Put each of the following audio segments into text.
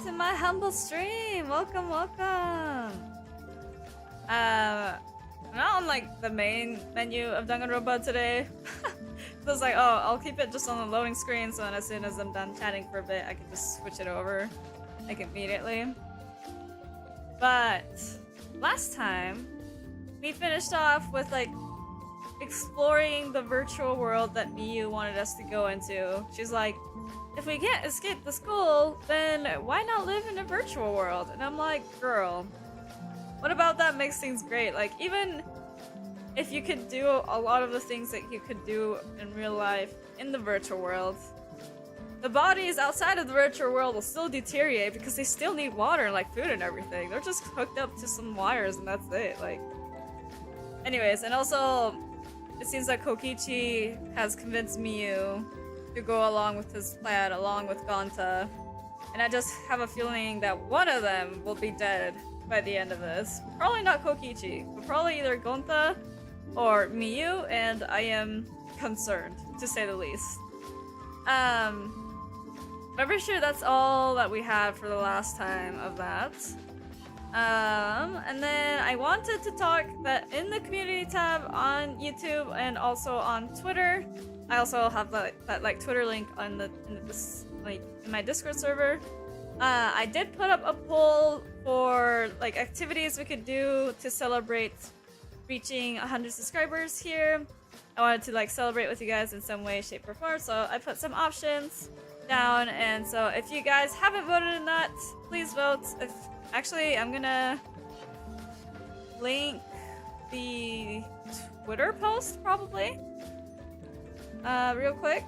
to my humble stream. Welcome, welcome. I'm not on like the main menu of Danganronpa today. So it's like, oh, I'll keep it just on the loading screen, so then as soon as I'm done chatting for a bit, I can just switch it over like immediately. But last time we finished off with like exploring the virtual world that Miyu wanted us to go into. She's like, if we can't escape the school, then why not live in a virtual world? And I'm like, girl, what about that makes things great? Like, even if you could do a lot of the things that you could do in real life in the virtual world, the bodies outside of the virtual world will still deteriorate because they still need water and like food and everything. They're just hooked up to some wires and that's it. Like, anyways, and also it seems like Kokichi has convinced Miyu to go along with his plan along with Gonta, and I just have a feeling that one of them will be dead by the end of this. Probably not Kokichi, but probably either Gonta or Miyu, and I am concerned, to say the least. I'm pretty sure that's all that we had for the last time of that. And then I wanted to talk that in the community tab on YouTube and also on Twitter. I also have that like Twitter link on in my Discord server. I did put up a poll for like activities we could do to celebrate reaching 100 subscribers here. I wanted to like celebrate with you guys in some way, shape, or form, so I put some options down, and so if you guys haven't voted in that, please vote. Actually, I'm gonna link the Twitter post probably real quick.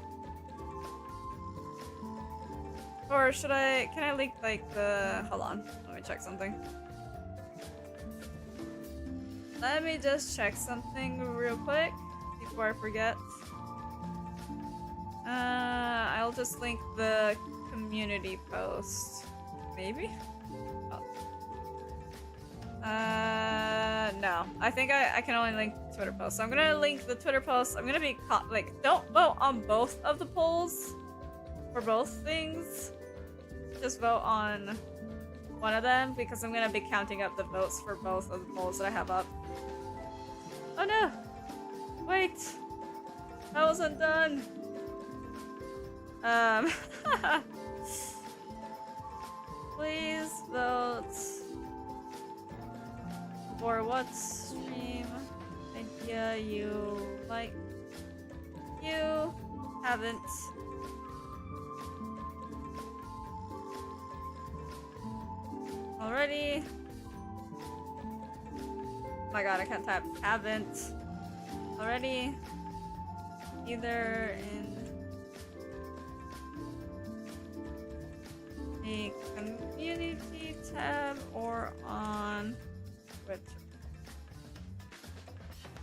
Or should I, can I link like the, hold on, let me check something. Let me just check something real quick before I forget. I'll just link the community post. Maybe? Oh. No. I think I can only link the Twitter post. So I'm gonna link the Twitter post. I'm gonna be like, don't vote on both of the polls for both things. Just vote on one of them because I'm gonna be counting up the votes for both of the polls that I have up. Oh no! Wait! That wasn't done! Please vote for what stream idea you like. You haven't already. Oh my god, I can't type. Haven't already. Either in the community tab or on Twitter.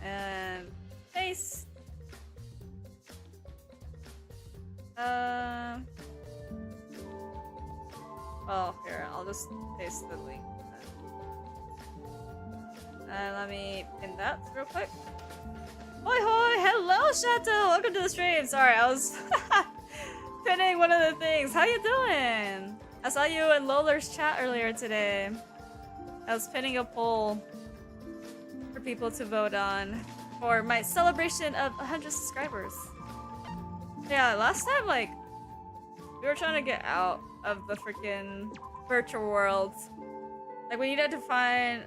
And paste. Well, here, I'll just paste the link. Let me pin that real quick. Hoi hoi! Hello, Shato! Welcome to the stream! Sorry, I was pinning one of the things. How you doing? I saw you in Loller's chat earlier today. I was pinning a poll for people to vote on for my celebration of 100 subscribers. Yeah, last time, like, we were trying to get out of the freaking virtual world. Like, we needed to find...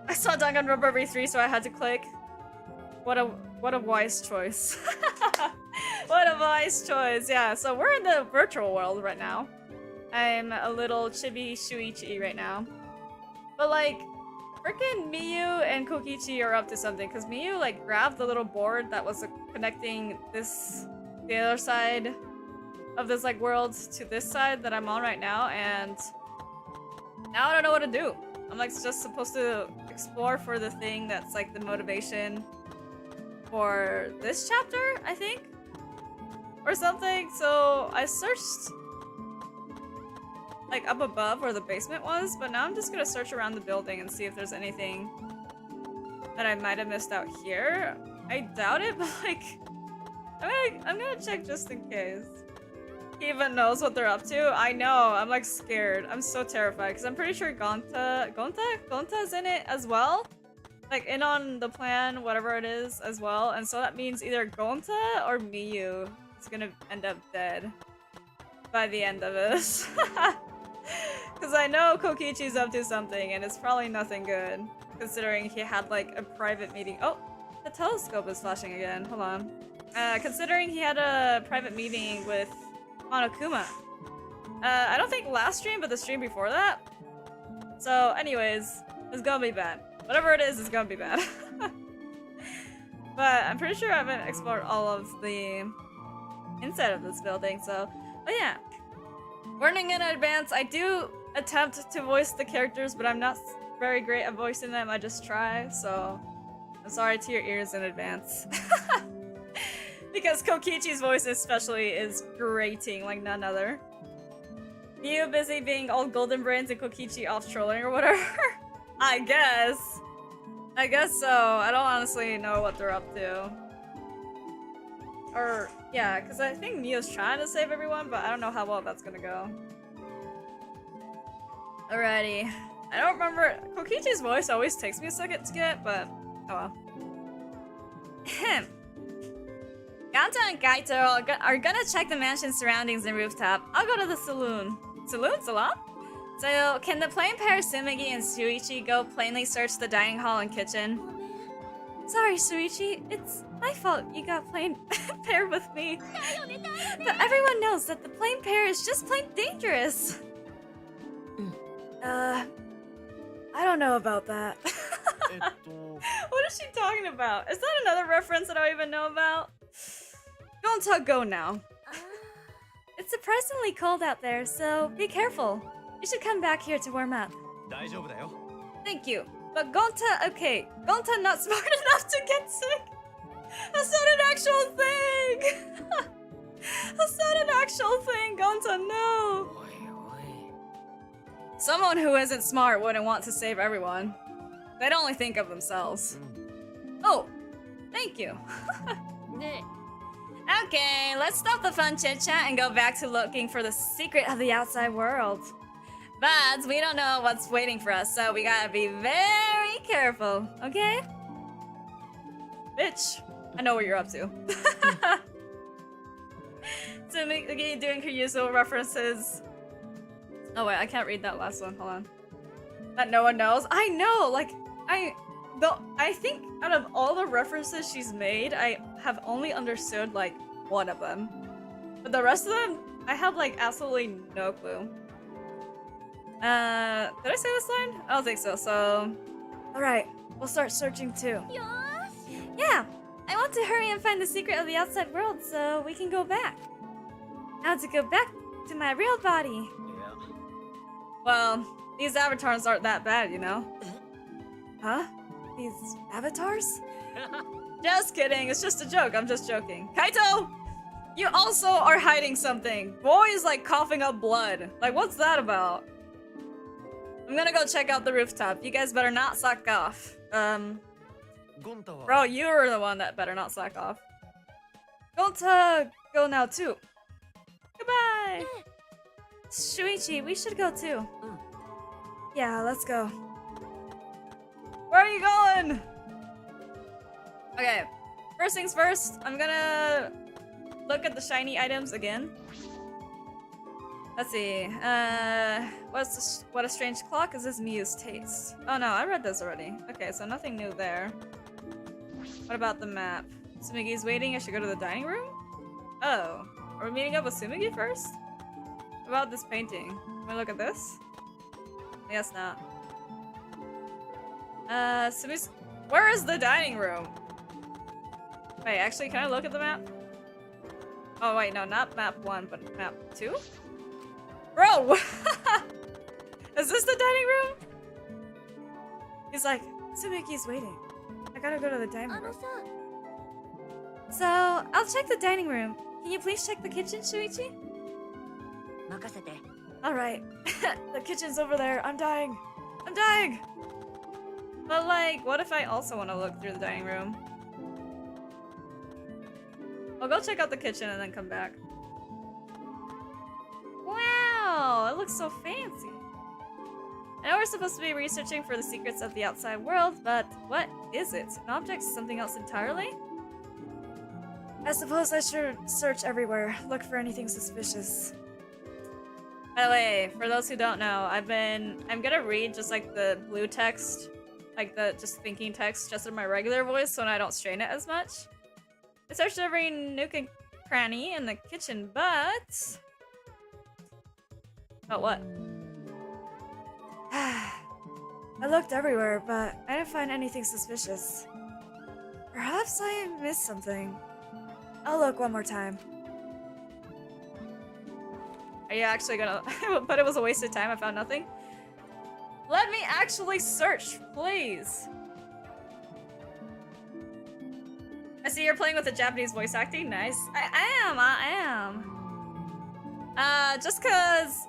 I saw Danganronpa V3, so I had to click. What a wise choice. What a wise choice. Yeah, so we're in the virtual world right now. I'm a little chibi shuichi right now. But like, freaking Miyu and Kokichi are up to something, because Miyu like grabbed the little board that was connecting the other side of this like world to this side that I'm on right now, and now I don't know what to do. I'm like just supposed to explore for the thing that's like the motivation for this chapter, I think, or something. So I searched like up above where the basement was, but now I'm just gonna search around the building and see if there's anything that I might have missed out here. I doubt it, but like I'm gonna check just in case. he even knows what they're up to. I know. I'm like scared. I'm so terrified because I'm pretty sure Gonta's in it as well. Like in on the plan, whatever it is as well. And so that means either Gonta or Miyu is gonna end up dead by the end of this. Because I know Kokichi's up to something and it's probably nothing good. Considering he had like a private meeting. Oh, the telescope is flashing again. Hold on. Considering he had a private meeting with Monokuma. I don't think last stream, but the stream before that. So anyways, it's gonna be bad. Whatever it is, it's gonna be bad. But I'm pretty sure I haven't explored all of the inside of this building, so... But yeah. Warning in advance, I do attempt to voice the characters, but I'm not very great at voicing them, I just try, so... I'm sorry to your ears in advance. Because Kokichi's voice especially is grating like none other. You busy being all golden brains and Kokichi off trolling or whatever? I guess. I guess so. I don't honestly know what they're up to. Or, yeah, because I think Mio's trying to save everyone, but I don't know how well that's gonna go. Alrighty. I don't remember. Kokichi's voice always takes me a second to get, but oh well. Ahem. Gonta and Kaito are gonna check the mansion's surroundings and rooftop. I'll go to the saloon. Salon? So, can the plain pair Sumigi and Shuichi go plainly search the dining hall and kitchen? Sorry, Shuichi. It's my fault you got plain pair with me. But everyone knows that the plain pair is just plain dangerous. I don't know about that. What is she talking about? Is that another reference that I don't even know about? Gonta, go now. It's surprisingly cold out there, so be careful. You should come back here to warm up. Thank you. But Gonta, okay. Gonta not smart enough to get sick. That's not an actual thing. That's not an actual thing, Gonta, no. Someone who isn't smart wouldn't want to save everyone. They'd only think of themselves. Oh, thank you. Okay, let's stop the fun chit-chat and go back to looking for the secret of the outside world. But we don't know what's waiting for us, so we gotta be very careful, okay? Bitch, I know what you're up to. So again, doing her usual references. Oh wait, I can't read that last one, hold on. That no one knows? I know, like, I think out of all the references she's made, I have only understood like one of them. But the rest of them, I have like absolutely no clue. Did I say this line? I don't think so, so... Alright, we'll start searching too. Yeah! I want to hurry and find the secret of the outside world so we can go back. I want to go back to my real body. Well, these avatars aren't that bad, you know? Huh? These avatars? Just kidding, it's just a joke, I'm just joking. Kaito! You also are hiding something. Boy is like coughing up blood. Like, what's that about? I'm gonna go check out the rooftop. You guys better not slack off. Bro, you're the one that better not slack off. Gonta, go now too. Goodbye! Shuichi, we should go too. Yeah, let's go. Where are you going? Okay, first things first, I'm gonna look at the shiny items again. Let's see, what a strange clock is this Miu's taste? Oh no, I read this already. Okay, so nothing new there. What about the map? Sumigi's waiting, I should go to the dining room? Oh, are we meeting up with Sumigi first? What about this painting? Can we look at this? I guess not. Sumigi's... Where is the dining room? Wait, actually, can I look at the map? Oh wait, no, not map 1, but map 2? Bro! Is this the dining room? He's like, Sumigi's waiting. I gotta go to the dining room. So, I'll check the dining room. Can you please check the kitchen, Shuichi? Alright. The kitchen's over there. I'm dying. I'm dying! But like, what if I also want to look through the dining room? I'll go check out the kitchen and then come back. it looks so fancy. I know we're supposed to be researching for the secrets of the outside world, but what is it? An object? Something else entirely? I suppose I should search everywhere, look for anything suspicious. By the way, for those who don't know, I'm gonna read just like the blue text, like the just thinking text, just in my regular voice so I don't strain it as much. I searched every nook and cranny in the kitchen, but... But what? I looked everywhere, but I didn't find anything suspicious. Perhaps I missed something. I'll look one more time. Are you actually gonna... But it was a waste of time, I found nothing? Let me actually search, please! I see you're playing with the Japanese voice acting, nice. I am. Just cause...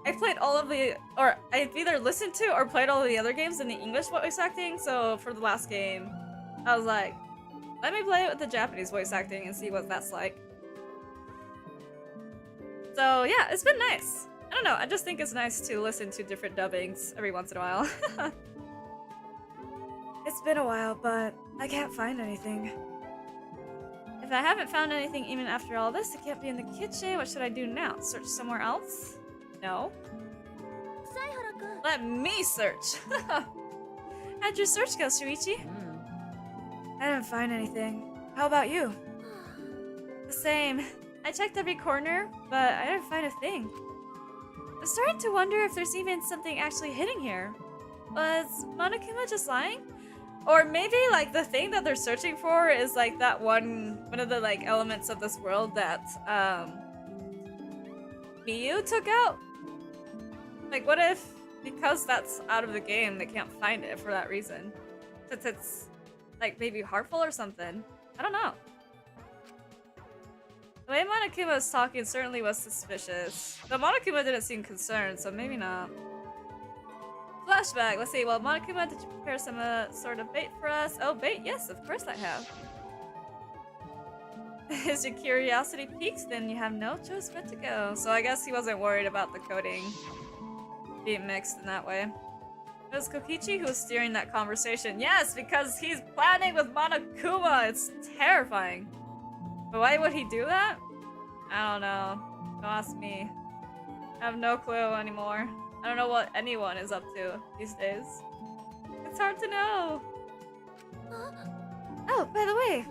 I played all of the, or I've either listened to or played all of the other games in the English voice acting, so for the last game, I was like, let me play it with the Japanese voice acting and see what that's like. So yeah, it's been nice. I don't know, I just think it's nice to listen to different dubbings every once in a while. It's been a while, but I can't find anything. If I haven't found anything even after all this, it can't be in the kitchen. What should I do now? Search somewhere else? No. Let me search. How'd your search go, Shuichi? I didn't find anything. How about you? The same. I checked every corner, but I didn't find a thing. I'm starting to wonder if there's even something actually hidden here. Was Monokuma just lying? Or maybe like the thing that they're searching for is like that one of the like elements of this world that Miyu took out? Like, what if, because that's out of the game, they can't find it for that reason? Since it's, like, maybe harmful or something. I don't know. The way Monokuma was talking certainly was suspicious. Though Monokuma didn't seem concerned, so maybe not. Flashback, let's see. Well, Monokuma, did you prepare some sort of bait for us? Oh, bait? Yes, of course I have. Is your curiosity piqued? Then you have no choice but to go. So I guess he wasn't worried about the coding being mixed in that way. It was Kokichi who was steering that conversation. Yes, because he's planning with Monokuma. It's terrifying. But why would he do that? I don't know. Don't ask me. I have no clue anymore. I don't know what anyone is up to these days. It's hard to know. Oh, by the way,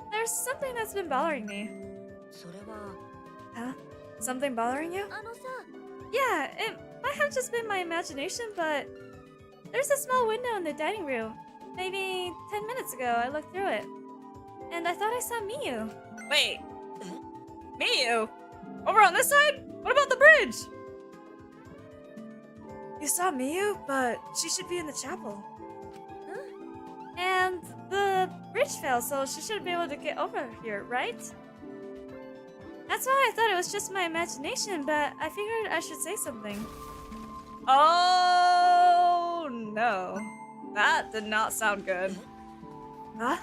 there's something that's been bothering me. Huh? Something bothering you? Yeah, it might have just been my imagination, but there's a small window in the dining room. Maybe 10 minutes ago, I looked through it. And I thought I saw Miyu. Wait. Miyu? Over on this side? What about the bridge? You saw Miyu, but she should be in the chapel. Huh? And the bridge fell, so she should be able to get over here, right? That's why I thought it was just my imagination, but I figured I should say something. Oh no. That did not sound good. Huh?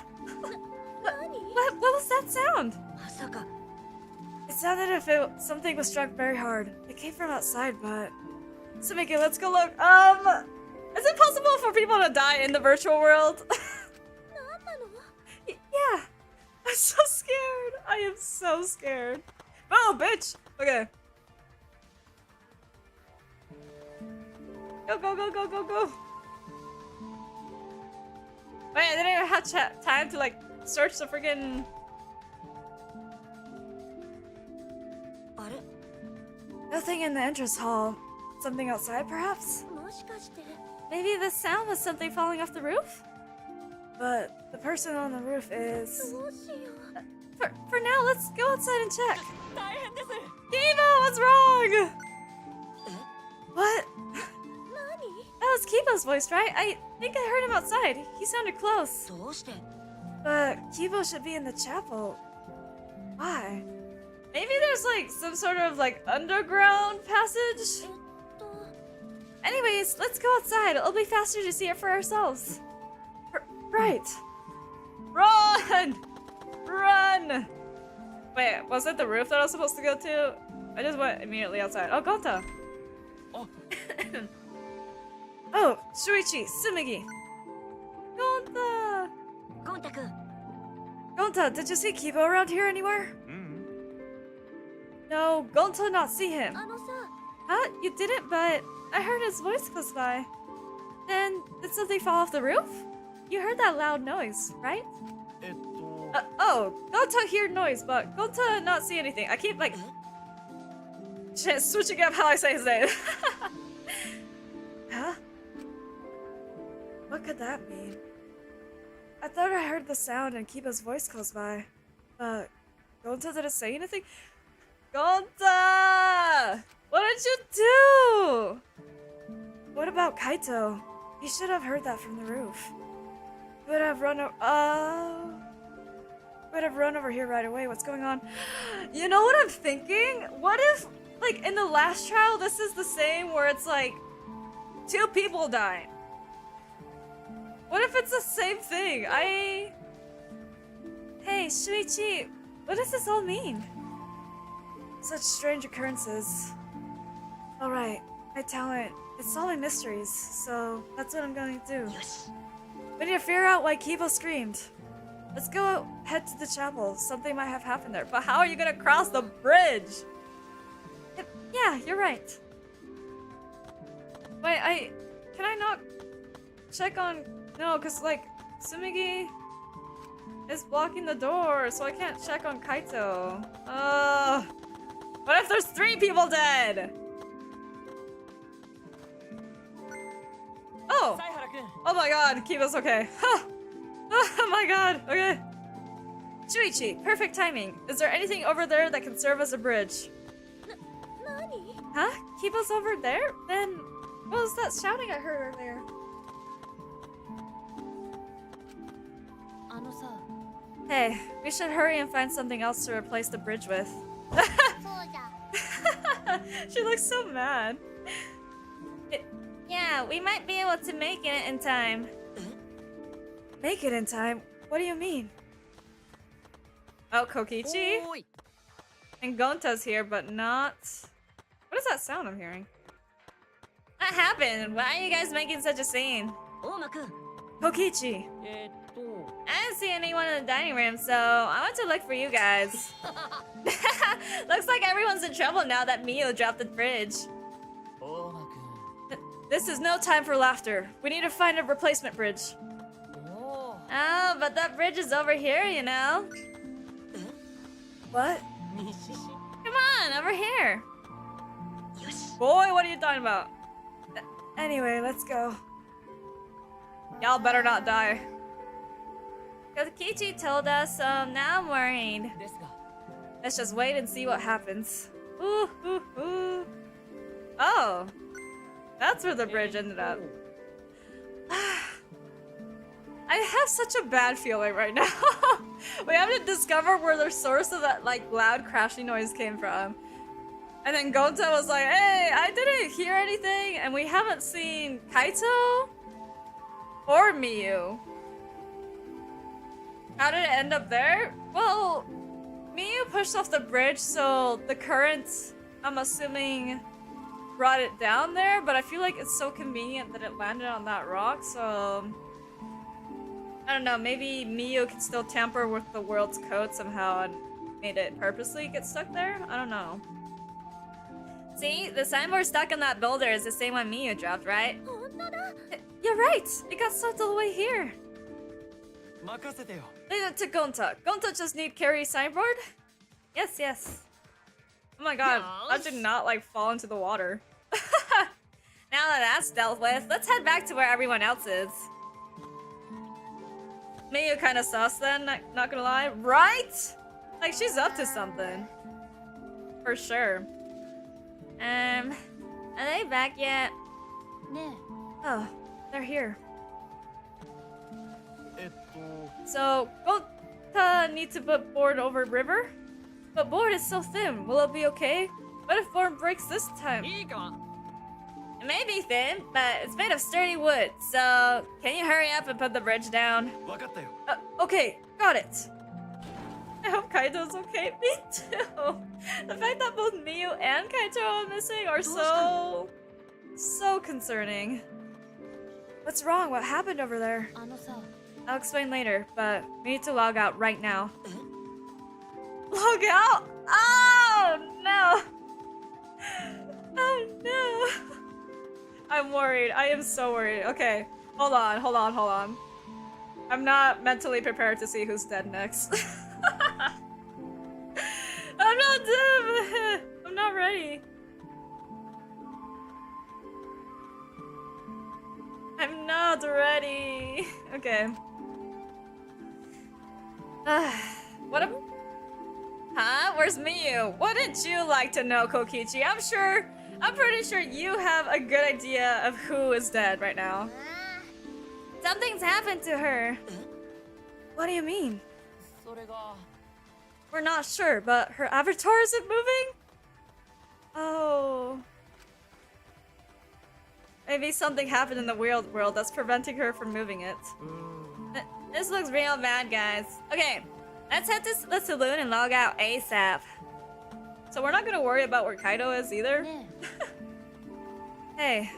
What was that sound? It sounded as if something was struck very hard. It came from outside, but... Samiki, let's go look. Is it possible for people to die in the virtual world? Yeah. I'm so scared. I am so scared. Oh, bitch. Okay. Go, go, go, go, go, go. Wait, I didn't even have time to, like, search the friggin'... Nothing in the entrance hall. Something outside, perhaps? Maybe the sound was something falling off the roof? But the person on the roof is... For now, let's go outside and check. Kibo, what's wrong? What? That was Kibo's voice, right? I think I heard him outside. He sounded close. But Kibo should be in the chapel. Why? Maybe there's like some sort of like underground passage? Anyways, let's go outside. It'll be faster to see it for ourselves. Right. Run! Run! Wait, was it the roof that I was supposed to go to? I just went immediately outside. Oh, Gonta. Oh, Shuichi, Sumigi. Gonta! Gonta-kun. Gonta, did you see Kibo around here anywhere? No, Gonta not see him. あのさ、 Huh? You didn't, but I heard his voice close by. Then, did something fall off the roof? You heard that loud noise, right? Oh, Gonta hear noise, but Gonta not see anything. I keep, like, switching up how I say his name. Huh? What could that mean? I thought I heard the sound and Kiba's voice close by. But Gonta didn't say anything? Gonta! What did you do? What about Kaito? He should have heard that from the roof. Would have run over here right away. What's going on? You know what I'm thinking? What if, like, in the last trial, this is the same where it's like 2 people dying? What if it's the same thing? Hey, Shuichi, what does this all mean? Such strange occurrences. Alright, my talent is solving mysteries, so that's what I'm going to do. We need to figure out why Kibo screamed. Let's go head to the chapel. Something might have happened there. But how are you gonna cross the bridge? Yeah, you're right. Wait, can I not check on... No, because, like, Sumigi is blocking the door, so I can't check on Kaito. What if there's 3 people dead? Oh! Oh my god, Kibo's okay. Huh. Oh my god, okay. Shuichi, perfect timing. Is there anything over there that can serve as a bridge? Nani? Huh? Kibo's over there? Then what was that shouting I heard earlier? あのさ、 Hey, we should hurry and find something else to replace the bridge with. そうじゃ。 She looks so mad. Yeah, we might be able to make it in time. Make it in time? What do you mean? Oh, Kokichi? おーい。 And Gonta's here, but not... What is that sound I'm hearing? What happened? Why are you guys making such a scene? 大間くん。 Kokichi! I didn't see anyone in the dining room, so I went to look for you guys. Looks like everyone's in trouble now that Mio dropped the bridge. 大間くん。 This is no time for laughter. We need to find a replacement bridge. おー。 Oh, but that bridge is over here, you know? What? にしし。 Come on, over here. よし。 Boy, what are you talking about? Anyway, let's go. Y'all better not die. Kokichi told us, now I'm worried. ですが。 Let's just wait and see what happens. Ooh, ooh, ooh. Oh, that's where the bridge ended up. I have such a bad feeling right now. We have to discover where the source of that, like, loud crashing noise came from. And then Gonta was like, hey, I didn't hear anything, and we haven't seen Kaito or Miyu. How did it end up there? Well, Miyu pushed off the bridge, so the current, I'm assuming, brought it down there, but I feel like it's so convenient that it landed on that rock, so... I don't know, maybe Miyu can still tamper with the world's code somehow and made it purposely get stuck there? I don't know. See? The signboard stuck on that boulder is the same one Miyu dropped, right? 本当だ。 You're right! It got stuck all the way here! 任せてよ。 Leave it to Gonta. Gonta just need carry signboard? Yes, yes. Oh my god, I did not like fall into the water. Now that that's dealt with, let's head back to where everyone else is. Miyu kinda sus then, not gonna lie. Right? Like, she's up to something. For sure. Are they back yet? ね Oh, they're here. え。So, Gonta need to put board over river? But board is so thin, will it be okay? What if board breaks this time? いいか。 It may be thin, but it's made of sturdy wood, so can you hurry up and put the bridge down? わかったよ。 Okay, got it. I hope Kaito's okay. Me too. The fact that both Miyu and Kaito are missing are so So concerning. What's wrong? What happened over there? あのさ、 I'll explain later, but we need to log out right now. Log out? Oh no! Oh no! I'm worried. I am so worried. Okay, hold on. I'm not mentally prepared to see who's dead next. I'm not dead. I'm not ready. I'm not ready. Okay. What a... Huh? Where's Miyu? Wouldn't you like to know, Kokichi? I'm pretty sure you have a good idea of who is dead right now. Something's happened to her. What do you mean? それが We're not sure, but her avatar isn't moving? Oh. Maybe something happened in the real world that's preventing her from moving it. This looks real bad, guys. Okay, let's head to the saloon and log out ASAP. So we're not gonna worry about where Kaito is either. ね Hey.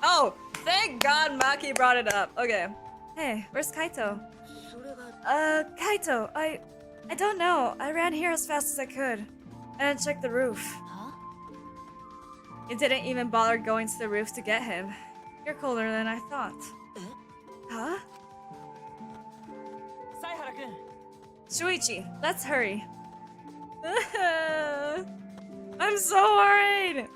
Oh, thank God Maki brought it up. Okay. Hey, where's Kaito? え、それが Kaito, I don't know. I ran here as fast as I could. And checked the roof. は You didn't even bother going to the roof to get him. You're colder than I thought. え Huh? 犀原君 Shuichi, let's hurry. I'm so worried!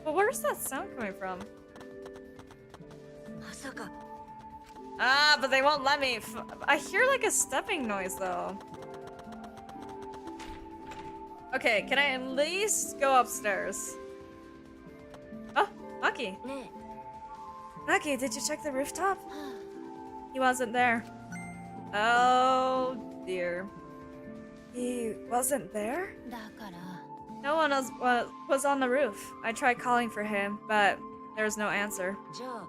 But where's that sound coming from? まさか Ah, but they won't let me. I hear like a stepping noise though. Okay, can I at least go upstairs? Oh, Maki. ね Maki, did you check the rooftop? え、は He wasn't there. Oh dear. He wasn't there? あ、だから No one else was on the roof. I tried calling for him, but there was no answer. じゃあ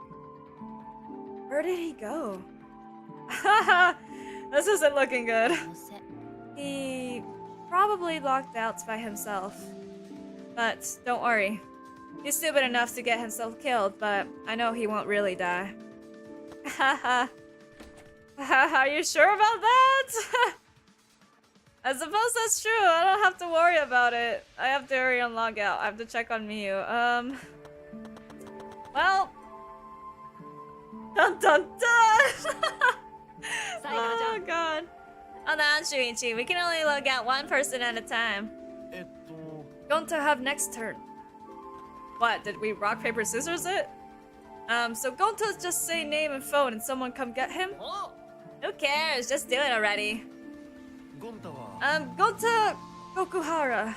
Where did he go? This isn't looking good. どうせ He probably locked out by himself. But don't worry. He's stupid enough to get himself killed, but I know he won't really die. Haha. Are you sure about that? I suppose that's true. I don't have to worry about it. I have to hurry and log out. I have to check on Miyu. Well. Dun dun dun! Oh god. Hold on, Shuichi. We can only log out one person at a time. えっと Gonta have next turn. What? Did we rock, paper, scissors it? So Gonta just say name and phone and someone come get him? お Who cares? Just do it already. ゴンタは Gonta Gokuhara.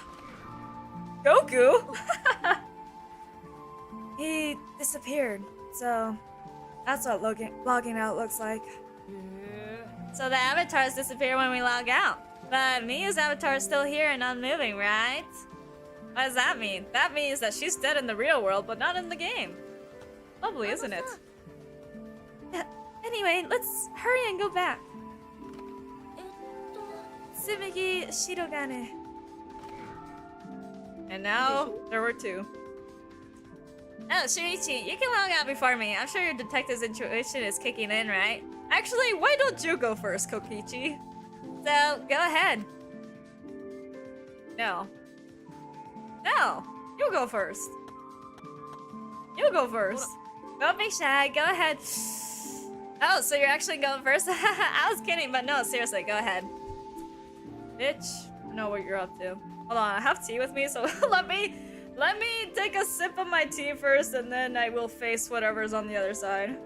Goku? He disappeared, so that's what logging out looks like. へえ So the avatars disappear when we log out. But Mia's avatar is still here and unmoving, right? What does that mean? That means that she's dead in the real world, but not in the game. Lovely, isn't it? Anyway, let's hurry and go back. えっと Tsumigi Shirogane. And now, there were two. Oh, Shuichi, you can log out before me. I'm sure your detective's intuition is kicking in, right? Actually, why don't you go first, Kokichi? So, go ahead. No. No! You go first. You go first. Don't be shy, go ahead. Oh, so you're actually going first? I was kidding, but no, seriously, go ahead. Bitch, I know what you're up to. Hold on, I have tea with me, so let me take a sip of my tea first, and then I will face whatever's on the other side.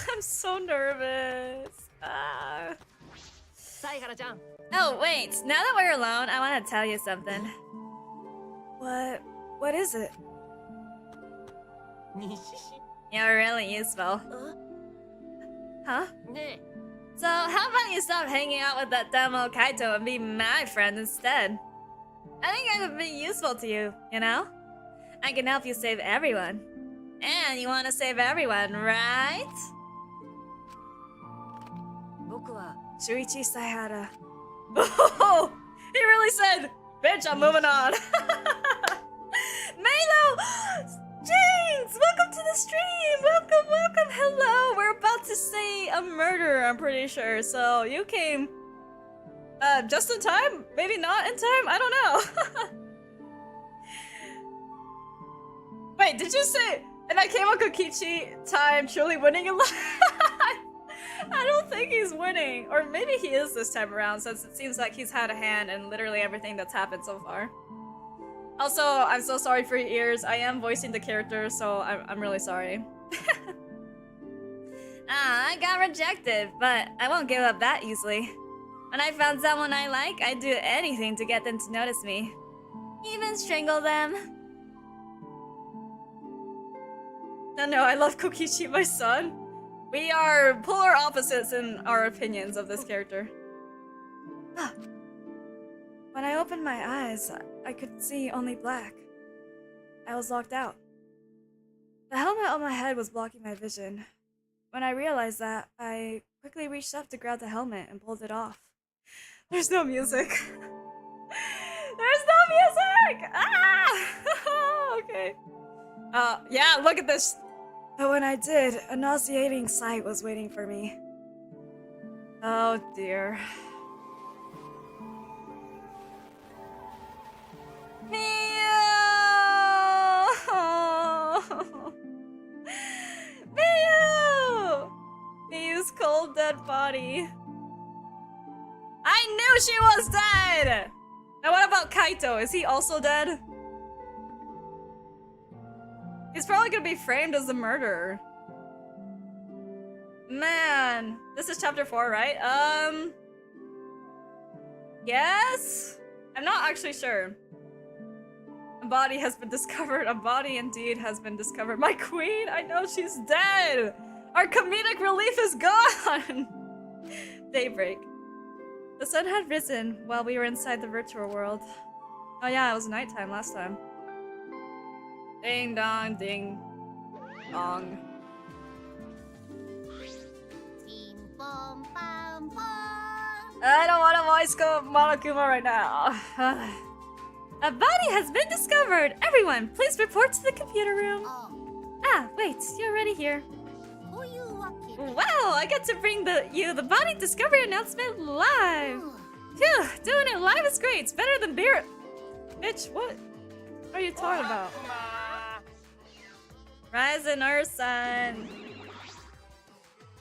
I'm so nervous. Ah. 犀原ちゃん Oh, wait. Now that we're alone, I want to tell you something. What is it? 西市 You're really useful. あ Huh? ね So, how about you stop hanging out with that dumb old Kaito and be my friend instead? I think I could be useful to you, you know? I can help you save everyone. And you want to save everyone, right? 僕 Shuichi Saihara. Oh, he really said, bitch, I'm moving on. Maelo! James! Welcome to the stream! Welcome, welcome, hello! We're about to say a murder, I'm pretty sure. So you came just in time? Maybe not in time? I don't know. Wait, did you say, and I came on Kokichi time truly winning in life? I don't think he's winning. Or maybe he is this time around, since it seems like he's had a hand in literally everything that's happened so far. Also, I'm so sorry for your ears. I am voicing the character, so I'm really sorry. I got rejected, but I won't give up that easily. When I found someone I like, I'd do anything to get them to notice me. Even strangle them. No, I love Kokichi, my son. We are polar opposites in our opinions of this character. When I opened my eyes, I could see only black. I was locked out. The helmet on my head was blocking my vision. When I realized that, I quickly reached up to grab the helmet and pulled it off. There's no music. There's no music! Ah! Okay. Yeah, look at this. But when I did, a nauseating sight was waiting for me. Oh dear. Miyu! Miyu! Miyu's cold dead body. I knew she was dead! Now what about Kaito? Is he also dead? He's probably gonna be framed as the murderer. Man, this is chapter 4, right? Yes? I'm not actually sure. A body has been discovered. A body indeed has been discovered. My queen, I know she's dead. Our comedic relief is gone. Daybreak. The sun had risen while we were inside the virtual world. Oh yeah, it was nighttime last time. Ding dong, ding dong. I don't want to voice go Monokuma right now. A body has been discovered! Everyone, please report to the computer room. Ah, wait, you're already here. Wow, I get to bring you the body discovery announcement live! Phew, doing it live is great. It's better than beer. Bitch, what are you talking about? Rising Ursan.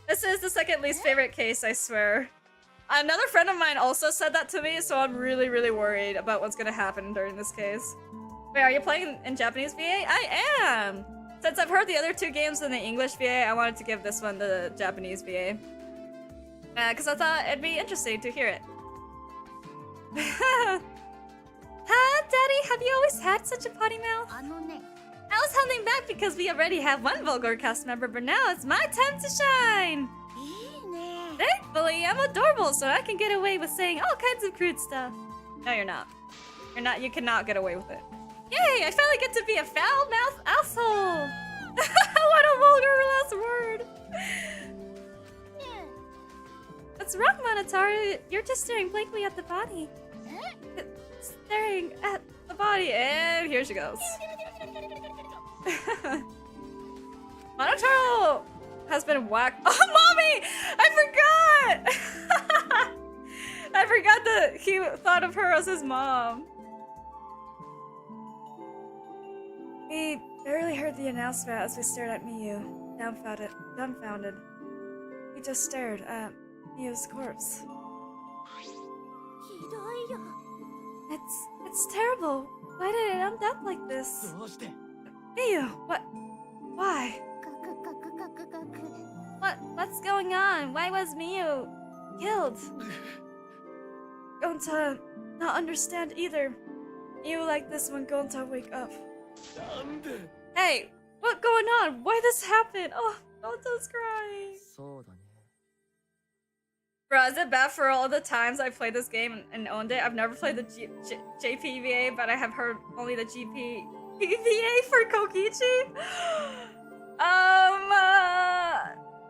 This is the second least favorite case, I swear. Another friend of mine also said that to me, so I'm really, really worried about what's gonna happen during this case. Wait, are you playing in Japanese VA? I am! Since I've heard the other two games in the English VA, I wanted to give this one the Japanese VA. Because I thought it'd be interesting to hear it. Huh, Daddy? Have you always had such a potty mouth? I was holding back because we already have one vulgar cast member, but now it's my time to shine! Thankfully, I'm adorable, so I can get away with saying all kinds of crude stuff. No, you're not. You're not. You cannot get away with it. Yay! I finally get to be a foul-mouthed asshole! What a vulgar last word! What's wrong, Monotaro? You're just staring blankly at the body. Staring at the body, and here she goes. Monotaro has been whacked. Oh, Mommy! I forgot! I forgot that he thought of her as his mom. We barely heard the announcement as we stared at Miyu, dumbfounded. We just stared at Miyu's corpse. It's terrible. Why did it end up like this? Miyu, what? Why? What's going on? Why was Miyu killed? Gonta not understand either. Miyu like this when Gonta wake up. Hey, what's going on? Why this happened? Oh, Gonta's crying. Bro, is it bad for all the times I played this game and owned it? I've never played the JPVA, but I have heard only the GPVA for Kokichi.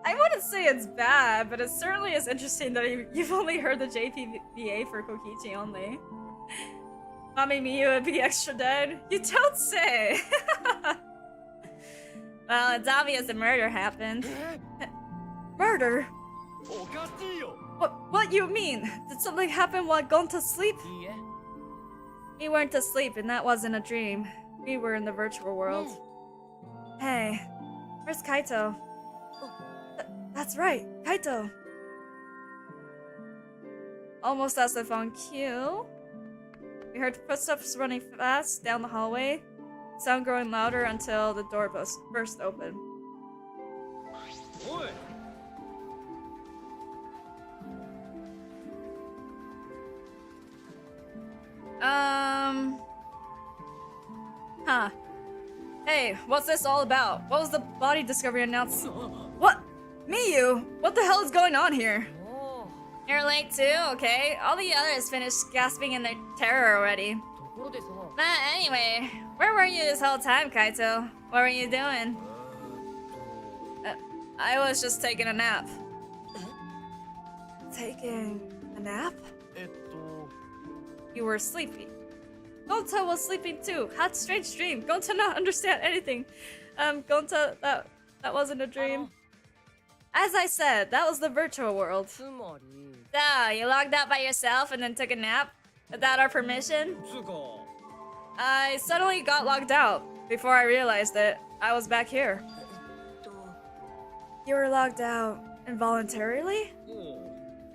I wouldn't say it's bad, but it certainly is interesting that you've only heard the JPVA for Kokichi only. Mommy Miyu would be extra dead? You don't say! Well, it's obvious a murder happened. Murder? What you mean? Did something happen while Gonta sleep? We weren't asleep and that wasn't a dream. We were in the virtual world. Hey, where's Kaito? That's right, Kaito. Almost as if on cue. We heard footsteps running fast down the hallway, sound growing louder until the door burst open. Huh. Hey, what's this all about? What was the body discovery announced? What? Miyu? What the hell is going on here? You're late too, okay? All the others finished gasping in their terror already. But anyway, where were you this whole time, Kaito? What were you doing? I was just taking a nap. Taking a nap? You were sleepy. Gonta was sleeping too. Had strange dream. Gonta not understand anything. Gonta, that wasn't a dream. As I said, that was the virtual world. So, you logged out by yourself and then took a nap? Without our permission? I suddenly got logged out. Before I realized it, I was back here. You were logged out involuntarily?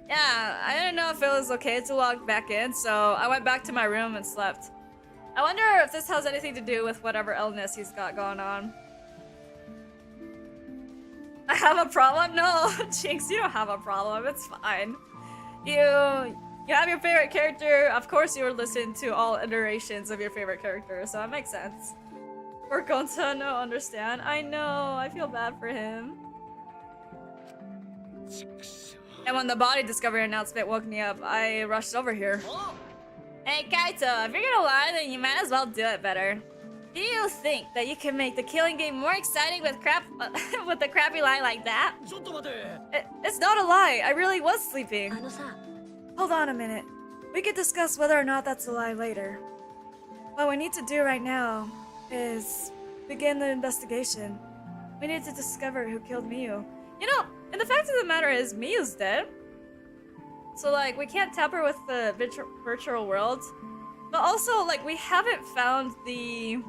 Yeah, I didn't know if it was okay to log back in, so I went back to my room and slept. I wonder if this has anything to do with whatever illness he's got going on. I have a problem? No, Jinx, you don't have a problem. It's fine. You have your favorite character. Of course you would listen to all iterations of your favorite character, so that makes sense. For Gonta, no, understand. I know, I feel bad for him. And when the body discovery announcement woke me up, I rushed over here. Hey Kaito, if you're gonna lie, then you might as well do it better. Do you think that you can make the killing game more exciting with with a crappy lie like that? It's not a lie, I really was sleeping. Hold on a minute. We could discuss whether or not that's a lie later. What we need to do right now is begin the investigation. We need to discover who killed Miyu. You know, and the fact of the matter is, Miyu's dead. So, like, we can't tamper with the virtual world. But also, like, we haven't found the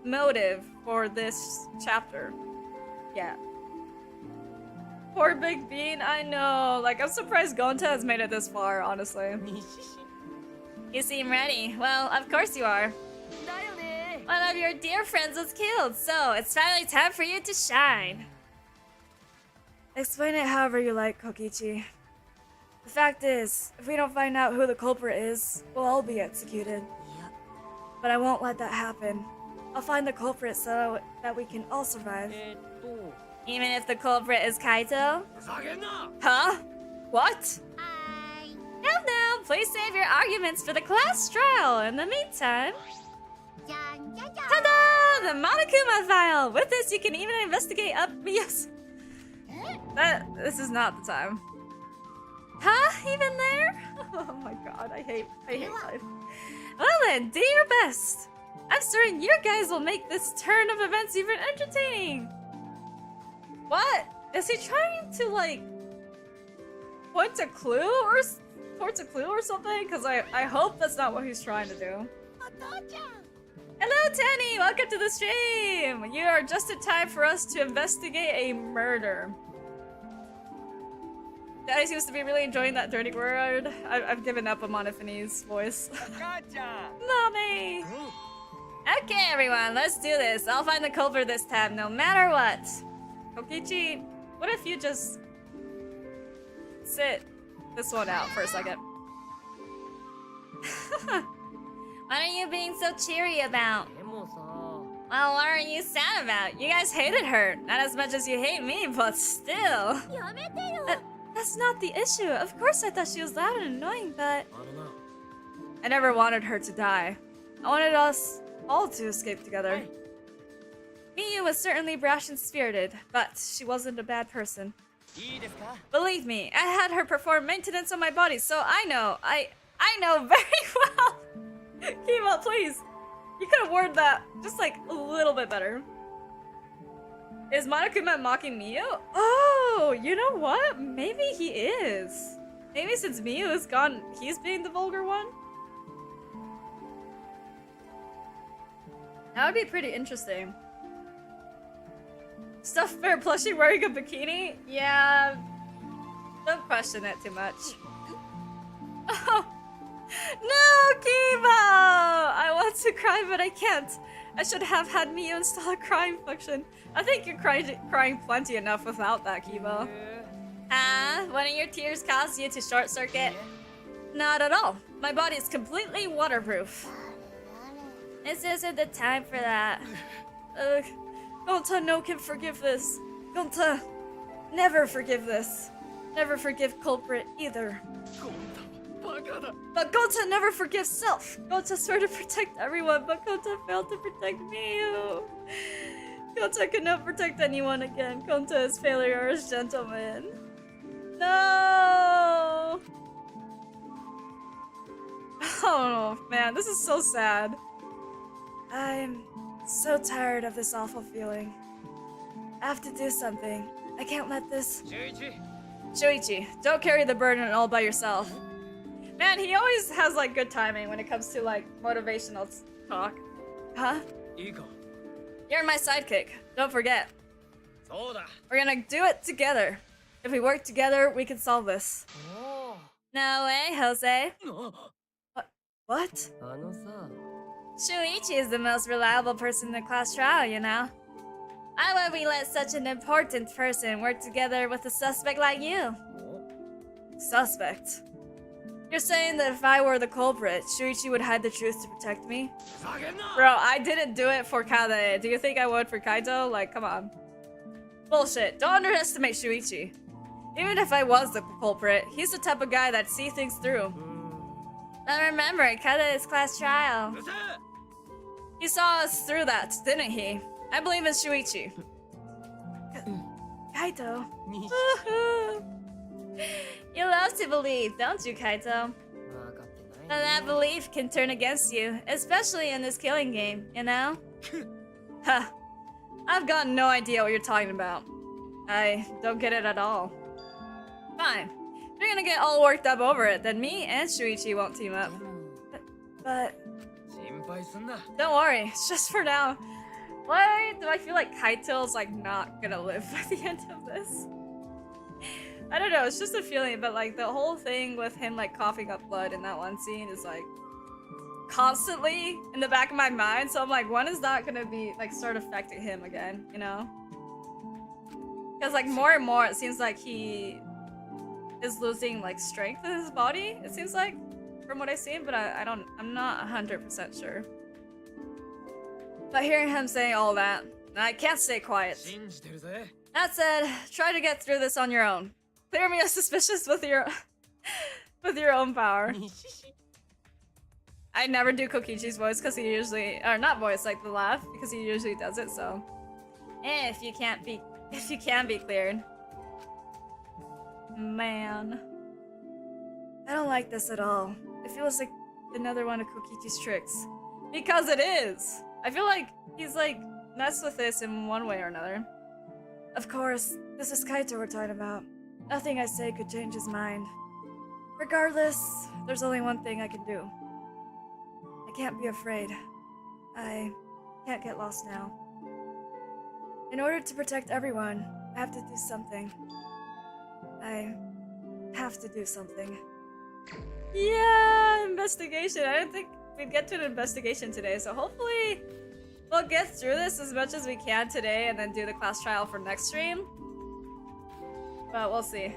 motive for this chapter yet. Poor Big Bean, I know. Like, I'm surprised Gonta has made it this far, honestly. You seem ready. Well, of course you are. One of your dear friends was killed, so it's finally time for you to shine. Explain it however you like, Kokichi. The fact is, if we don't find out who the culprit is, we'll all be executed. Yep. But I won't let that happen. I'll find the culprit so that we can all survive. Even if the culprit is Kaito? Huh? What? Now, please save your arguments for the class trial. In the meantime... Ta-da! The Monokuma file! With this, you can even investigate up... Yes. This is not the time. Huh? Even there? Oh my god, I hate life. Well then, do your best. I'm certain you guys will make this turn of events even entertaining. What? Is he trying to, like, point a clue or towards a clue or something? Because I hope that's not what he's trying to do. Hello, Tenny! Welcome to the stream! You are just in time for us to investigate a murder. Daddy seems to be really enjoying that dirty word. I've given up on Monophanie's voice. Mommy! Okay, everyone, let's do this. I'll find the culprit this time, no matter what. Kokichi, what if you just sit this one out for a second? What are you being so cheery about? Well, what are you sad about? You guys hated her. Not as much as you hate me, but still. That's not the issue. Of course I thought she was loud and annoying, but... I never wanted her to die. I wanted us all to escape together. Miyu was certainly brash and spirited, but she wasn't a bad person. Believe me, I had her perform maintenance on my body, so I know very well. Kiba, please. You could have worded that just like a little bit better. Is Monokuma mocking Miyu? Oh, you know what? Maybe he is. Maybe since Miyu is gone, he's being the vulgar one? That would be pretty interesting. Stuffed bear plushie wearing a bikini? Yeah. Don't question it too much. Oh. No, Kiba! I want to cry, but I can't. I should have had Miyu install a crying function. I think you're crying plenty enough without that, Kiba. One of your tears caused you to short circuit? Not at all. My body is completely waterproof. This isn't the time for that. Gonta no can forgive this. Gonta, never forgive this. Never forgive culprit either. But Gonta never forgives self. Gonta swore to protect everyone, but Gonta failed to protect Miyu. Gonta could not protect anyone again. Gonta is failure as gentleman. No! Oh man, this is so sad. I'm so tired of this awful feeling. I have to do something. I can't let this... Shuichi, don't carry the burden all by yourself. Man, he always has like good timing when it comes to like motivational talk. Huh? You're my sidekick. Don't forget. We're gonna do it together. If we work together, we can solve this. No way, Jose. What? Shuichi is the most reliable person in the class trial, you know? Why would we let such an important person work together with a suspect like you? Suspect? You're saying that if I were the culprit, Shuichi would hide the truth to protect me? Bro, I didn't do it for Kade. Do you think I would for Kaito? Like, come on. Bullshit. Don't underestimate Shuichi. Even if I was the culprit, he's the type of guy that sees things through. But remember, Kade is class trial. He saw us through that, didn't he? I believe in Shuichi. Kaito. You love to believe, don't you, Kaito? But that belief can turn against you, especially in this killing game, you know? Huh. I've got no idea what you're talking about. I don't get it at all. Fine. If you're gonna get all worked up over it, then me and Shuichi won't team up. But... Don't worry, it's just for now. Why do I feel like Kaito's like not gonna live by the end of this? I don't know, it's just a feeling, but like the whole thing with him like coughing up blood in that one scene is like constantly in the back of my mind, so I'm like, when is that gonna be like start affecting him again, you know? Because like more and more it seems like he is losing like strength in his body, it seems like, from what I've seen, but I'm not 100% sure. But hearing him saying all that, I can't stay quiet. That said, try to get through this on your own. Clear me as suspicious with your own power. I never do Kokichi's voice because he usually, or not voice, like the laugh, because he usually does it. So, if you can be cleared, man, I don't like this at all. It feels like another one of Kokichi's tricks, because it is. I feel like he's like messed with this in one way or another. Of course, this is Kaito we're talking about. Nothing I say could change his mind. Regardless, there's only one thing I can do. I can't be afraid. I can't get lost now. In order to protect everyone, I have to do something. I have to do something. Yeah, investigation. I didn't think we'd get to an investigation today, so hopefully we'll get through this as much as we can today and then do the class trial for next stream. But we'll see.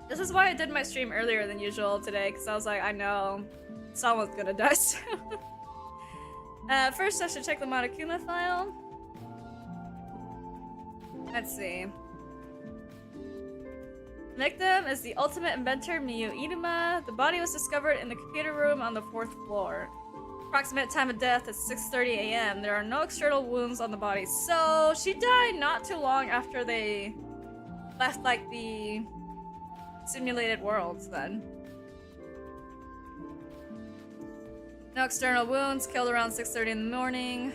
This is why I did my stream earlier than usual today, because I was like, I know someone's gonna die soon. First I should check the Monokuma file. Let's see. Victim is the ultimate inventor, Miyu Inuma. The body was discovered in the computer room on the 4th floor. Approximate time of death is 6:30 a.m. There are no external wounds on the body. So she died not too long after they left like the simulated worlds then. No external wounds, killed around 6:30 in the morning.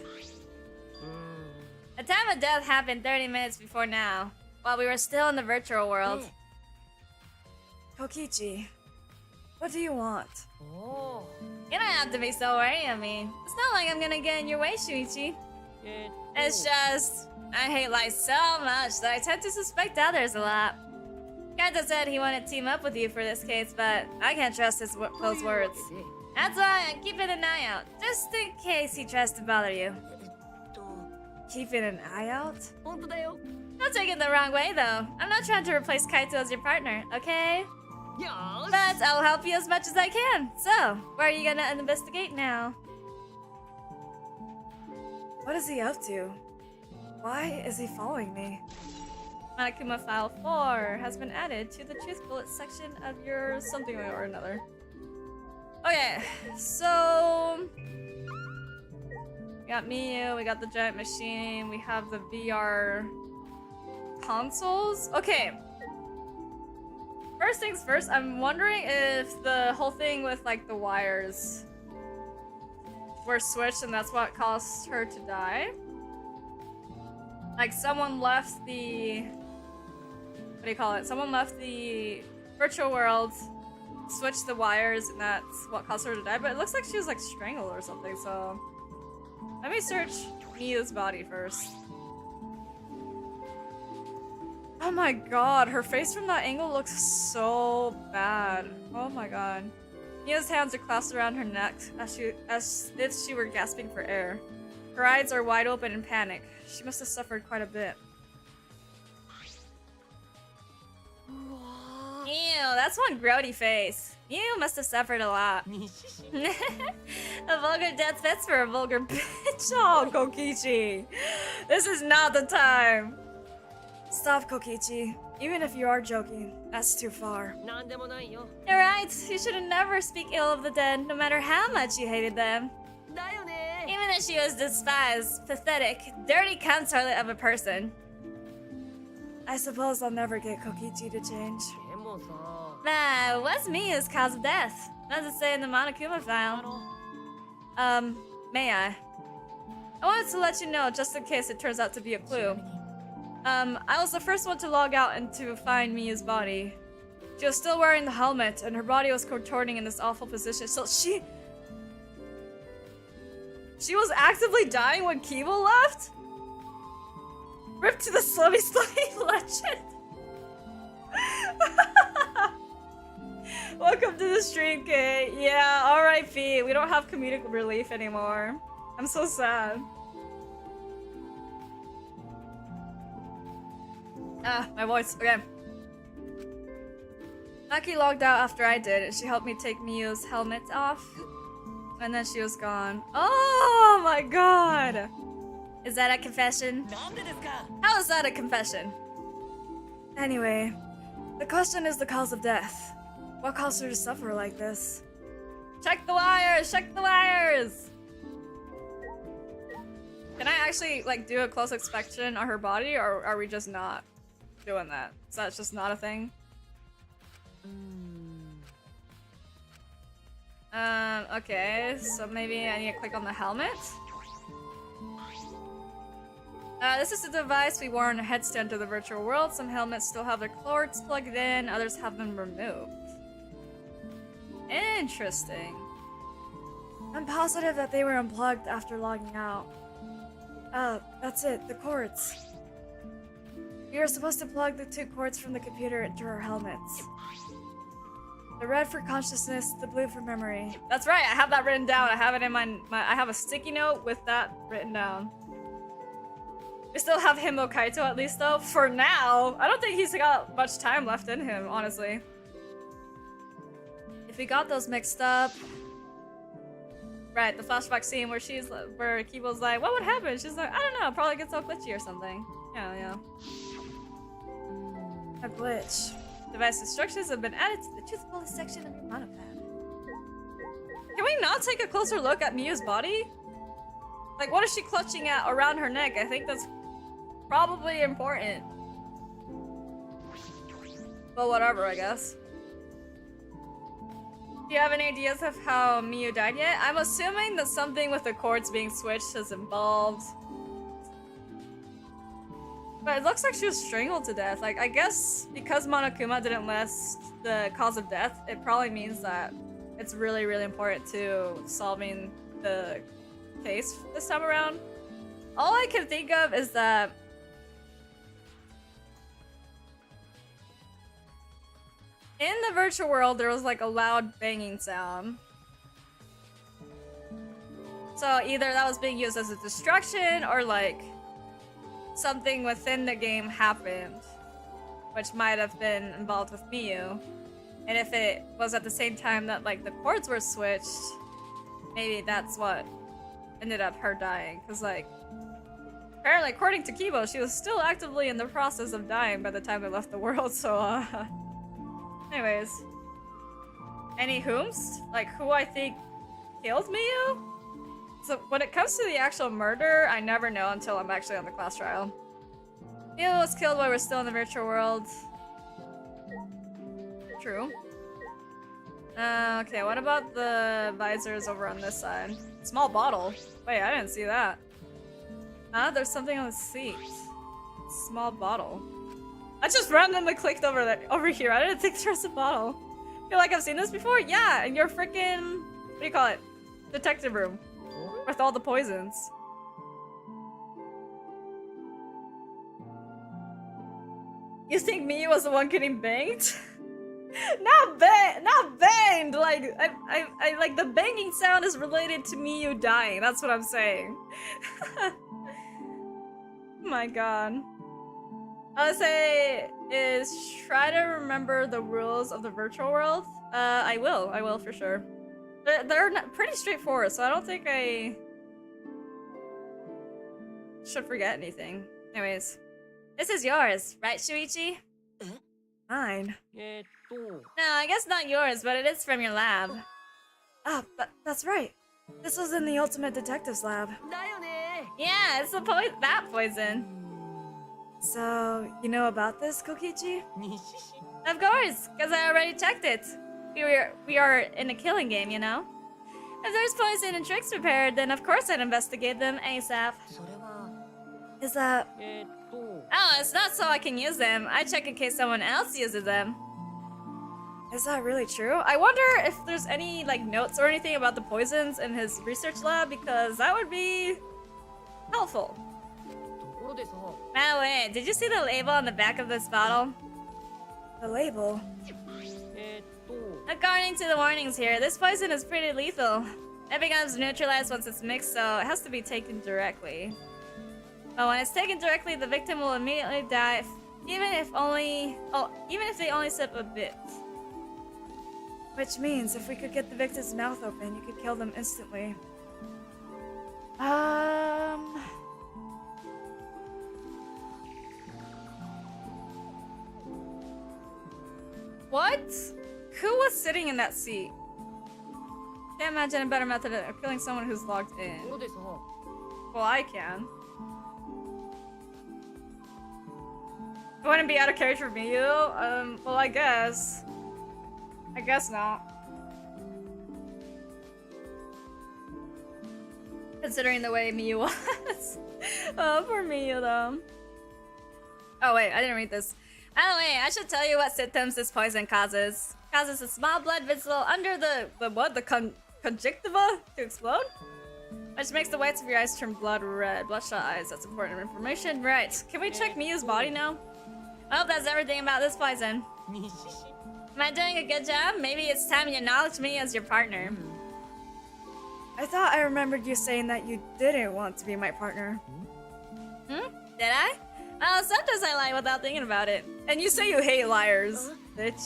The time of death happened 30 minutes before now, while we were still in the virtual world. Kokichi, what do you want? Oh. You don't have to be so worried of me. It's not like I'm gonna get in your way, Shuichi. It's just, I hate life so much that I tend to suspect others a lot. Gonta said he wanted to team up with you for this case, but I can't trust those words. That's why I'm keeping an eye out, just in case he tries to bother you. Keeping an eye out? Don't take it the wrong way, though. I'm not trying to replace Kaito as your partner, okay? But I'll help you as much as I can. So, where are you gonna investigate now? What is he up to? Why is he following me? Monokuma file 4 has been added to the truth bullet section of your something or another. Okay, so we got Miyu, we got the giant machine, we have the VR consoles. Okay. First things first, I'm wondering if the whole thing with like the wires were switched and that's what caused her to die. Like someone left the, what do you call it? Someone left the virtual world, switched the wires, and that's what caused her to die. But it looks like she was like strangled or something, so let me search Miyu's body first. Oh my god, her face from that angle looks so bad. Oh my god. Miyu's hands are clasped around her neck as if she were gasping for air. Her eyes are wide open in panic. She must have suffered quite a bit. Ew, that's one grody face. You must have suffered a lot. A vulgar death fits for a vulgar bitch. Oh, Kokichi. This is not the time. Stop, Kokichi. Even if you are joking, that's too far. You're right. You should never speak ill of the dead, no matter how much you hated them. Even if she was despised, pathetic, dirty cunt toilet of a person. I suppose I'll never get Kokichi to change. What's Miyu's cause of death? What does it say in the Monokuma file? May I? I wanted to let you know, just in case it turns out to be a clue. I was the first one to log out and to find Miyu's body. She was still wearing the helmet, and her body was contorting in this awful position, so she was actively dying when Kibo left? Rip to the Slummy Slummy legend! Welcome to the stream, Kate. Yeah, R.I.P. We don't have comedic relief anymore. I'm so sad. Ah, my voice. Okay. Maki logged out after I did, and she helped me take Miyu's helmet off. And then she was gone. Oh my god! Is that a confession? How is that a confession? Anyway, the question is the cause of death. What caused her to suffer like this? Check the wires! Check the wires! Can I actually, like, do a close inspection on her body, or are we just not doing that? So that's just not a thing? Okay, so maybe I need to click on the helmet? This is the device we wore on a headstand to the virtual world. Some helmets still have their cords plugged in, others have them removed. Interesting. I'm positive that they were unplugged after logging out. That's it, the cords. We are supposed to plug the 2 cords from the computer into our helmets. The red for consciousness, the blue for memory. That's right, I have that written down. I have it in my I have a sticky note with that written down. We still have Himbo Kaito at least though, for now. I don't think he's got much time left in him, honestly. If we got those mixed up. Right, the flashback scene where where Kibo's like, what would happen? She's like, I don't know, probably gets all glitchy or something. Yeah. A glitch. Device instructions have been added to the truth bullet section of your monopad. Can we we not take a closer look at Miyu's body? Like, what is she clutching at around her neck? I think that's probably important. But whatever, I guess. Do you have any ideas of how Miyu died yet? I'm assuming that something with the cords being switched is involved. But it looks like she was strangled to death. Like, I guess because Monokuma didn't list the cause of death, it probably means that it's really, really important to solving the case this time around. All I can think of is that in the virtual world, there was like a loud banging sound. So either that was being used as a distraction or like something within the game happened, which might have been involved with Miyu. And if it was at the same time that like the cords were switched, maybe that's what ended up her dying. Cause like, apparently according to Kibo, she was still actively in the process of dying by the time they left the world, so anyways. Any whomst? Like who I think killed Miyu? So when it comes to the actual murder, I never know until I'm actually on the class trial. Miyu was killed while we're still in the virtual world. True. Okay, what about the visors over on this side? Small bottle. Wait, I didn't see that. There's something on the seat. Small bottle. I just randomly clicked over here. I didn't think there was a bottle. Feel like I've seen this before? Yeah, in your freaking, what do you call it? Detective room. With all the poisons. You think Miyu was the one getting banged? Not banged! Like, I like the banging sound is related to Miyu dying. That's what I'm saying. My god. I would say is try to remember the rules of the virtual world. I will for sure. They're pretty straightforward, so I don't think I should forget anything. Anyways, this is yours, right, Shuichi? Mine. No, I guess not yours, but it is from your lab. Ah, that's right. This was in the Ultimate Detective's lab. Yeah, it's that poison. So, you know about this, Kokichi? Of course, because I already checked it. We are in a killing game, you know? If there's poison and tricks prepared, then of course I'd investigate them ASAP. Is that... Oh, it's not so I can use them. I check in case someone else uses them. Is that really true? I wonder if there's any, like, notes or anything about the poisons in his research lab, because that would be helpful. By the way, did you see the label on the back of this bottle? The label? According to the warnings here, this poison is pretty lethal. It becomes neutralized once it's mixed, so it has to be taken directly. But when it's taken directly, the victim will immediately die, even if they only sip a bit. Which means if we could get the victim's mouth open, you could kill them instantly. What? Who was sitting in that seat? Can't imagine a better method of killing someone who's logged in. Well, I can. It wouldn't be out of character for Miyu? Well, I guess. I guess not. Considering the way Miyu was. Oh, poor Miyu, though. Oh, wait, I didn't read this. By the way, I should tell you what symptoms this poison causes. Causes a small blood vessel under the conjunctiva to explode? Which makes the whites of your eyes turn blood red. Bloodshot eyes, that's important information. Right, can we check Miyu's body now? I hope that's everything about this poison. Am I doing a good job? Maybe it's time you acknowledge me as your partner. I thought I remembered you saying that you didn't want to be my partner. Did I? Well, sometimes I lie without thinking about it. And you say you hate liars, bitch.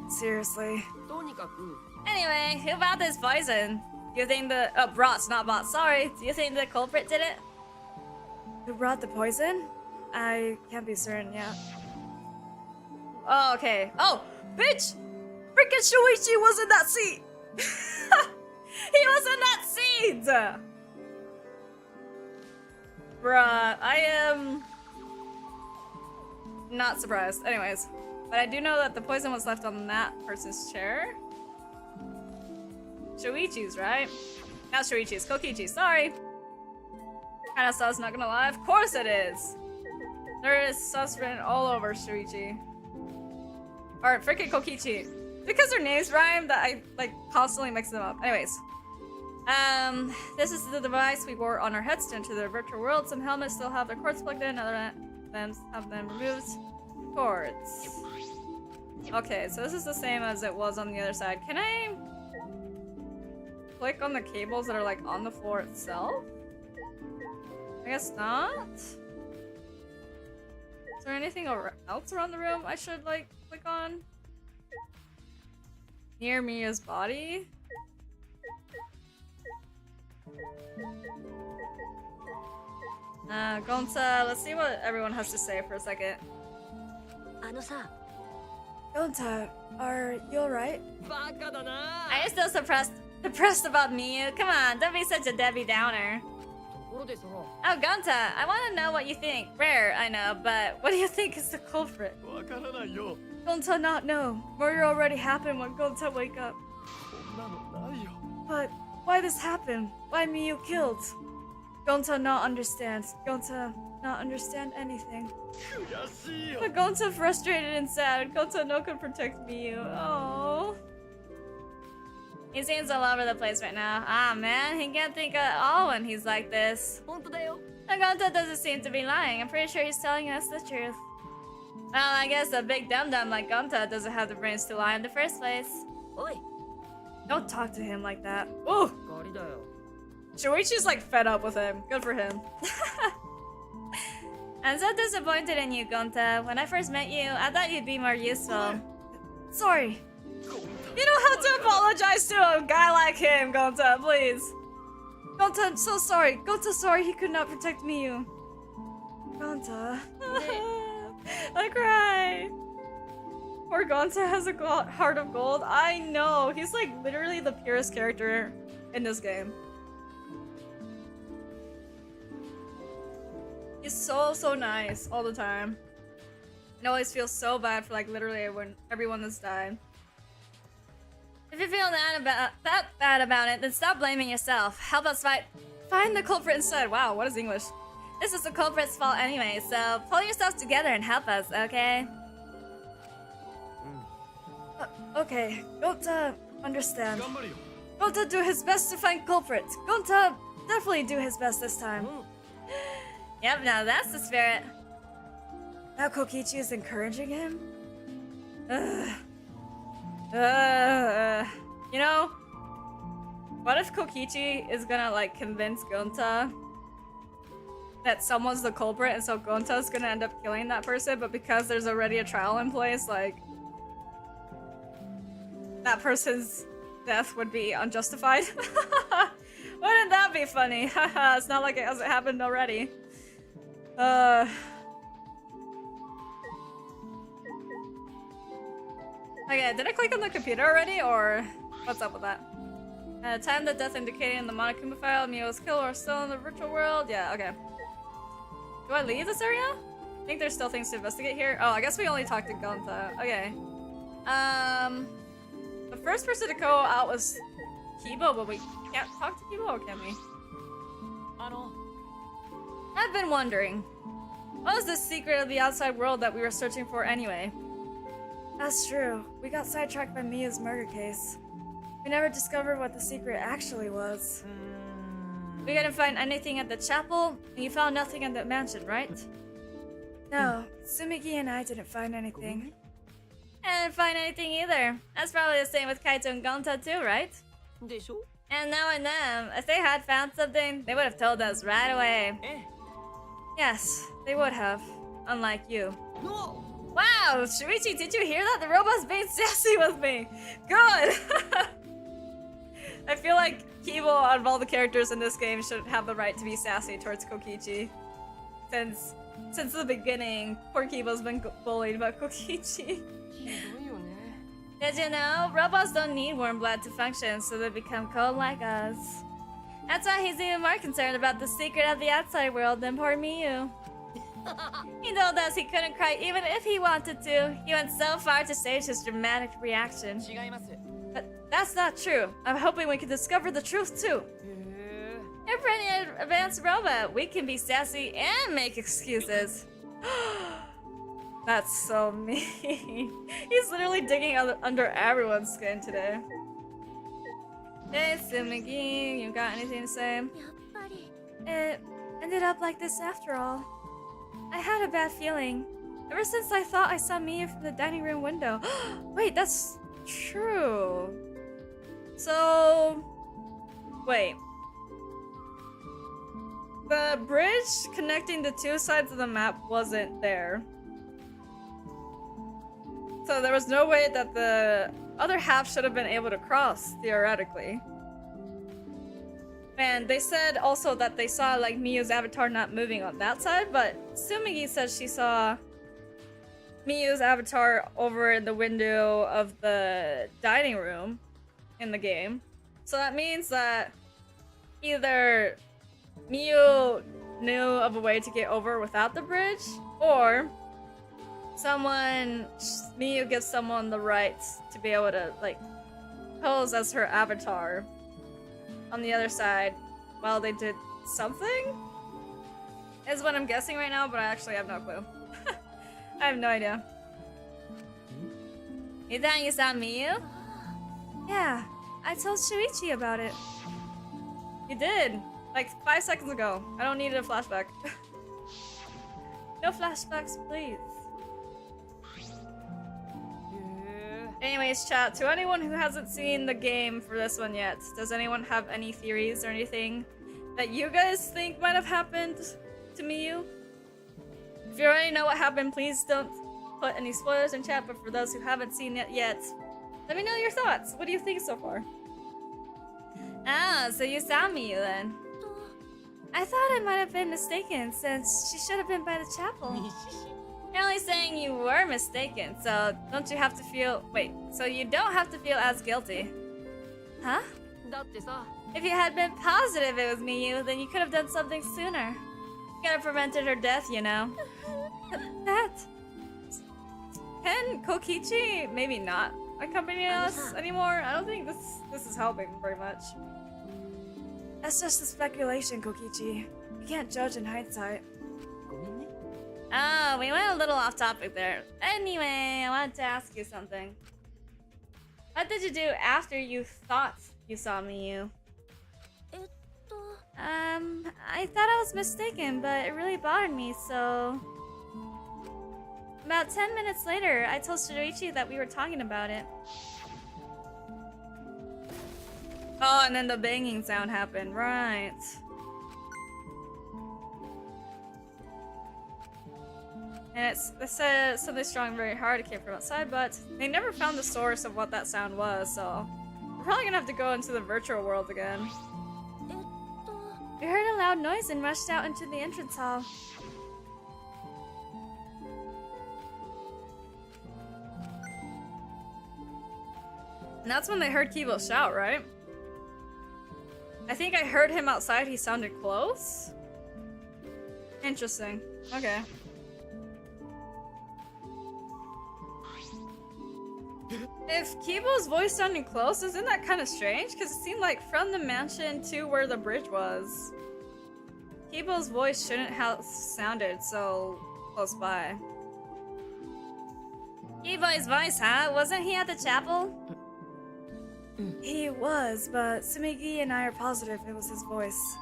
Seriously. Anyway, who bought this poison? You think the... Oh, brought, not bought. Sorry. Do you think the culprit did it? Who brought the poison? I can't be certain yet. Oh, okay. Oh, bitch! Freaking Shuichi was in that seat! Indeed! Bruh, I am not surprised. Anyways, but I do know that the poison was left on that person's chair. Shuichi's, right? Not Shuichi's, Kokichi's, sorry. Kinda sus, not gonna lie. Of course it is! There is sus written all over Shuichi. Or freaking Kokichi. Because their names rhyme that I like constantly mix them up. Anyways. This is the device we wore on our heads to enter the virtual world. Some helmets still have their cords plugged in, other ones have them removed. Cords. Okay, so this is the same as it was on the other side. Can I click on the cables that are like on the floor itself? I guess not. Is there anything else around the room I should like click on? Near Mia's body? Gonta, let's see what everyone has to say for a second. あのさ Gonta, are you alright? バカだな Are you still depressed about Miu? Come on, don't be such a Debbie Downer. ところでさ Oh, Gonta, I want to know what you think. Rare, I know, but what do you think is the culprit? わからないよ Gonta not know. Murder already happened when Gonta wake up. こんなのないよ But why this happened? Why Miu killed? Gonta not understand. Gonta not understand anything. 悔しいよ But Gonta frustrated and sad. Gonta no could protect Miu. Oh. He seems all over the place right now. Ah man, he can't think at all when he's like this. 本当だよ But Gonta doesn't seem to be lying. I'm pretty sure he's telling us the truth. Well, I guess a big dum-dum like Gonta doesn't have the brains to lie in the first place. おい Don't talk to him like that. Ooh! ガリだよ Shuichi's like fed up with him. Good for him. I'm so disappointed in you, Gonta. When I first met you, I thought you'd be more useful. Sorry. You don't have to apologize to a guy like him, Gonta, please. Gonta, I'm so sorry. Gonta, sorry he could not protect Miu. Gonta. I cry. Poor Gonta has a heart of gold. I know. He's like literally the purest character in this game. He's so nice all the time. And always feels so bad for like literally everyone that's died. If you feel that bad about it, then stop blaming yourself. Help us find the culprit instead. Wow, what is English? This is the culprit's fault anyway, so pull yourselves together and help us, okay? Okay, Gonta understand. 頑張るよ Gonta do his best to find culprit. Gonta definitely do his best this time. Yep, now that's the spirit. Now Kokichi is encouraging him? You know, what if Kokichi is gonna like convince Gonta that someone's the culprit and so Gonta's gonna end up killing that person, but because there's already a trial in place, like that person's death would be unjustified? Wouldn't that be funny? Haha, it's not like it hasn't happened already. Okay, did I click on the computer already, or what's up with that? Time the death indicating in the Monokuma file, Miu was killed or still in the virtual world? Yeah, okay. Do I leave this area? I think there's still things to investigate here. Oh, I guess we only talked to Gonta. Okay. The first person to go out was Kibo, but we can't talk to Kibo, or can we? あの I've been wondering, what was the secret of the outside world that we were searching for anyway? That's true. We got sidetracked by Mia's murder case. We never discovered what the secret actually was. We couldn't find anything at the chapel, and you found nothing at the mansion, right? No, Sumigi and I didn't find anything. I didn't find anything either. That's probably the same with Kaito and Gonta too, right? でしょ And knowing them, if they had found something, they would have told us right away. え Yes, they would have. Unlike you. の Wow, Shuichi, did you hear that? The robot's being sassy with me. Good. I feel like Kibo, out of all the characters in this game, should have the right to be sassy towards Kokichi. Since the beginning, poor Kibo's been bullied by Kokichi. ひどいよね Did you know? Robots don't need warm blood to function, so they become cold like us. That's why he's even more concerned about the secret of the outside world than poor Miyu. He told us he couldn't cry even if he wanted to. He went so far to stage his dramatic reaction. 違います。 But that's not true. I'm hoping we can discover the truth too. へ You're a pretty advanced robot. We can be sassy and make excuses. That's so mean. He's literally digging under everyone's skin today. Hey, Sumigi, you got anything to say? It ended up like this after all. I had a bad feeling. Ever since I thought I saw Miyu from the dining room window. Wait, that's true. So... Wait. The bridge connecting the two sides of the map wasn't there. So there was no way that the other half should have been able to cross, theoretically. And they said also that they saw like Miyu's avatar not moving on that side, but Sumigi says she saw Miyu's avatar over in the window of the dining room in the game. So that means that either Miyu knew of a way to get over without the bridge, or Miyu gives someone the right to be able to like pose as her avatar on the other side while they did something? Is what I'm guessing right now, but I actually have no clue. I have no idea. You thought you saw Miyu? Yeah, I told Shuichi about it. You did? Like 5 seconds ago. I don't need a flashback. No flashbacks, please. Anyways, chat, to anyone who hasn't seen the game for this one yet, does anyone have any theories or anything that you guys think might have happened to Miyu? If you already know what happened, please don't put any spoilers in chat, but for those who haven't seen it yet, let me know your thoughts. What do you think so far? Ah, so you saw Miyu then. I thought I might have been mistaken, since she should have been by the chapel. You're only saying you were mistaken, so don't you have to feel... Wait, so you don't have to feel as guilty. Huh? だってさ、 If you had been positive it was Miyu, then you could have done something sooner. You could have prevented her death, you know. That... Can Kokichi maybe not accompany us anymore? I don't think this is helping very much. That's just a speculation, Kokichi. You can't judge in hindsight. ごめんね。 Oh, we went a little off topic there. Anyway, I wanted to ask you something. What did you do after you thought you saw Miyu? I thought I was mistaken, but it really bothered me, so... About 10 minutes later, I told Shuichi that we were talking about it. Oh, and then the banging sound happened, right. And it said something strong very hard, it came from outside, but they never found the source of what that sound was, so... We're probably gonna have to go into the virtual world again. We heard a loud noise and rushed out into the entrance hall. And that's when they heard Kibo shout, right? I think I heard him outside, he sounded close? Interesting. Okay. If Kibo's voice sounded close, isn't that kind of strange? Because it seemed like from the mansion to where the bridge was, Kibo's voice shouldn't have sounded so close by. Kibo's voice, huh? Wasn't he at the chapel? He was, but Sumigi and I are positive it was his voice.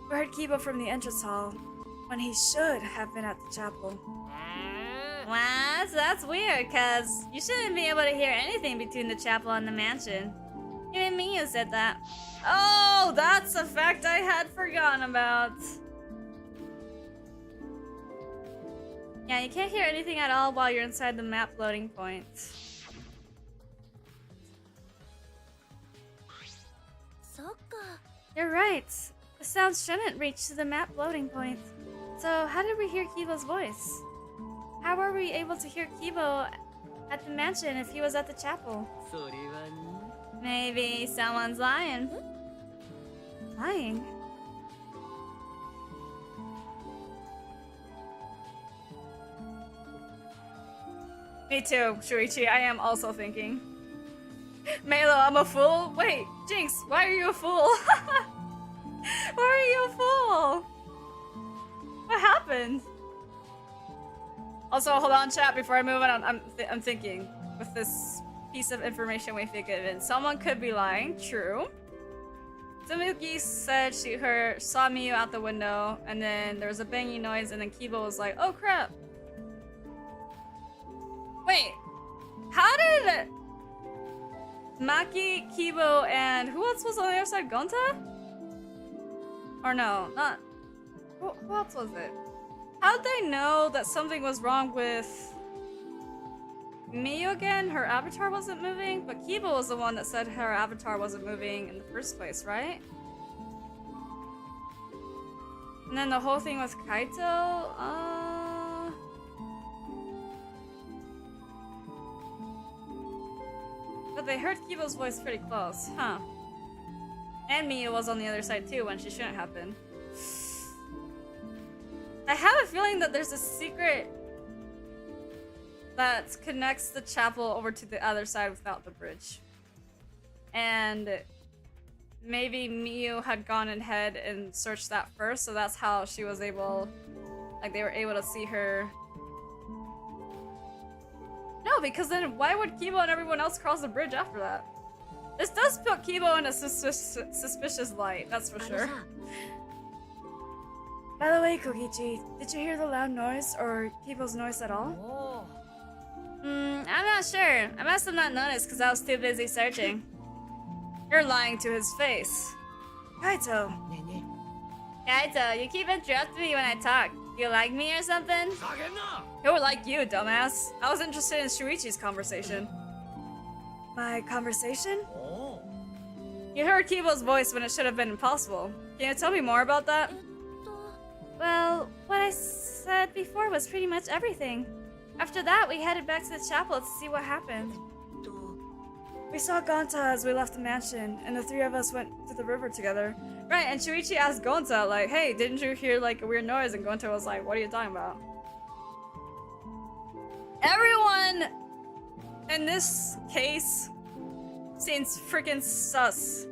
We heard Kibo from the entrance hall, when he should have been at the chapel. What? That's weird, cause you shouldn't be able to hear anything between the chapel and the mansion. Even Miyu said that. Oh, that's a fact I had forgotten about. Yeah, you can't hear anything at all while you're inside the map loading point. You're right. The sound shouldn't reach to the map loading point. So how did we hear Kibo's voice? How were we able to hear Kibo at the mansion if he was at the chapel? それはね。 Maybe someone's lying. Lying? Me too, Shuichi. I am also thinking. Maelo, I'm a fool? Wait, Jinx, why are you a fool? Why are you a fool? What happened? Also, hold on, chat, before I move on. I'm thinking, with this piece of information we've been given, someone could be lying. True. Tsumuki said she saw Miyu out the window, and then there was a banging noise, and then Kibo was like, "Oh crap!" Wait, how did Maki, Kibo, and who else was on the other side? Gonta? Or no, not. Who else was it? How'd they know that something was wrong with Miyu again? Her avatar wasn't moving, but Kibo was the one that said her avatar wasn't moving in the first place, right? And then the whole thing with Kaito, but they heard Kibo's voice pretty close, huh? And Miyu was on the other side too when she shouldn't have been. I have a feeling that there's a secret that connects the chapel over to the other side without the bridge. And maybe Miyu had gone ahead and searched that first, so that's how she was able, like, they were able to see her. No, because then why would Kibo and everyone else cross the bridge after that? This does put Kibo in a suspicious light, that's for sure. By the way, Kokichi, did you hear the loud noise or Kibo's noise at all? Oh. I'm not sure. I must have not noticed because I was too busy searching. You're lying to his face. Kaito. Kaito, you keep interrupting me when I talk. You like me or something? Who would like you, dumbass? I was interested in Shuichi's conversation. My conversation? Oh. You heard Kibo's voice when it should have been impossible. Can you tell me more about that? Well, what I said before was pretty much everything. After that, we headed back to the chapel to see what happened. We saw Gonta as we left the mansion, and the three of us went to the river together. Right, and Shuichi asked Gonta, like, hey, didn't you hear, like, a weird noise? And Gonta was like, what are you talking about? Everyone in this case seems freaking sus.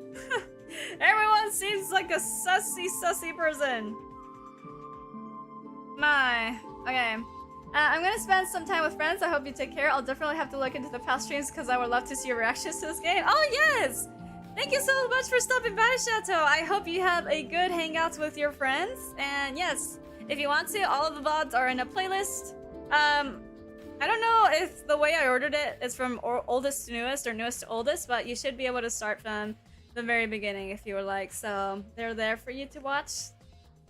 Everyone seems like a sussy person. My. Okay. I'm gonna spend some time with friends. I hope you take care. I'll definitely have to look into the past streams because I would love to see your reactions to this game. Oh, yes! Thank you so much for stopping by, Chateau. I hope you have a good hangout with your friends. And yes, if you want to, all of the VODs are in a playlist. I don't know if the way I ordered it is from oldest to newest or newest to oldest, but you should be able to start from the very beginning if you were like. So they're there for you to watch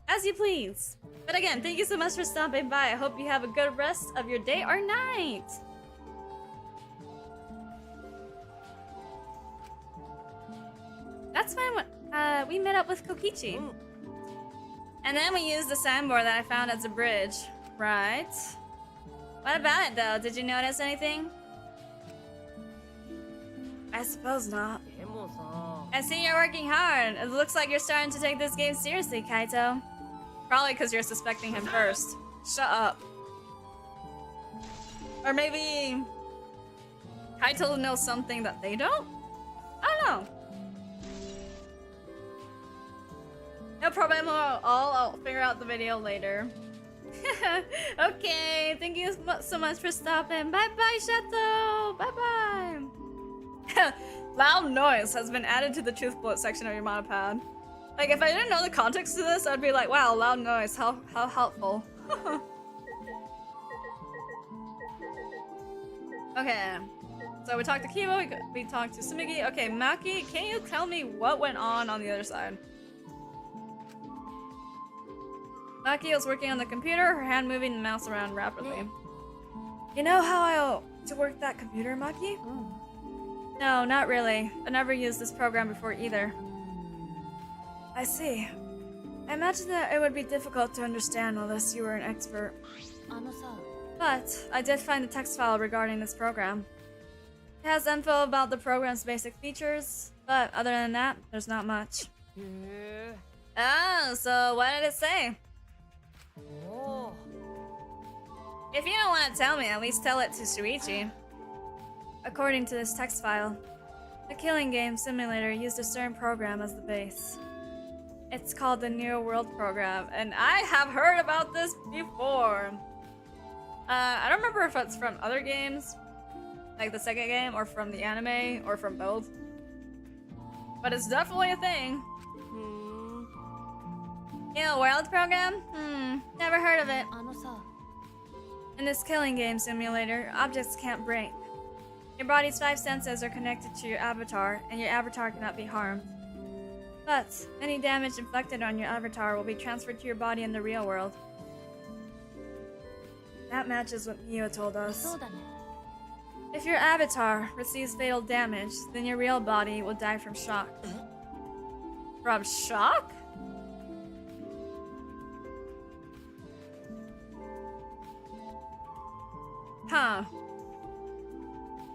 as you please. But again, thank you so much for stopping by. I hope you have a good rest of your day or night. That's fine. We met up with Kokichi. And then we used the sandboard that I found as a bridge. Right. What about it though? Did you notice anything? I suppose not. I see you're working hard. It looks like you're starting to take this game seriously, Kaito. Probably because you're suspecting him first. Shut up. Or maybe Kaito knows something that they don't? I don't know. No problem at all. I'll figure out the video later. Okay, thank you so much for stopping. Bye-bye, Chateau. Bye-bye. Loud noise has been added to the truth bullet section of your monopad. Like, if I didn't know the context to this, I'd be like, wow, loud noise, how helpful. Okay, so we talked to Kibo, we talked to Tsumugi. Okay, Maki, can you tell me what went on the other side? Maki was working on the computer, her hand moving the mouse around rapidly. You know how to work that computer, Maki? No, not really. I never used this program before either. I see. I imagine that it would be difficult to understand unless you were an expert. But I did find a text file regarding this program. It has info about the program's basic features, but other than that, there's not much. へえ。 Oh, so what did it say? おお。 If you don't want to tell me, at least tell it to Shuichi. According to this text file, the killing game simulator used a certain program as the base. It's called the Neo World program, and I have heard about this before. I don't remember if it's from other games, like the second game, or from the anime, or from both. But it's definitely a thing. Neo World program? Never heard of it. あのさ。 In this killing game simulator, objects can't break. Your body's 5 senses are connected to your avatar, and your avatar cannot be harmed. But any damage inflicted on your avatar will be transferred to your body in the real world. That matches what Mio told us. そうだね。 If your avatar receives fatal damage, then your real body will die from shock. From shock? Huh.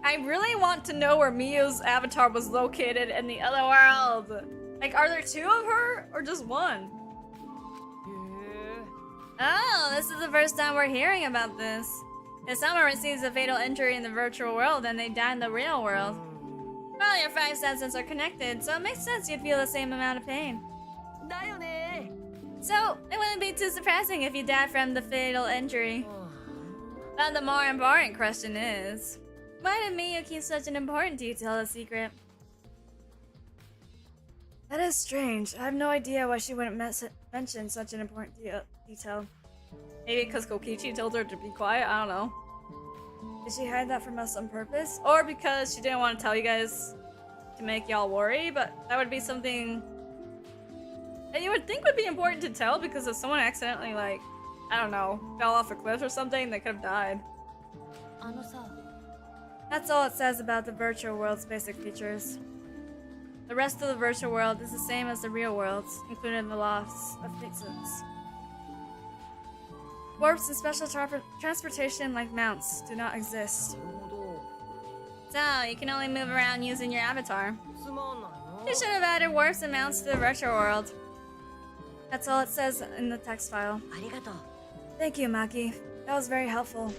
I really want to know where Mio's avatar was located in the other world. Like, are there 2 of her or just 1? へえ。 Oh, this is the first time we're hearing about this. If someone receives a fatal injury in the virtual world, then they die in the real world. Well, your 5 senses are connected, so it makes sense you'd feel the same amount of pain. だよね。 So, it wouldn't be too surprising if you died from the fatal injury. But the more important question is, why did Miyu keep such an important detail a secret? That is strange. I have no idea why she wouldn't mention such an important detail. Maybe because Kokichi told her to be quiet? I don't know. Did she hide that from us on purpose? Or because she didn't want to tell you guys to make y'all worry? But that would be something that you would think would be important to tell, because if someone accidentally, like, I don't know, fell off a cliff or something, they could have died. あのさ。 That's all it says about the virtual world's basic features. The rest of the virtual world is the same as the real world, including the loss of fixes. Warps and special transportation like mounts do not exist. なるほど。 So, you can only move around using your avatar. つまんないの。 You should have added warps and mounts to the virtual world. That's all it says in the text file. ありがとう。 Thank you, Maki. That was very helpful.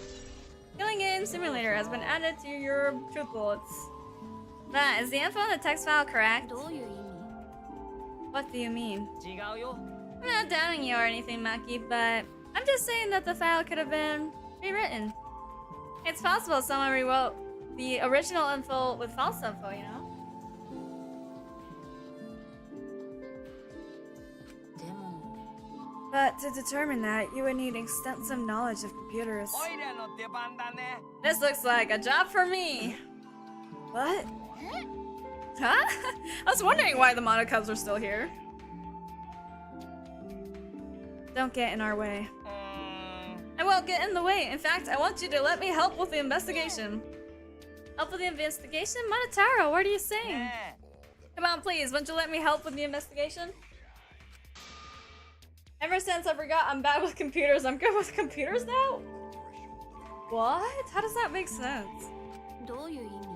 Killing Game Simulator has been added to your truth bullets. But is the info in the text file correct? どういう意味？ What do you mean? 違うよ。 I'm not doubting you or anything, Maki, but I'm just saying that the file could have been rewritten. It's possible someone rewrote the original info with false info, you know? でも。 But to determine that, you would need extensive knowledge of computers. オイラの出番だね。 This looks like a job for me. What? Huh? I was wondering why the Monocubs were still here. Don't get in our way. I won't get in the way. In fact, I want you to let me help with the investigation. Help with the investigation? Monotaro, what are you saying? ね Come on, please. Won't you let me help with the investigation? Ever since I forgot I'm bad with computers, I'm good with computers now? What? How does that make sense? どういう意味？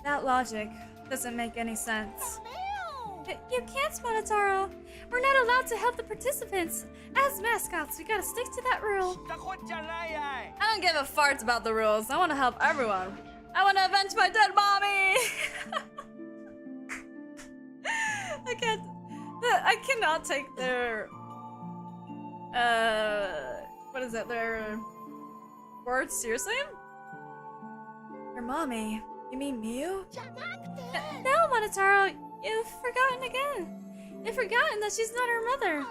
That logic doesn't make any sense. You can't, Monotaro. We're not allowed to help the participants. As mascots, we gotta stick to that rule. 知ったこっちゃないやい。 I don't give a fart about the rules. I want to help everyone. I want to avenge my dead mommy. I cannot take their what is it? Their words seriously? Your mommy? You mean Miu? No, Monotaro. You've forgotten again. You've forgotten that she's not her mother.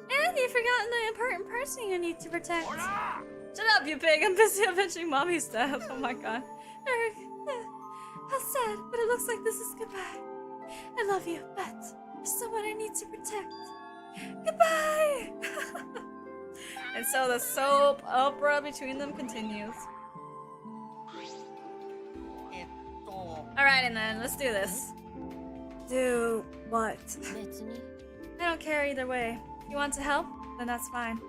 And you've forgotten the important person you need to protect. ほら。 Shut up, you pig! I'm busy avenging mommy's death. Oh my god. Eric, how sad, but it looks like this is goodbye. I love you, but there's someone I need to protect. Goodbye! And so the soap opera between them continues. えっと。 Alrighty then, let's do this. Do what? 別に。 I don't care either way. If you want to help, then that's fine.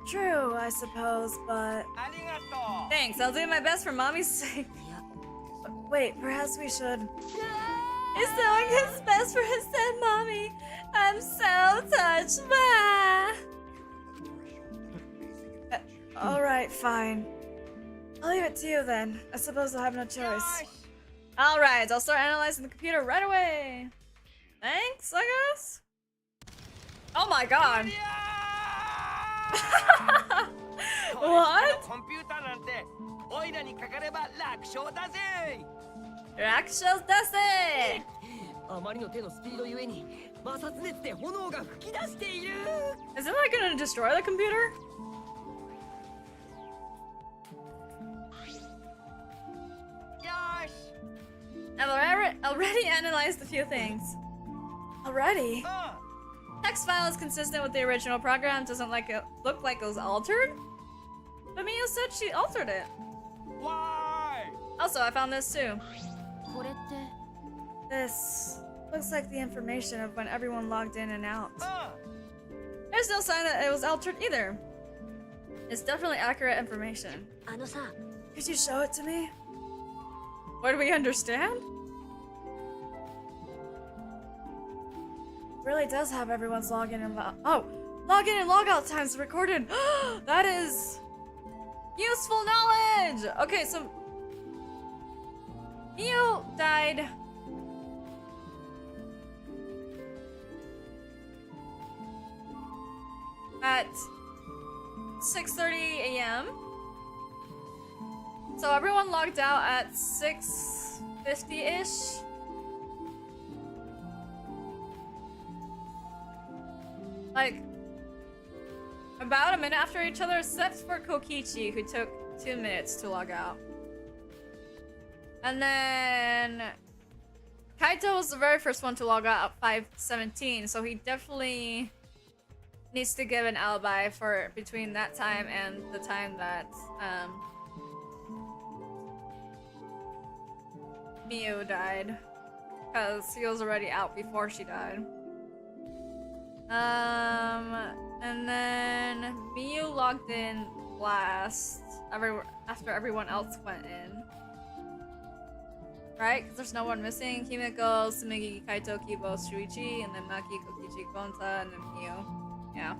True, I suppose, but... ありがとう。 Thanks, I'll do my best for mommy's sake. いや。 Wait, perhaps we should... He's doing his best 100%, mommy. I'm so touched. Alright, fine. I'll leave it to you then. I suppose I'll have no choice. Alright, I'll start analyzing the computer right away. Thanks, I guess? Oh my god. What? コンピューターなんてオイラにかかれば楽勝だぜ。 Rakshas dase! あまりの手のスピードゆえに摩擦熱で炎が吹き出している。 Isn't that gonna destroy the computer? I've already analyzed a few things. Already? Text file is consistent with the original program. Doesn't look like it was altered? But Mio said she altered it. Why? Also, I found this too. これって This looks like the information of when everyone logged in and out. There's no sign that it was altered either. It's definitely accurate information. あのさ Could you show it to me? What do we understand? Really does have everyone's login and login and logout times recorded. That is useful knowledge. Okay, so Mio died at 6:30 a.m. So everyone logged out at 6:50-ish. Like, about a minute after each other, except for Kokichi, who took 2 minutes to log out. And then Kaito was the very first one to log out at 5:17, so he definitely needs to give an alibi for between that time and the time that Mio died, because he was already out before she died. And then Mio logged in last after everyone else went in. Right? Because there's no one missing. Himeko, Sumigi, Kaito, Kibo, Shuichi, and then Maki, Kokichi, Gonta, and then Mio. Yeah.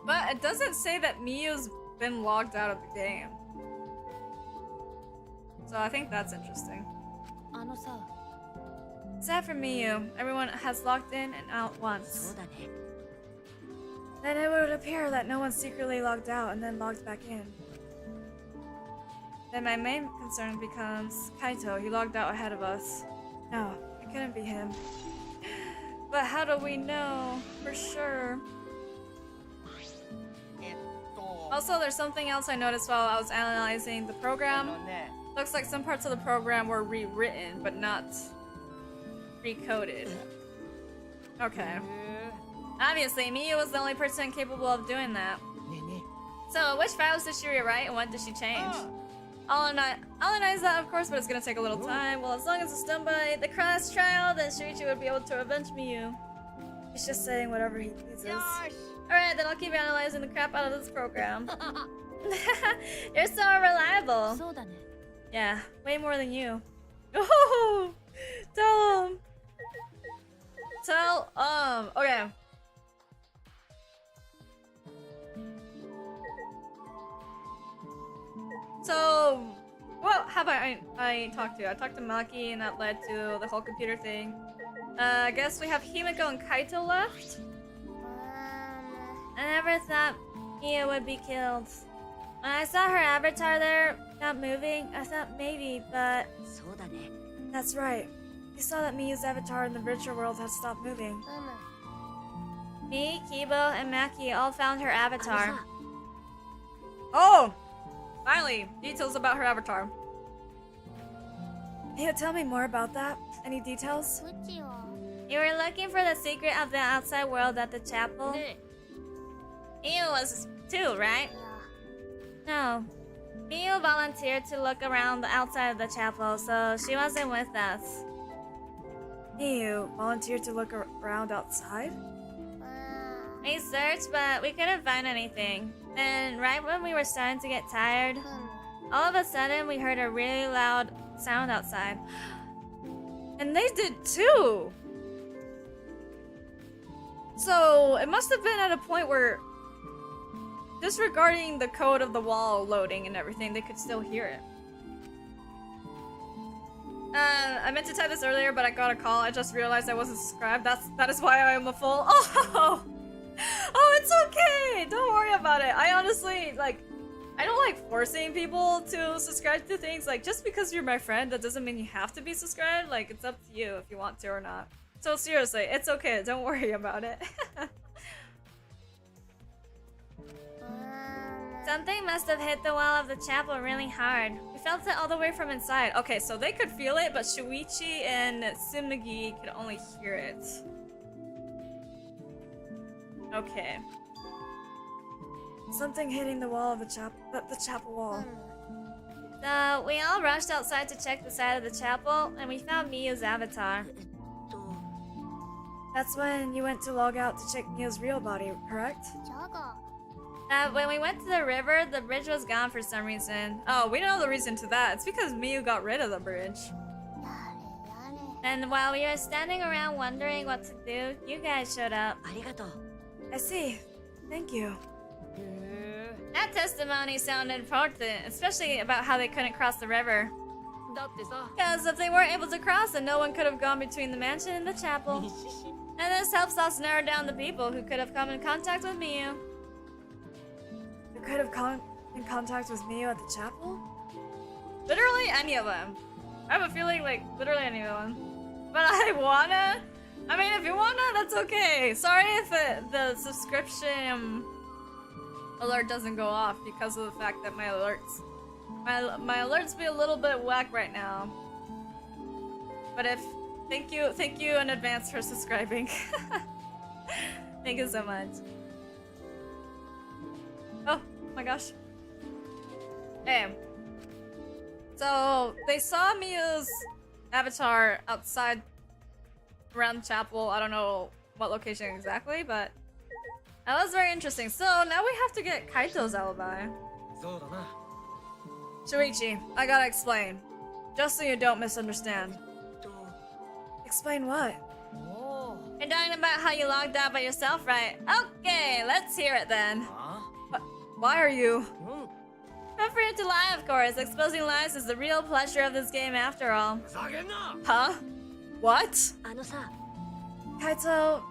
But it doesn't say that Mio's been logged out of the game. So I think that's interesting. あのさ Except for Miyu, everyone has logged in and out そ once. うだね Then it would appear that no one secretly logged out and then logged back in. Then my main concern becomes Kaito. He logged out ahead of us. No, it couldn't be him. But how do we know for sure? Also, there's something else I noticed while I was analyzing the program. Looks like some parts of the program were rewritten, but not recoded. Okay. Obviously, Miyu was the only person capable of doing that. ねえね So, which files did she rewrite and what did she change? I'll analyze that, of course, but it's gonna take a little time. Well, as long as it's done by the class trial, then Shuichi would be able to avenge Miyu. He's just saying whatever he pleases. Alright, then I'll keep analyzing the crap out of this program. You're so reliable. そうだね Yeah, way more than you. Oh, tell him. Okay. So, what have I talked to? I talked to Maki, and that led to the whole computer thing. I guess we have Himeko and Kaito left. I never thought Mia would be killed. When I saw her avatar there, not moving, I thought maybe, but そうだね that's right. We saw that Mia's avatar in the virtual world had stopped moving. うむ Me, Kibo, and Maki all found her あの avatar. さ Oh! Finally, details about her avatar. Can you tell me more about that? Any details? うちは You were looking for the secret of the outside world at the chapel? ね Miu was too, right? いや No. Miu volunteered to look around the outside of the chapel, so she wasn't with us. Miu volunteered to look around outside? We searched, but we couldn't find anything. Then, right when we were starting to get tired, うん all of a sudden we heard a really loud sound outside. And they did too! So, it must have been at a point where, disregarding the code of the wall loading and everything, they could still hear it. I meant to type this earlier, but I got a call. I just realized I wasn't subscribed. That is why I am a fool. Oh! Oh, it's okay! Don't worry about it. I honestly, like, I don't like forcing people to subscribe to things. Like, just because you're my friend, that doesn't mean you have to be subscribed. Like, it's up to you if you want to or not. So seriously, it's okay. Don't worry about it. Something must have hit the wall of the chapel really hard. We felt it all the way from inside. Okay, so they could feel it, but Shuichi and Tsumugi could only hear it. Okay. Something hitting the wall of the chapel wall. So we all rushed outside to check the side of the chapel, and we found Miyu's avatar. That's when you went to log out to check Miyu's real body, correct? When we went to the river, the bridge was gone for some reason. Oh, we know the reason to that. It's because Miyu got rid of the bridge. And while we were standing around wondering what to do, you guys showed up. I see. Thank you. That testimony sounded important, especially about how they couldn't cross the river. Because if they weren't able to cross, then no one could have gone between the mansion and the chapel. And this helps us narrow down the people who could have come in contact with Miyu. Who could have come in contact with Miyu at the chapel? Literally any of them. I have a feeling like literally any of them. But I mean, if you wanna, that's okay. Sorry if the subscription alert doesn't go off because of the fact that my alerts be a little bit whack right now. But thank you in advance for subscribing. Thank you so much. Oh my gosh. Hey. So they saw Miyu's avatar outside around the chapel. I don't know what location exactly, but that was very interesting. So now we have to get Kaito's alibi. Shuichi, I gotta explain. Just so you don't misunderstand. Explain what? You're talking about how you logged out by yourself, right? Okay, let's hear it then. Why are you? Feel free to lie, of course. Exposing lies is the real pleasure of this game after all. Huh? What? Kaito,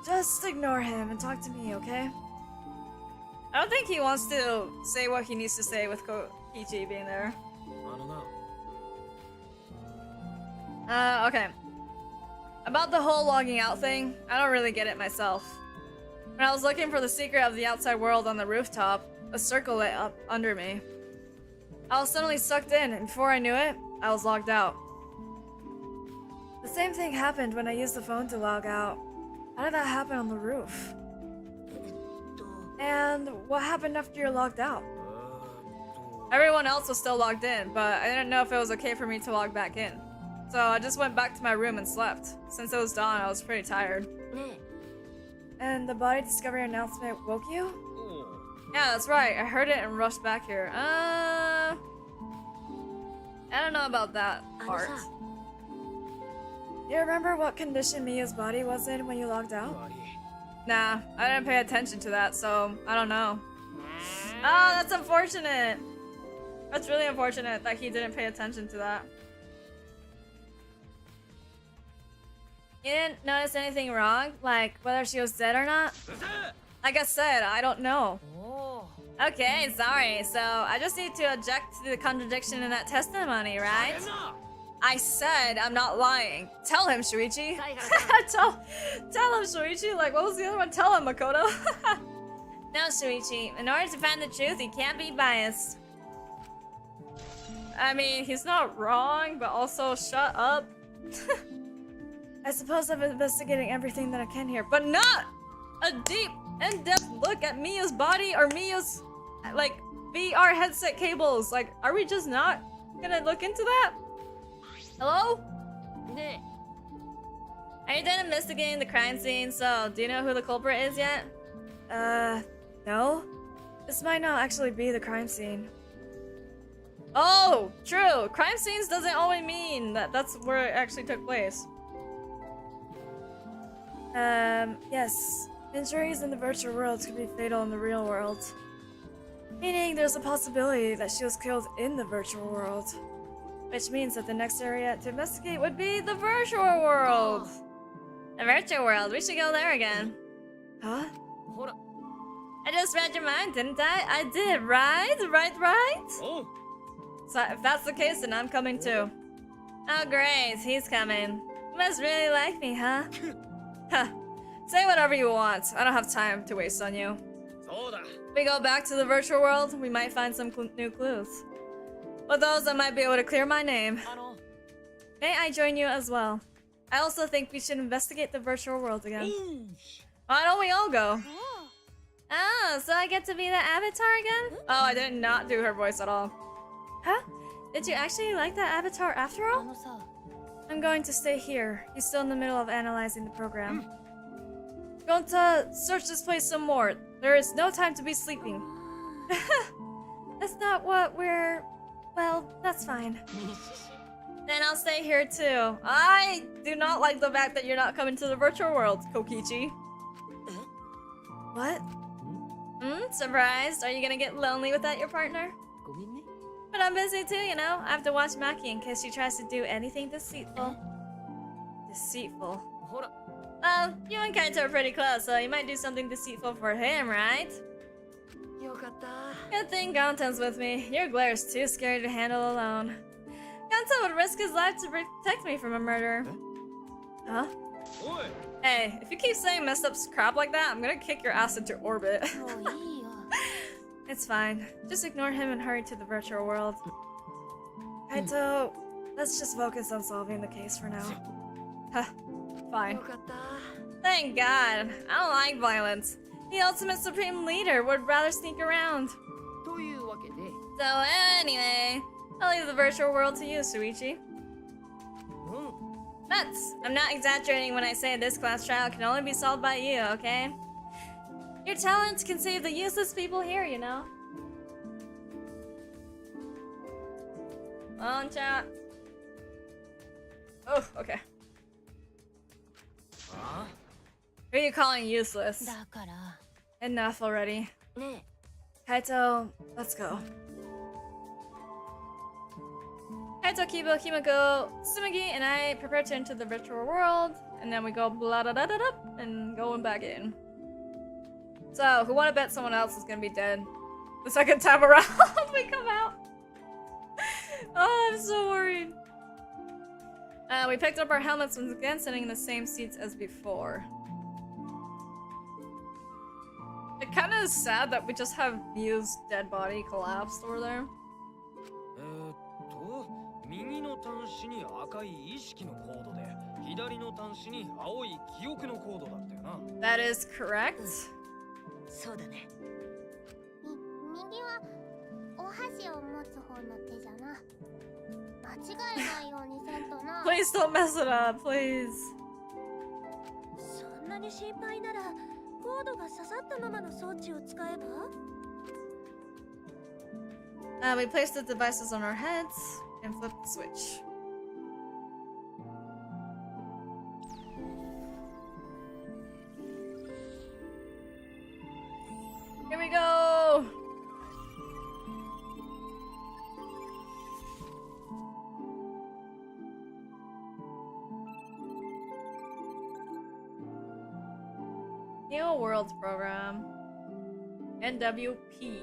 just ignore him and talk to me, okay? I don't think he wants to say what he needs to say with Kokichi being there. Okay. About the whole logging out thing, I don't really get it myself. When I was looking for the secret of the outside world on the rooftop, a circle lit up under me. I was suddenly sucked in, and before I knew it, I was logged out. The same thing happened when I used the phone to log out. How did that happen on the roof? And what happened after you're logged out? Everyone else was still logged in, but I didn't know if it was okay for me to log back in. So I just went back to my room and slept. Since it was dawn, I was pretty tired. And the body discovery announcement woke you? Yeah, that's right. I heard it and rushed back here. I don't know about that part. You remember what condition Miya's body was in when you logged out? Nah, I didn't pay attention to that, so I don't know. Oh, that's unfortunate. That's really unfortunate that he didn't pay attention to that. You didn't notice anything wrong? Like, whether she was dead or not? Like I said, I don't know. Okay, sorry. So, I just need to object to the contradiction in that testimony, right? I said I'm not lying. Tell him, Shuichi. tell him, Shuichi. Like, what was the other one? Tell him, Makoto. No, Shuichi. In order to find the truth, you can't be biased. I mean, he's not wrong, but also shut up. I suppose I'm investigating everything that I can here, but not a deep, in-depth look at Miyu's body or Miyu's, like, VR headset cables. Like, are we just not gonna look into that? Hello? Are you done investigating the crime scene? So, do you know who the culprit is yet? No. This might not actually be the crime scene. Oh, true. Crime scenes doesn't always mean that that's where it actually took place. Yes. Injuries in the virtual world could be fatal in the real world. Meaning there's a possibility that she was killed in the virtual world. Which means that the next area to investigate would be the virtual world. The virtual world, we should go there again. Huh? I just read your mind, didn't I? I did, right? Right? Oh. So if that's the case, then I'm coming too. Oh great, he's coming. You must really like me, huh? Huh. Say whatever you want. I don't have time to waste on you. If we go back to the virtual world, we might find some new clues. With those, I might be able to clear my name. May I join you as well? I also think we should investigate the virtual world again. Why don't we all go? Oh, so I get to be the avatar again? Oh, I did not do her voice at all. Huh? Did you actually like that avatar after all? あのさ I'm going to stay here. He's still in the middle of analyzing the program. Gonta, search this place some more. There is no time to be sleeping. That's not what we're... Well, that's fine. Then I'll stay here too. I do not like the fact that you're not coming to the virtual world, Kokichi. What? Surprised? Are you gonna get lonely without your partner? ごめんね But I'm busy too, you know? I have to watch Maki in case she tries to do anything deceitful. Deceitful? ほら Well, you and Kaito are pretty close, so you might do something deceitful for him, right? よかった Good thing Gonta's with me. Your glare's too scary to handle alone. Gonta would risk his life to protect me from a murder. Huh? Oi. Hey, if you keep saying messed up crap like that, I'm gonna kick your ass into orbit. もういいよ It's fine. Just ignore him and hurry to the virtual world. Kaito, let's just focus on solving the case for now. Huh. Fine. よかった Thank God. I don't like violence. The ultimate supreme leader would rather sneak around. というわけで So anyway, I'll leave the virtual world to you, Suichi. うん Nuts! I'm not exaggerating when I say this class trial can only be solved by you, okay? Your talent can save the useless people here, you know? On chat. Oh, okay. あ Who are you calling useless? だから Enough already. ね Kaito, let's go. Kaito, Kibo, Himiko, Tsumugi, and I prepare to enter the virtual world, and then we go blah da da da da and going back in. So, who wanna bet someone else is gonna be dead the second time around we come out? Oh, I'm so worried. We picked up our helmets once again, sitting in the same seats as before. It kinda is sad that we just have Miu's dead body collapsed over there. 右の端子に赤い意識のコードで左の端子に青い記憶のコードだったよな That is correct. そうだね右はお箸を持つ方の手じゃな間違えないようにせんとな Please don't mess it up, please. そんなに心配ならコードが刺さったままの装置を使えば We place the devices on our heads and flip the switch. Here we go! New Worlds Program. NWP.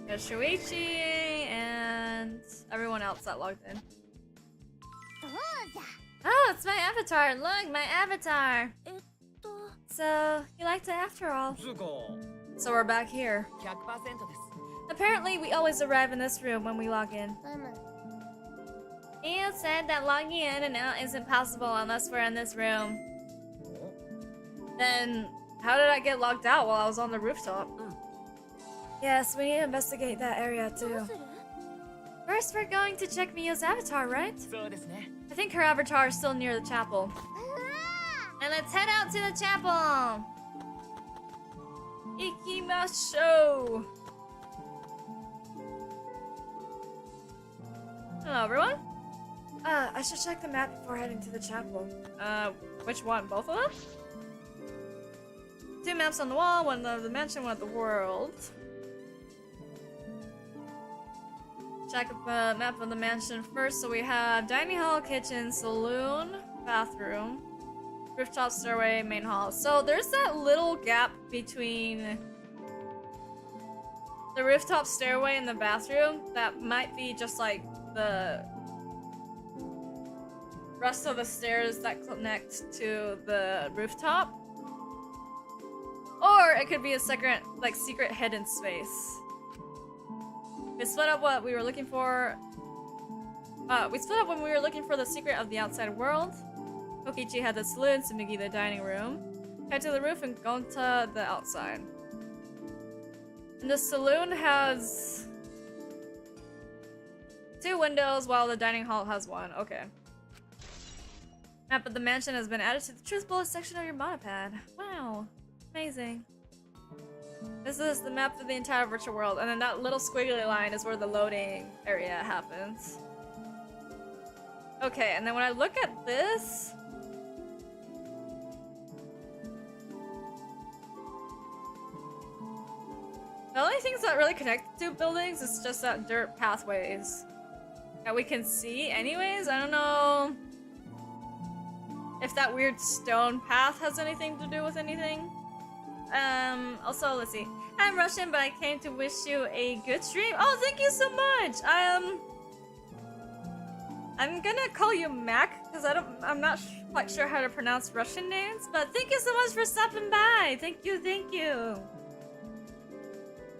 There's Shuichi and everyone else that logged in. どうじゃ Oh, it's my avatar! Look, my avatar! えっと So, you liked it after all. つうか So we're back here. 100%です Apparently, we always arrive in this room when we log in. うむ You said that logging in and out isn't possible unless we're in this room. Then, how did I get logged out while I was on the rooftop? Yes, we need to investigate that area どう too. する First, we're going to check Mia's avatar, right? そうですね I think her avatar is still near the chapel. And let's head out to the chapel! Ikimasho! Hello, everyone. I should check the map before heading to the chapel. Which one? Both of them? 2 maps on the wall, one of the mansion, one of the world. Check the map of the mansion first. So we have dining hall, kitchen, saloon, bathroom, rooftop, stairway, main hall. So there's that little gap between the rooftop, stairway, and the bathroom that might be just like the rest of the stairs that connect to the rooftop. Or it could be a secret, like, secret hidden space. We split up what we were looking for. We split up when we were looking for the secret of the outside world. Kokichi had the saloon, Tsumigi the dining room. Head to the roof and Gonta the outside. And the saloon has 2 windows while the dining hall has 1. Okay. Map of the mansion has been added to the truth bullet section of your monopad. Wow. Amazing. This is the map of the entire virtual world, and then that little squiggly line is where the loading area happens. Okay, and then when I look at this... the only things that really connect to buildings is just that dirt pathways that we can see anyways. I don't know if that weird stone path has anything to do with anything. Also, let's see. I'm Russian, but I came to wish you a good stream. Oh, thank you so much. I'm gonna call you Mac because I'm not quite sure how to pronounce Russian names, but thank you so much for stopping by. Thank you, thank you.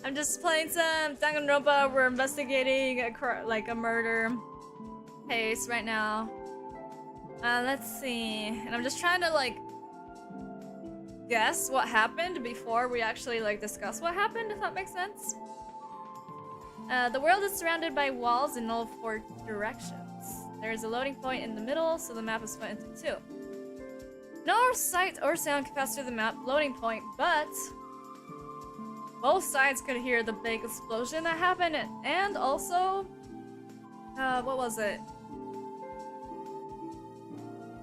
I'm just playing some Danganronpa. We're investigating a murder case right now. Let's see. And I'm just trying to like guess what happened before we actually like discuss what happened, if that makes sense. The world is surrounded by walls in all 4 directions. There is a loading point in the middle, so the map is split into 2. No sight or sound can pass through the map loading point, but both sides could hear the big explosion that happened, and also, what was it?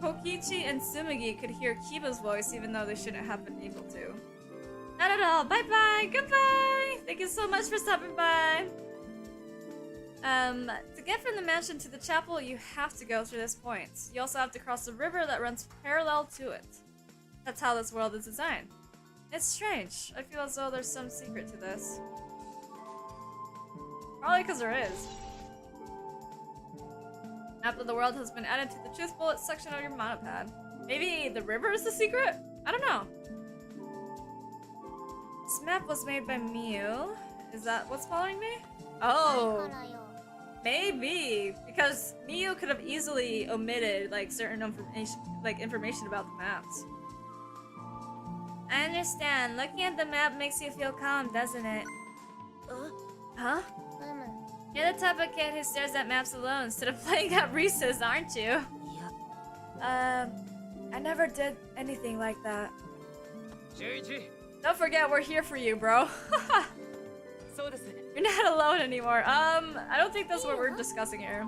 Kokichi and Tsumigi could hear Kiba's voice even though they shouldn't have been able to. Not at all. Bye-bye. Goodbye. Thank you so much for stopping by. To get from the mansion to the chapel, you have to go through this point. You also have to cross a river that runs parallel to it. That's how this world is designed. It's strange. I feel as though there's some secret to this. Probably because there is. Map of the world has been added to the truth bullet section of your monopad. Maybe the river is the secret? I don't know. This map was made by Miu. Is that what's following me? Oh, maybe because Miu could have easily omitted like certain information about the maps. I understand. Looking at the map makes you feel calm, doesn't it? Huh? You're the type of kid who stares at maps alone instead of playing at recess, aren't you? Yeah. I never did anything like that. Don't forget, we're here for you, bro. You're not alone anymore. I don't think that's what we're discussing here.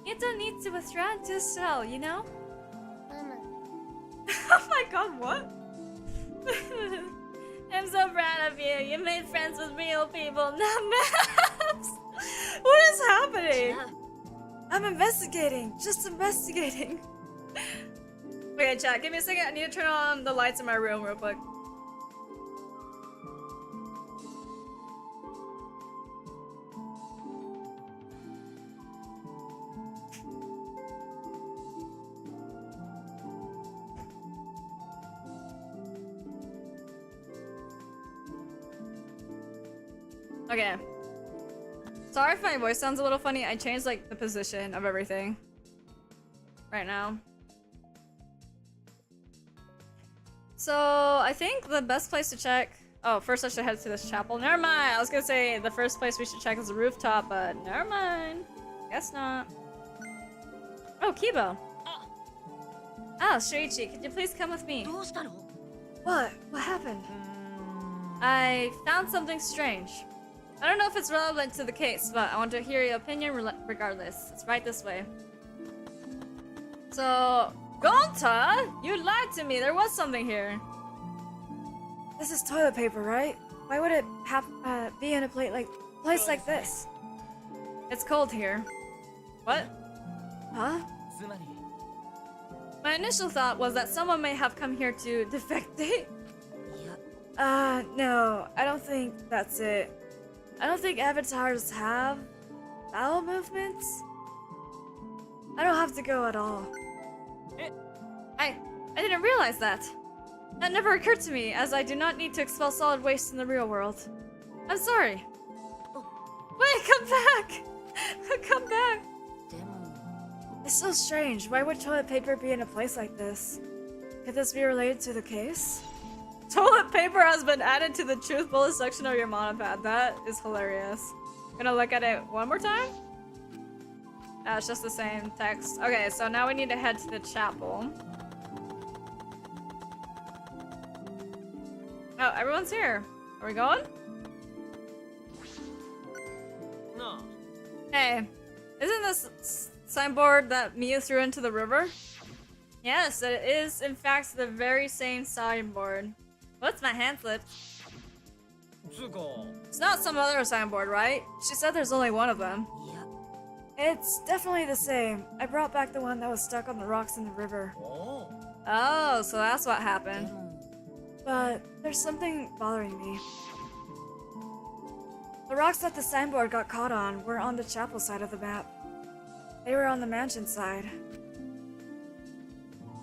You don't need to withdraw into a cell, you know? Oh my god, what? I'm so proud of you. You made friends with real people, not maps. What is happening? I'm investigating. Just investigating. Okay, chat, give me a second. I need to turn on the lights in my room real quick. Okay. Sorry if my voice sounds a little funny. I changed like the position of everything right now. So I think the best place to check. Oh, first I should head to this chapel. Never mind. I was gonna say the first place we should check is the rooftop, but never mind. Guess not. Oh, Kibo. Ah, Shuichi, could you please come with me? What? What happened? I found something strange. I don't know if it's relevant to the case, but I want to hear your opinion regardless. It's right this way. So, Gonta, you lied to me. There was something here. This is toilet paper, right? Why would it have be in a place like this? It's cold here. What? Huh? つまり My initial thought was that someone may have come here to defecate. いや No, I don't think that's it. I don't think avatars have bowel movements. I don't have to go at all. I didn't realize that. That never occurred to me, as I do not need to expel solid waste in the real world. I'm sorry. Wait, come back! Come back! でも It's so strange. Why would toilet paper be in a place like this? Could this be related to the case? Toilet paper has been added to the truth bullet section of your monopad. That is hilarious. Gonna look at it one more time? It's just the same text. Okay, so now we need to head to the chapel. Oh, everyone's here. Are we going? なあ Hey, isn't this signboard that Mia threw into the river? Yes, it is in fact the very same signboard. What's my hand slipped? つうか It's not some other signboard, right? She said there's only one of them. いや It's definitely the same. I brought back the one that was stuck on the rocks in the river. おう Oh, so that's what で happened. も But there's something bothering me. The rocks that the signboard got caught on were on the chapel side of the map. They were on the mansion side.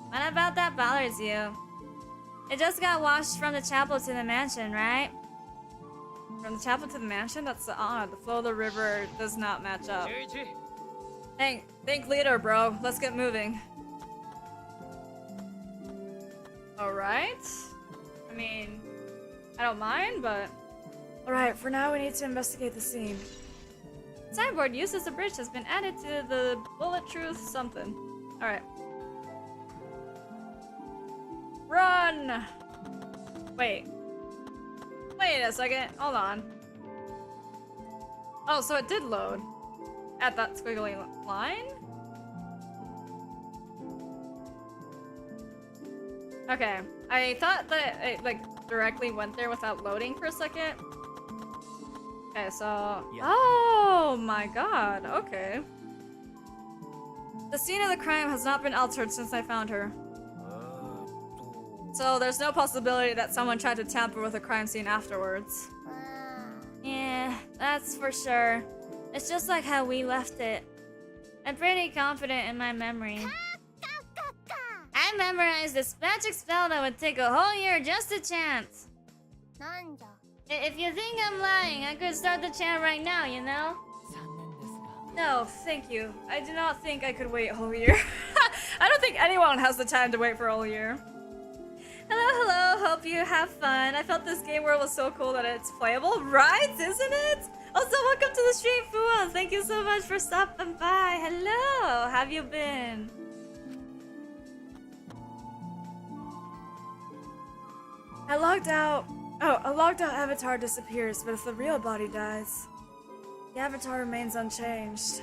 What about that bothers you? It just got washed from the chapel to the mansion, right? From the chapel to the mansion? That's the flow of the river does not match up. 11 Think leader, bro. Let's get moving. Alright. I mean, I don't mind, but... Alright, for now we need to investigate the scene. Signboard used as a bridge has been added to the bullet truth something. Alright. Run! Wait. Wait a second. Hold on. Oh, so it did load. At that squiggly line? Okay. I thought that it, like, directly went there without loading for a second. Okay, so... Yeah. Oh my god, okay. The scene of the crime has not been altered since I found her. So there's no possibility that someone tried to tamper with the crime scene afterwards. Yeah, that's for sure. It's just like how we left it. I'm pretty confident in my memory. I memorized this magic spell that would take a whole year just to chant. なんじゃ If you think I'm lying, I could start the chant right now, you know? 残念ですが No, thank you. I do not think I could wait a whole year. I don't think anyone has the time to wait for a whole year. Hello, hope you have fun. I felt this game world was so cool that it's playable, right? Isn't it? Also, welcome to the stream, Fuan. Thank you so much for stopping by. Hello, have you been? I logged out. Oh, a logged out avatar disappears, but if the real body dies, the avatar remains unchanged.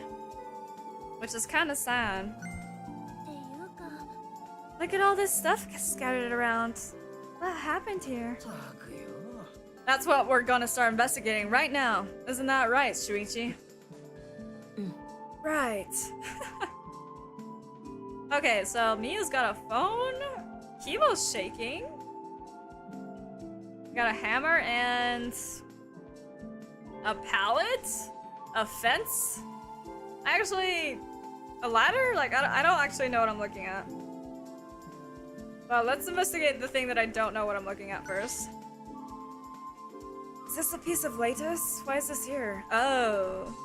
Which is kind of sad. っていうか Look at all this stuff scattered around. What happened here? たくよ That's what we're gonna start investigating right now. Isn't that right, Shuichi? Right. Okay, so Miu's got a phone. Kibo's shaking. Got a hammer and a pallet, a fence. Actually, a ladder? Like I don't actually know what I'm looking at. Well, let's investigate the thing that I don't know what I'm looking at first. Is this a piece of lattice? Why is this here? Oh,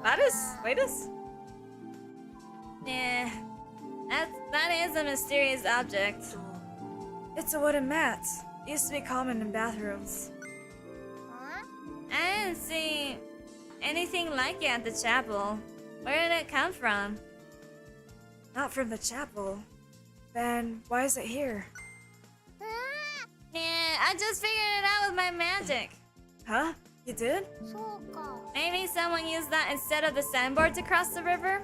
lattice? Lattice? Yeah, that is a mysterious object. It's a wooden mat. It used to be common in bathrooms. ん I didn't see anything like it at the chapel. Where did it come from? Not from the chapel. Then why is it here? うわ Yeah, I just figured it out with my magic. Huh? You did? そうか。 Maybe someone used that instead of the sandboard to cross the river?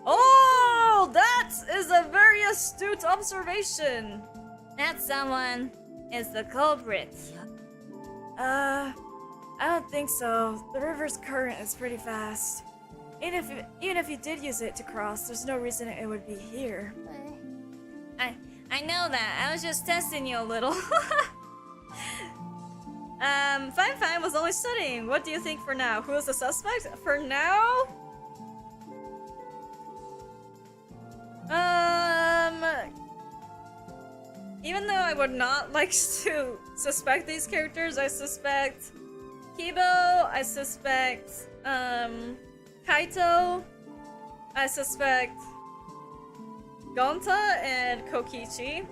Oh, that is a very astute observation. That someone is the culprit. I don't think so. The river's current is pretty fast. Even if you did use it to cross, there's no reason it would be here. I know that. I was just testing you a little. Fine was only studying. What do you think for now? Who is the suspect? For now? Even though I would not like to suspect these characters, I suspect Kibo, I suspect, Kaito, I suspect Gonta and Kokichi.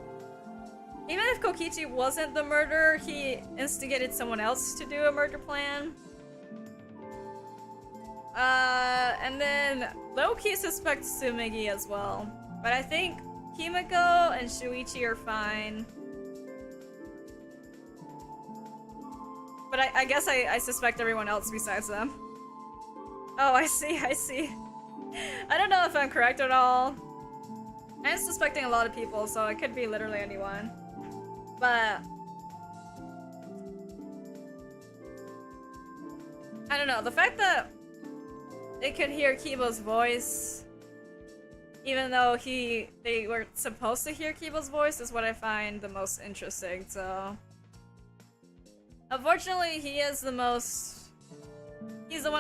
Even if Kokichi wasn't the murderer, he instigated someone else to do a murder plan. And then low-key suspect Sumigi as well. But I think Himiko and Shuichi are fine. But I guess I suspect everyone else besides them. Oh, I see. I don't know if I'm correct at all. I'm suspecting a lot of people, so it could be literally anyone. But I don't know, the fact that they could hear Kibo's voice even though they were supposed to hear Kibo's voice is what I find the most interesting, so unfortunately he's the one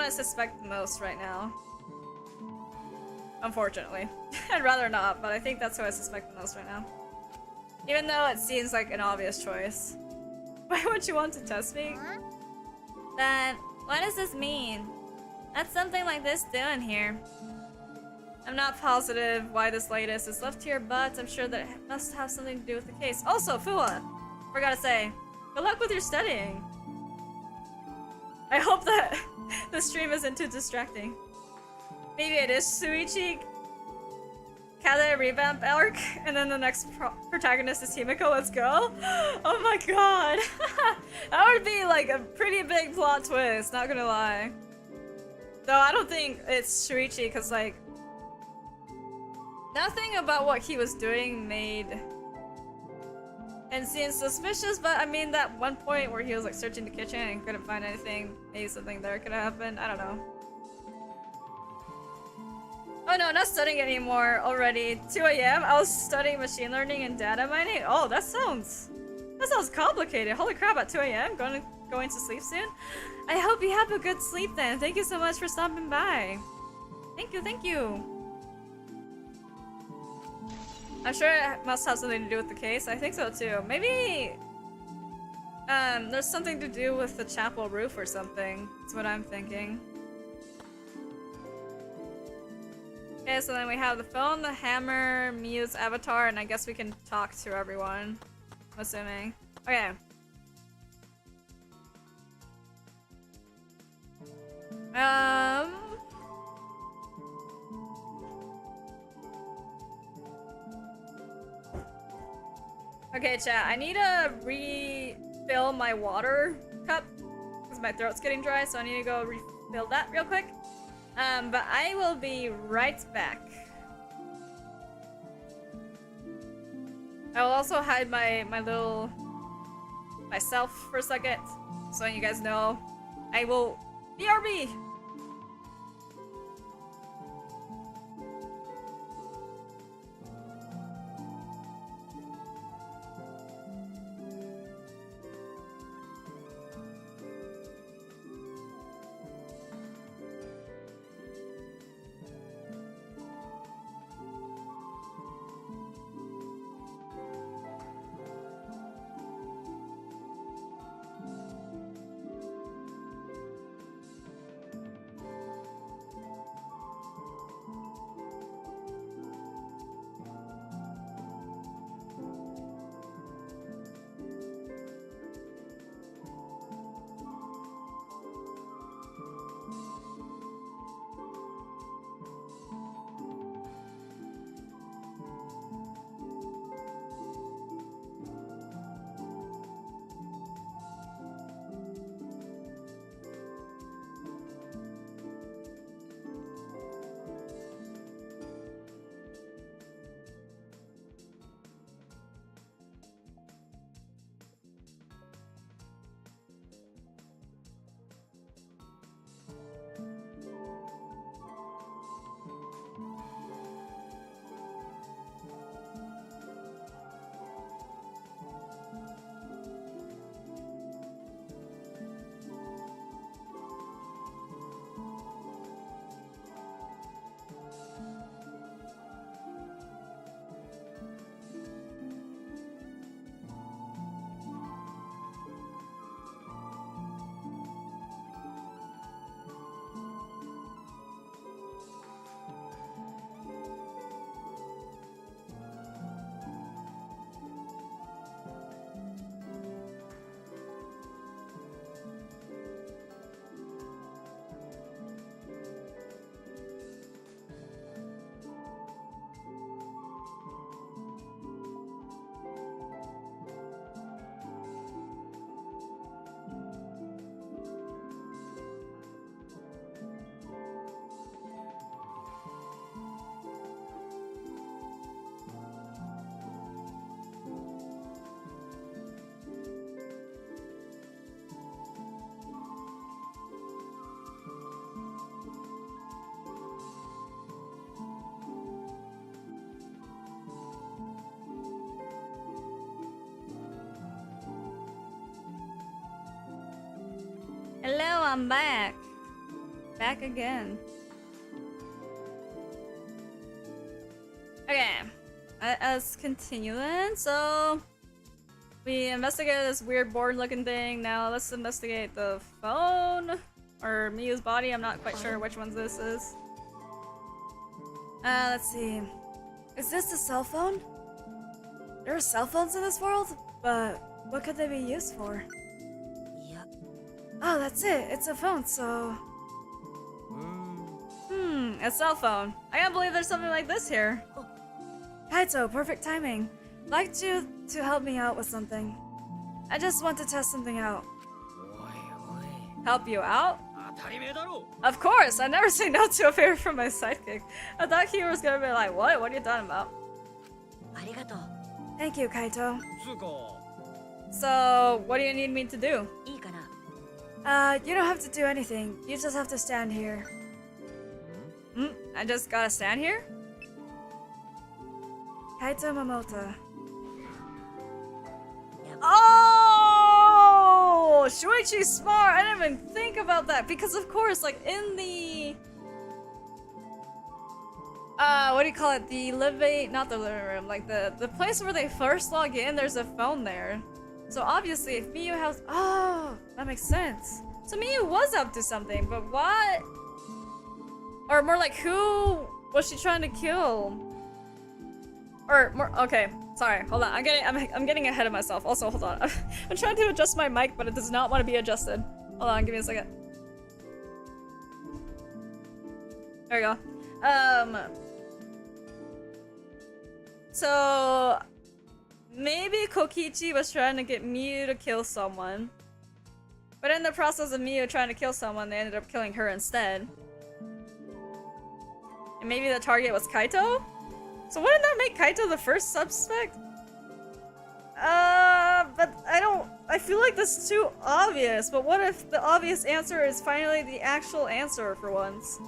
I suspect the most right now. Unfortunately. I'd rather not, but I think that's who I suspect the most right now. Even though it seems like an obvious choice. Why would you want to test me? Then, what does this mean? What's something like this doing here? I'm not positive why this latest is left here, but I'm sure that it must have something to do with the case. Also, Fuwa! Forgot to say, good luck with your studying. I hope that the stream isn't too distracting. Maybe it is Shuichi Kade revamp arc, and then the next protagonist is Himiko. Let's go! Oh my god! That would be like a pretty big plot twist, not gonna lie. Though I don't think it's Shuichi, because like nothing about what he was doing made and seemed suspicious, but I mean that one point where he was like searching the kitchen and couldn't find anything, maybe something there could have happened, I don't know. Oh no, not studying anymore already. 2 AM? I was studying machine learning and data mining? Oh, that sounds complicated. Holy crap, at 2 AM? Going to sleep soon? I hope you have a good sleep then. Thank you so much for stopping by. Thank you. I'm sure it must have something to do with the case. I think so too. Maybe there's something to do with the chapel roof or something. That's what I'm thinking. Okay, so then we have the phone, the hammer, Muse, avatar, and I guess we can talk to everyone. I'm assuming. Okay. Okay, chat, I need to refill my water cup because my throat's getting dry, so I need to go refill that real quick. But I will be right back. I will also hide myself for a second, so you guys know I will BRB. I'm back. Back again. Okay. Let's continue then. So we investigated this weird board looking thing. Now let's investigate the phone. Or Miyu's body. I'm not quite sure which one this is. Let's see. Is this a cell phone? There are cell phones in this world? But what could they be used for? Oh, that's it. It's a phone, so... a cell phone. I can't believe there's something like this here. Kaito, perfect timing. I'd like you to help me out with something. I just want to test something out. Help you out? Of course! I never say no to a favor from my sidekick. I thought he was gonna be like, what? What are you talking about? Thank you, Kaito. So, what do you need me to do? You don't have to do anything. You just have to stand here. I just gotta stand here? Kaito Momota. Oh! Shuichi's smart! I didn't even think about that because of course, like in the... what do you call it? The not the living room, like the place where they first log in, there's a phone there. So obviously if Miyu has... Oh! That makes sense. So Miyu was up to something, but what? Or more like, who was she trying to kill? Or more, okay, sorry, hold on. I'm getting ahead of myself. Also, hold on. I'm trying to adjust my mic, but it does not want to be adjusted. Hold on, give me a second. There we go. So maybe Kokichi was trying to get Miyu to kill someone. But in the process of Miyu trying to kill someone, they ended up killing her instead. And maybe the target was Kaito? So wouldn't that make Kaito the first suspect? But I feel like this is too obvious, but what if the obvious answer is finally the actual answer for once?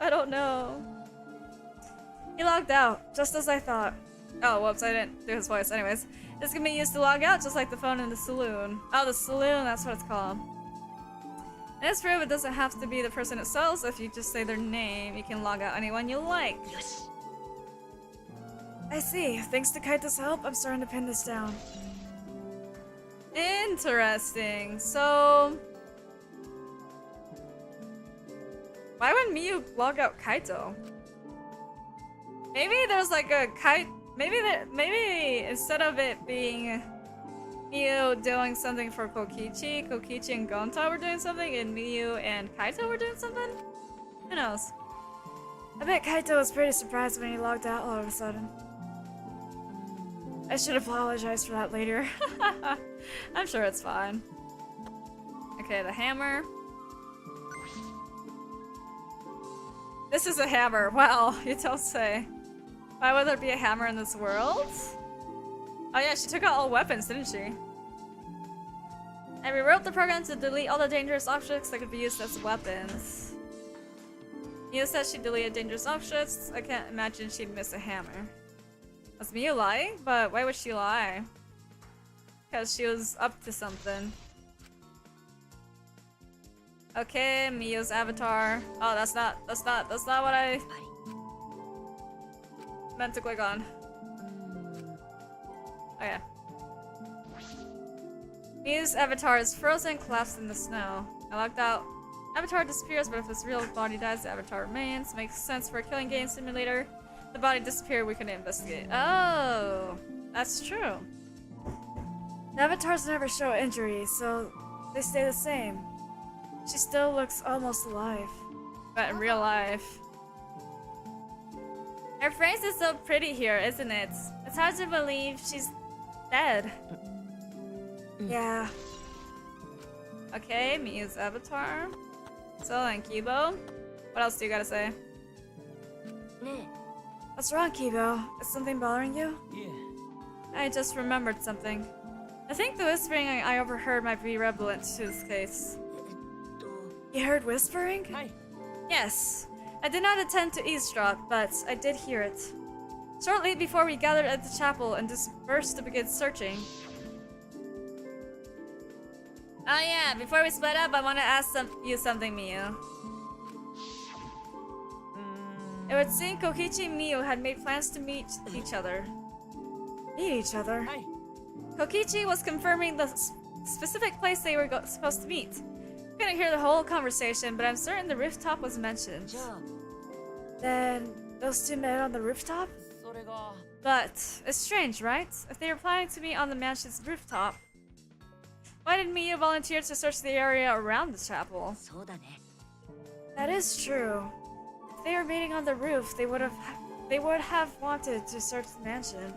I don't know. He logged out, just as I thought. Oh, whoops, I didn't do his voice. Anyways, this can be used to log out just like the phone in the saloon. Oh, the saloon, that's what it's called. In this room, it doesn't have to be the person itself, so if you just say their name, you can log out anyone you like. Yes. I see. Thanks to Kaito's help, I'm starting to pin this down. Interesting. So... why would Miyu log out Kaito? Maybe there's like a maybe instead of it being Miyu doing something for Kokichi and Gonta were doing something, and Miyu and Kaito were doing something? Who knows? I bet Kaito was pretty surprised when he logged out all of a sudden. I should apologize for that later. I'm sure it's fine. Okay, the hammer. This is a hammer. Wow, you don't say. Why would there be a hammer in this world? Oh yeah, she took out all weapons, didn't she? I rewrote the program to delete all the dangerous objects that could be used as weapons. Miyu says she deleted dangerous objects. I can't imagine she'd miss a hammer. Was Miyu lying? But why would she lie? Because she was up to something. Okay, Miyu's avatar. Oh, that's not what I meant to click on. Okay. Miyu's avatar is frozen, collapsed in the snow. I logged out. Avatar disappears, but if his real body dies, the avatar remains. Makes sense for a killing game simulator. The body disappeared, we couldn't investigate. Oh, that's true. The avatars never show injuries, so they stay the same. She still looks almost alive. But in real life. Her face is so pretty here, isn't it? It's hard to believe she's dead. Yeah. Okay, Miyu's avatar. So, and Kibo. What else do you gotta say? What's wrong, Kibo? Is something bothering you? Yeah. I just remembered something. I think the whispering I overheard might be relevant to this case. You heard whispering? Hi. Yes. I did not intend to eavesdrop, but I did hear it. Shortly before we gathered at the chapel and dispersed to begin searching. Oh yeah, before we split up, I want to ask you something, Miyu. It would seem Kokichi and Miyu had made plans to meet each other. Meet each other? Hi. Kokichi was confirming the specific place they were supposed to meet. I couldn't hear the whole conversation, but I'm certain the rooftop was mentioned. じゃあ Then, those two met on the rooftop? それが But, it's strange, right? If they were planning to meet on the mansion's rooftop, why did Miyu volunteer to search the area around the chapel? そうだね That is true. If they were meeting on the roof, they would have wanted to search the mansion.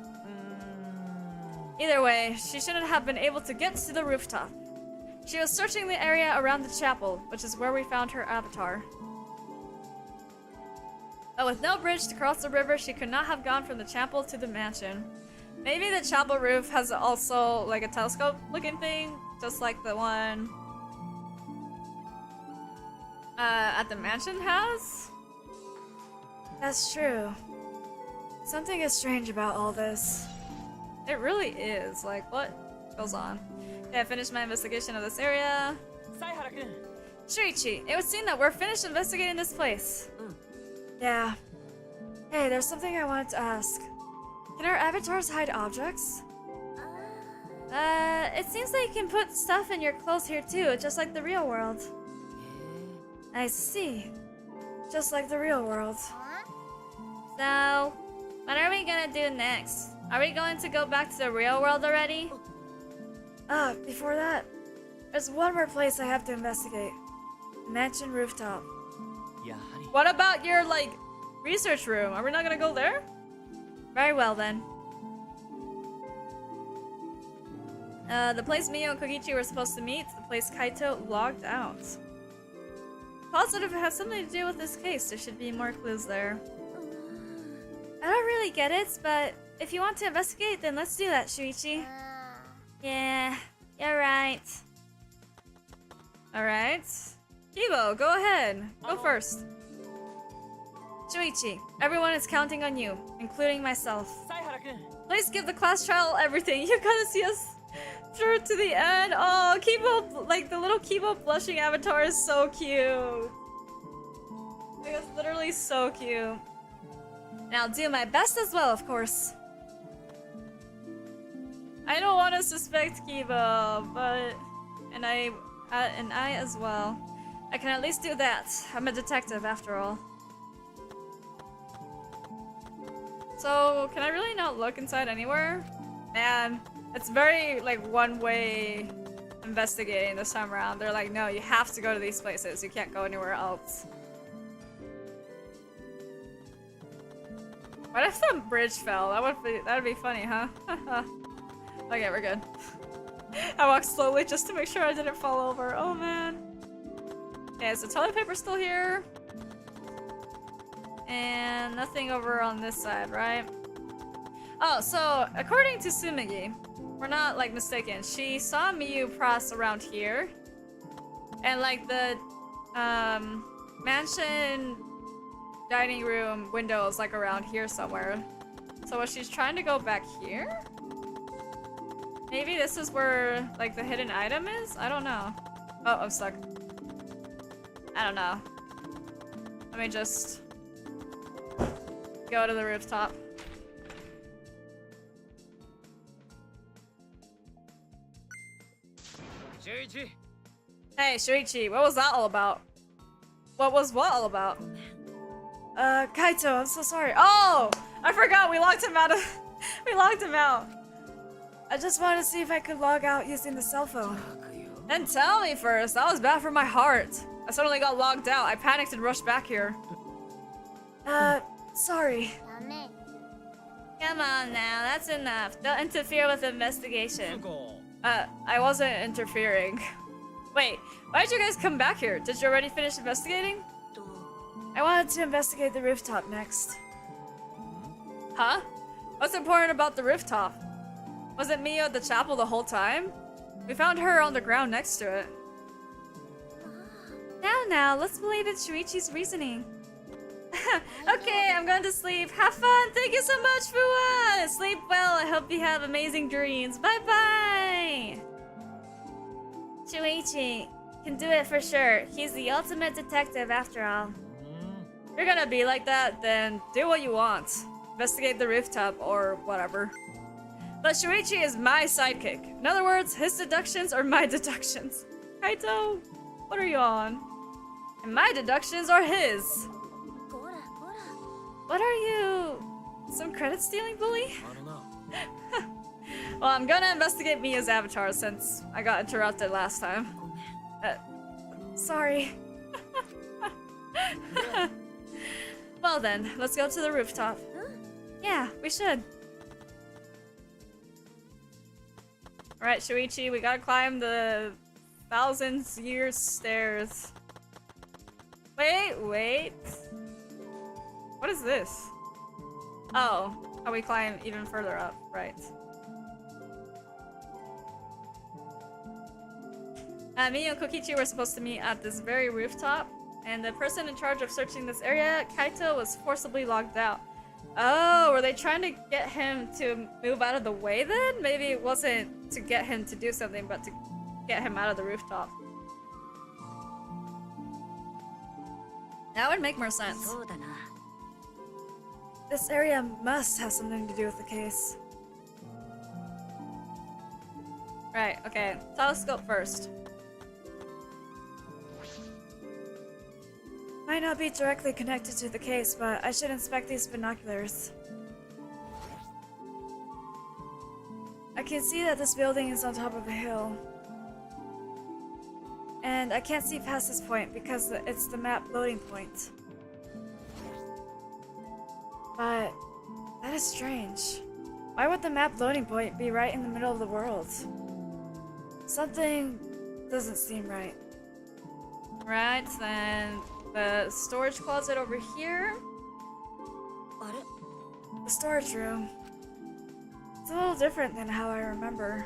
Either way, she shouldn't have been able to get to the rooftop. She was searching the area around the chapel, which is where we found her avatar. But with no bridge to cross the river, she could not have gone from the chapel to the mansion. Maybe the chapel roof has also like a telescope-looking thing, just like the one at the mansion has? That's true. Something is strange about all this. It really is. Like, what goes on? Yeah, I finished my investigation of this area. 犀原君 Shuichi, it would seem that we're finished investigating this place. Yeah. Hey, there's something I wanted to ask. Can our avatars hide objects? It seems like you can put stuff in your clothes here too, just like the real world. I see. Just like the real world. So, what are we gonna do next? Are we going to go back to the real world already? Before that, there's one more place I have to investigate. Mansion rooftop. やはり What about your, like, research room? Are we not gonna go there? Very well then. The place Miyu and Kokichi were supposed to meet, the place Kaito logged out. Positive it has something to do with this case. There should be more clues there. I don't really get it, but if you want to investigate, then let's do that, Shuichi. Yeah, you're right. Alright. Kibo, go ahead. Go first. Shuichi, everyone is counting on you, including myself. 犀原君 Please give the class trial everything. You gotta see us through to the end. Oh, Kibo, like the little Kibo blushing avatar is so cute. Like, it's literally so cute. And I'll do my best as well, of course. I don't want to suspect Kibo, but and I as well. I can at least do that. I'm a detective after all. So, can I really not look inside anywhere? Man, it's very, like, one-way investigating this time around. They're like, no, you have to go to these places. You can't go anywhere else. What if the bridge fell? That would be funny, huh? Okay, we're good. I walked slowly just to make sure I didn't fall over. Oh, man. Okay, is the toilet paper still here? And nothing over on this side, right? Oh, so according to Sumigi, we're not like mistaken. She saw Miyu cross around here, and like the mansion dining room window is like around here somewhere. So was she trying to go back here? Maybe this is where like the hidden item is? I don't know. Oh, I'm stuck. I don't know. Let me just go to the rooftop. Shuichi Hey, Shuichi, what was that all about? What was what all about? Kaito, I'm so sorry. Oh! I forgot we locked him out of we locked him out. I just wanted to see if I could log out using the cell phone. Then tell me first, that was bad for my heart. I suddenly got logged out. I panicked and rushed back here. Sorry. ダメ Come on now, that's enough. Don't interfere with the investigation. こ I wasn't interfering. Wait, why did you guys come back here? Did you already finish investigating? と I wanted to investigate the rooftop next. Huh? What's important about the rooftop? Wasn't Miyu at the chapel the whole time? We found her on the ground next to it. Now, let's believe in Shuichi's reasoning. Okay, I'm going to sleep. Have fun. Thank you so much, Fuwa. Sleep well. I hope you have amazing dreams. Bye-bye. Shuichi can do it for sure. He's the ultimate detective after all. If you're gonna be like that, then do what you want. Investigate the rooftop or whatever. But Shuichi is my sidekick. In other words, his deductions are my deductions. Kaito, what are you on? And my deductions are his. What are you? Some credit stealing bully? I don't know. Well, I'm gonna investigate Mia's avatar since I got interrupted last time. Sorry. Well then, let's go to the rooftop. Yeah, we should. Alright, Shuichi, we gotta climb the thousands-year stairs. Wait. What is this? Oh, how we climb even further up, right. Me and Kokichi were supposed to meet at this very rooftop, and the person in charge of searching this area, Kaito, was forcibly locked out. Oh, were they trying to get him to move out of the way then? Maybe it wasn't to get him to do something, but to get him out of the rooftop. That would make more sense. This area must have something to do with the case. Right, okay. Telescope first. Might not be directly connected to the case, but I should inspect these binoculars. I can see that this building is on top of a hill. And I can't see past this point because it's the map loading point. But that is strange. Why would the map loading point be right in the middle of the world? Something doesn't seem right. Right, then the storage closet over here. The storage room. It's a little different than how I remember.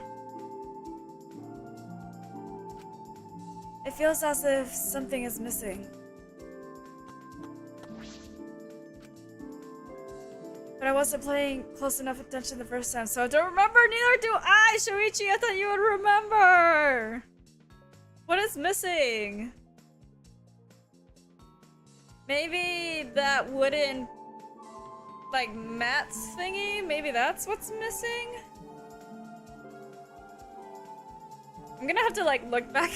It feels as if something is missing. But I wasn't paying close enough attention the first time, so I don't remember, neither do I! Shuichi, I thought you would remember! What is missing? Maybe that wooden, like, mat thingy? Maybe that's what's missing? I'm gonna have to, like, look back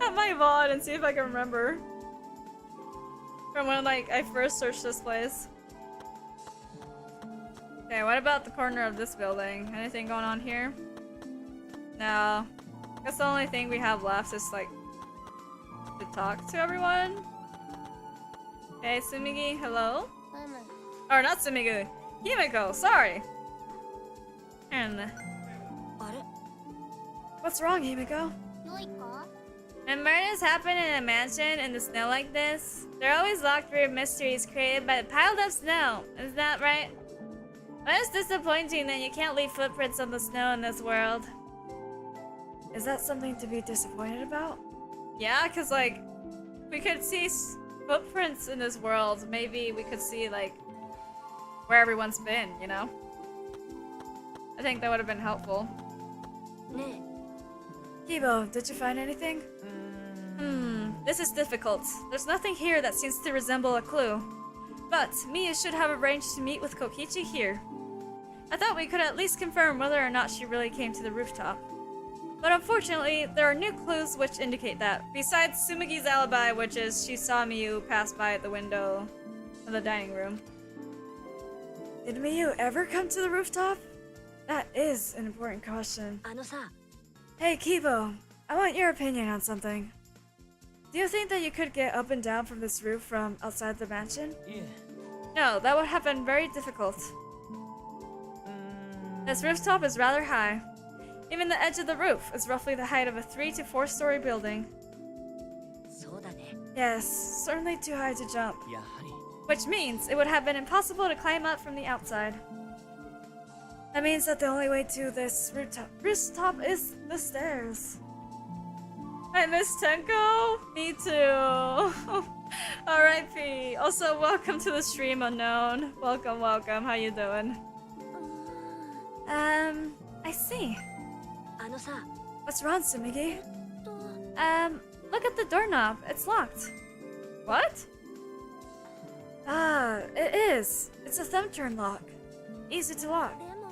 at my VOD and see if I can remember. From when, like, I first searched this place. Okay, what about the corner of this building? Anything going on here? No. I guess the only thing we have left is, like, to talk to everyone. Hey, Sumigi, hello? Or not Sumigi, Himeko, sorry! And what's wrong, Himeko? When murders happen in a mansion in the snow like this, they're always locked weird mysteries created by the piled up snow. Is that right? Well, it's disappointing that you can't leave footprints on the snow in this world. Is that something to be disappointed about? Yeah, cause like, we could see footprints in this world. Maybe we could see like, where everyone's been, you know? I think that would have been helpful. Kibo, did you find anything? This is difficult. There's nothing here that seems to resemble a clue. But Mia should have arranged to meet with Kokichi here. I thought we could at least confirm whether or not she really came to the rooftop. But unfortunately, there are new clues which indicate that, besides Sumigi's alibi, which is she saw Miyu pass by at the window of the dining room. Did Miyu ever come to the rooftop? That is an important question. Hey Kibo, I want your opinion on something. Do you think that you could get up and down from this roof from outside the mansion? Yeah. No, that would have been very difficult. This rooftop is rather high. Even the edge of the roof is roughly the height of a 3 to 4 story building. Yes, certainly too high to jump. Which means it would have been impossible to climb up from the outside. That means that the only way to this rooftop is the stairs. I miss Tenko. Me too. R.I.P. Also, welcome to the stream, Unknown. Welcome, welcome. How you doing? I see. What's wrong, Sumigi? Look at the doorknob. It's locked. What? Ah, it is. It's a thumb turn lock. Easy to lock. でも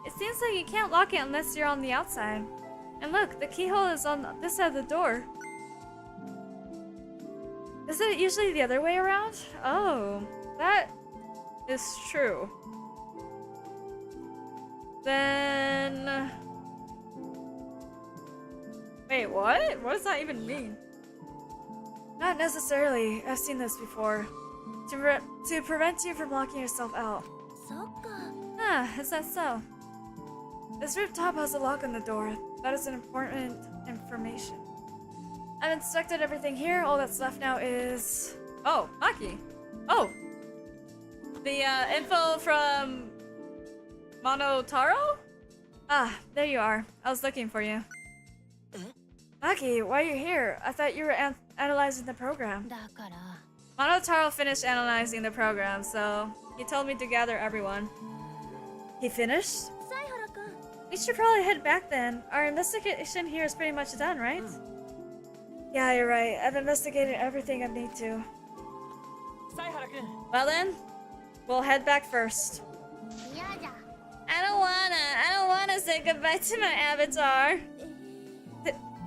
It seems like you can't lock it unless you're on the outside. And look, the keyhole is on this side of the door. Is it usually the other way around? Oh, that is true. Then... Wait, what? What does that even mean? Not necessarily. I've seen this before. To prevent you from locking yourself out. そっか Ah, is that so? This rooftop has a lock on the door. That is an important information. I've inspected everything here. All that's left now is... Oh, Maki. Oh! The info from Monotaro? Ah, there you are. I was looking for you. Maki, why are you here? I thought you were analyzing the program. だから Monotaro finished analyzing the program, so he told me to gather everyone. He finished? 犀原くん We should probably head back then. Our investigation here is pretty much done, right? Yeah, you're right. I've investigated everything I need to. 犀原くん Well then, we'll head back first. 嫌じゃ I don't wanna say goodbye to my avatar.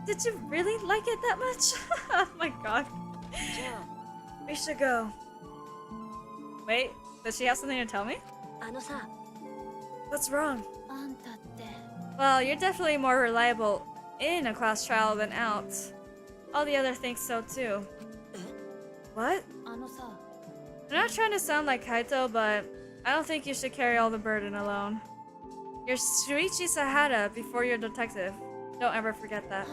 Did you really like it that much? Oh my god. じゃ We should go. Wait, does she have something to tell me? ああのさ What's wrong? あんたって Well, you're definitely more reliable in a class trial than out. All the other think so too. What? あのさ I'm not trying to sound like Kaito, but I don't think you should carry all the burden alone. You're Shuichi Sahara before you're a detective. Don't ever forget that.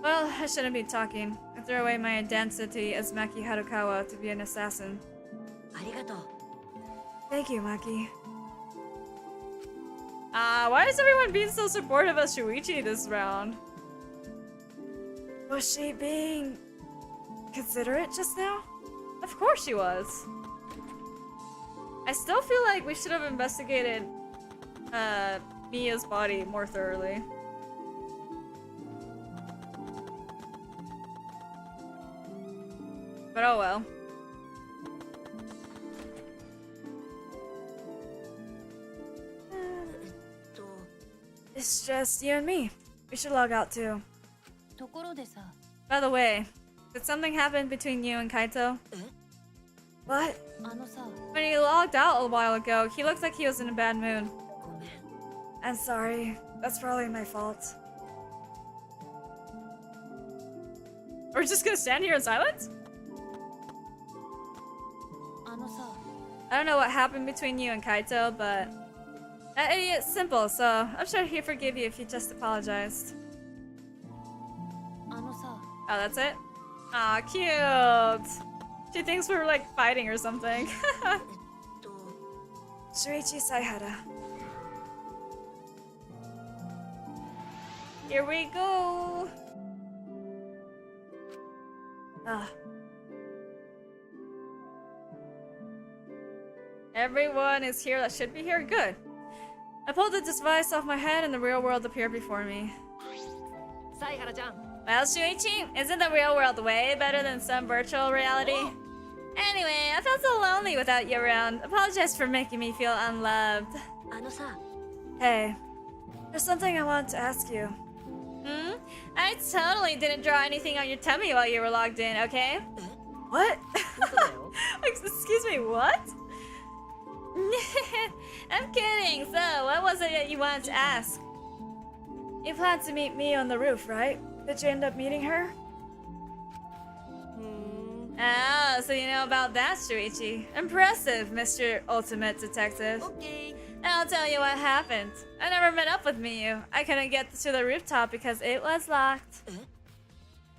Well, I shouldn't be talking. I threw away my identity as Maki Harukawa to be an assassin. ありがとう Thank you, Maki. Why is everyone being so supportive of Shuichi this round? Was she being considerate just now? Of course she was. I still feel like we should have investigated Mia's body more thoroughly. But oh well. It's just you and me. We should log out too. ところでさ By the way, did something happen between you and Kaito? What? あのさ When he logged out a while ago, he looked like he was in a bad mood. ごめん I'm sorry. That's probably my fault. Are we just gonna stand here in silence? あのさ I don't know what happened between you and Kaito, but that idiot's simple, so I'm sure he'd forgive you if you just apologized. あのさ Oh, that's it? Aw, cute! She thinks we were like fighting or something. と Shuichi Saihara. Here we go! Ah. Everyone is here that should be here? Good. I pulled the device off my head and the real world appeared before me. 犀原ちゃん Well, Shuichi, isn't the real world way better than some virtual reality? Anyway, I felt so lonely without you around. Apologize for making me feel unloved. あのさ Hey, there's something I wanted to ask you. Hmm? I totally didn't draw anything on your tummy while you were logged in, okay? What? 嘘だよ Excuse me, what? I'm kidding. So, what was it that you wanted to ask? You planned to meet me on the roof, right? Did you end up meeting her? うーん Oh, so you know about that, Shuichi. Impressive, Mr. Ultimate Detective. オッケー I'll tell you what happened. I never met up with Miyu. I couldn't get to the rooftop because it was locked.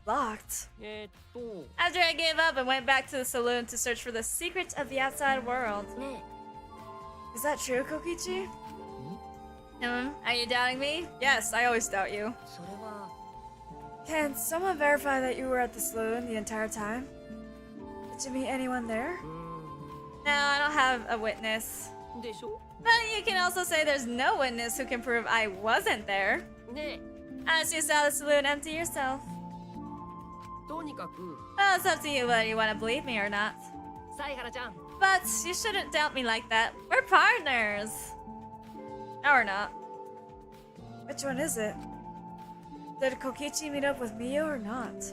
Locked? After I gave up and went back to the saloon to search for the secrets of the outside world. ね Is that true, Kokichi? Are you doubting me? Yes, I always doubt you. それは Can someone verify that you were at the saloon the entire time? Did you meet anyone there? う No, I don't have a witness. ーんでしょ But you can also say there's no witness who can prove I wasn't there. ね As you saw the saloon empty yourself. とにかく Well, it's up to you whether you want to believe me or not. 犀原ちゃん But you shouldn't doubt me like that. We're partners. No, we're not. Which one is it? Did Kokichi meet up with Mio or not?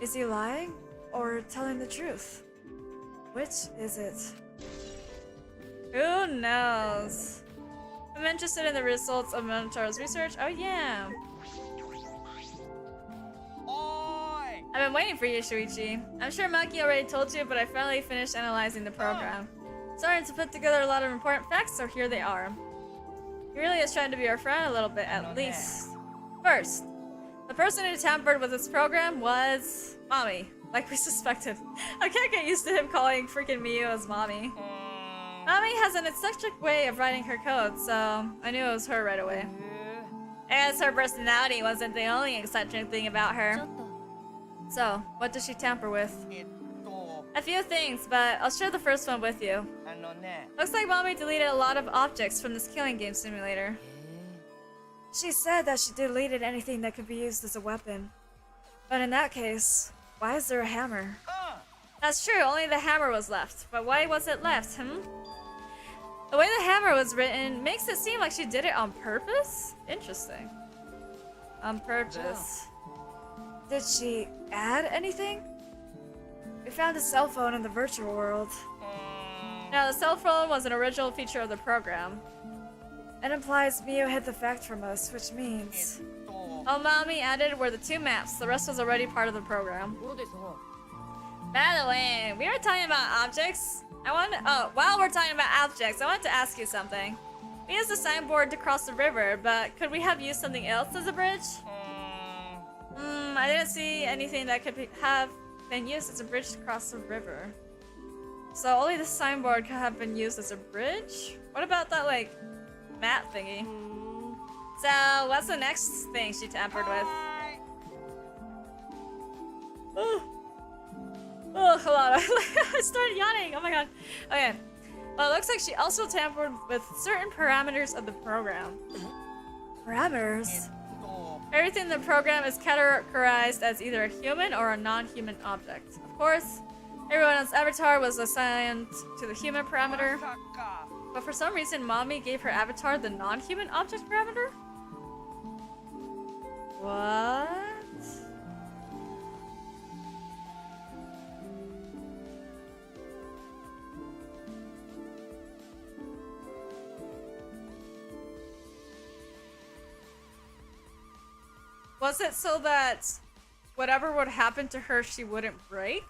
Is he lying or telling the truth? Which is it? Who knows? I'm interested in the results of Monotaro's research. Oh yeah. I've been waiting for you, Shuichi. I'm sure Maki already told you, but I finally finished analyzing the program. Starting to put together a lot of important facts, so here they are. He really is trying to be our friend a little bit, at least. First, the person who tampered with this program was Mommy, like we suspected. I can't get used to him calling freaking Miyu as Mommy. Mommy has an eccentric way of writing her code, so I knew it was her right away. I guess her personality wasn't the only eccentric thing about ちょ her. っと So, what does she tamper with? A few things, but I'll share the first one with you. Looks like Mommy deleted a lot of objects from this killing game simulator. She said that she deleted anything that could be used as a weapon. But in that case, why is there a hammer? That's true, only the hammer was left. But why was it left, The way the hammer was written makes it seem like she did it on purpose? Interesting. On purpose. Did she add anything? We found a cell phone in the virtual world. Now, the cell phone was an original feature of the program. It implies Mio hid the fact from us, which means... All Mommy added were the 2 maps. The rest was already part of the program. ところでさ By the way, we were talking about objects. While we're talking about objects, I wanted to ask you something. We used a signboard to cross the river, but could we have used something else as a bridge? I didn't see anything that could have been used as a bridge to cross the river. So only the signboard could have been used as a bridge? What about that, like, map thingy? So, what's the next thing she tampered with? Oh, hold on. I started yawning. Oh my god. Okay. Well, it looks like she also tampered with certain parameters of the program. Parameters? Everything in the program is categorized as either a human or a non-human object. Of course, everyone's avatar was assigned to the human parameter, but for some reason, Mommy gave her avatar the non-human object parameter? What? Was it so that whatever would happen to her, she wouldn't break?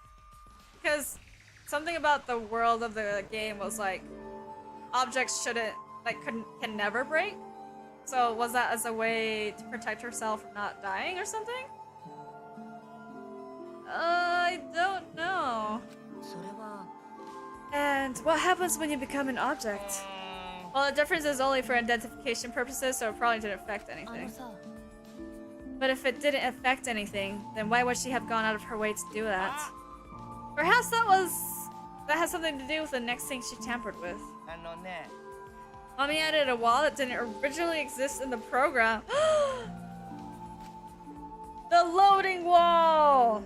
Because something about the world of the game was like, objects shouldn't, like, can never break? So was that as a way to protect herself from not dying or something? I don't know. それは And what happens when you become an object? Well, the difference is only for identification purposes, so it probably didn't affect あの anything. さ But if it didn't affect anything, then why would she have gone out of her way to do that? Perhaps that has something to do with the next thing she tampered with. Mommy added a wall that didn't originally exist in the program. The loading wall!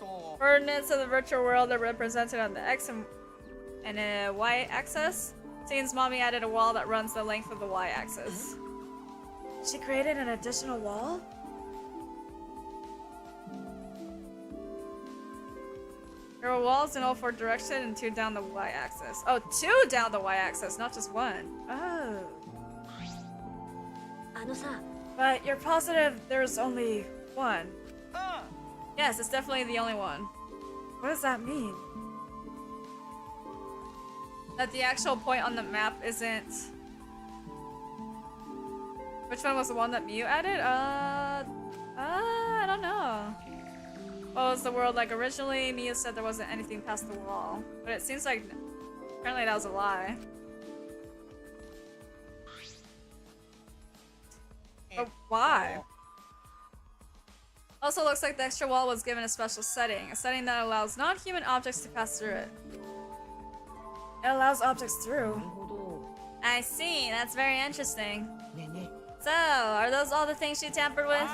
Coordinates of the virtual world are represented on the X and a Y axis. Seems Mommy added a wall that runs the length of the Y axis. She created an additional wall? There were walls in all 4 directions and 2 down the y-axis. Oh, 2 down the y-axis, not just 1. Oh. あのさ But you're positive there's only 1? Yes, it's definitely the only one. What does that mean? That the actual point on the map isn't... Which one was the one that Miyu added? I don't know. What was the world like originally? Miyu said there wasn't anything past the wall. But it seems like apparently that was a lie. But why? Also looks like the extra wall was given a special setting. A setting that allows non-human objects to pass through it. It allows objects through. なるほど I see, that's very interesting. So, are those all the things she tampered with?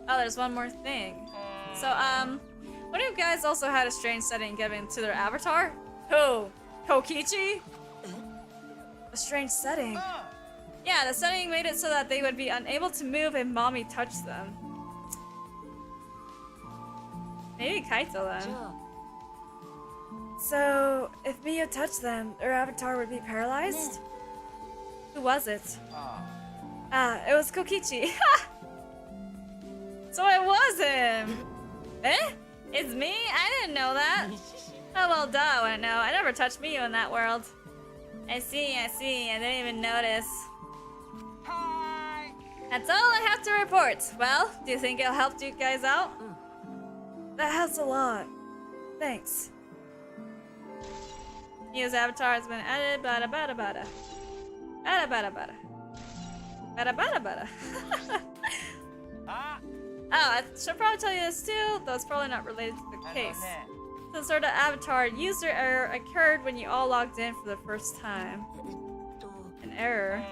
Oh, there's one more thing. So, what if you guys also had a strange setting given to their avatar? Who? Kokichi? A strange setting. Yeah, the setting made it so that they would be unable to move if mommy touched them. Maybe Kaito then. So, if Miyu touched them, their avatar would be paralyzed? Who was it? It was Kokichi. So it was him! Eh? It's me? I didn't know that. Oh well, duh, I wouldn't know. I never touched Miyu in that world. I see, I didn't even notice. Hi. That's all I have to report. Well, do you think it'll help you guys out? That helps a lot. Thanks. Miyu's avatar has been added. Bada bada bada. Bada bada bada. Bada bada bada. Oh, I should probably tell you this too, though it's probably not related to the case. Some sort of avatar user error occurred when you all logged in for the first time. An error.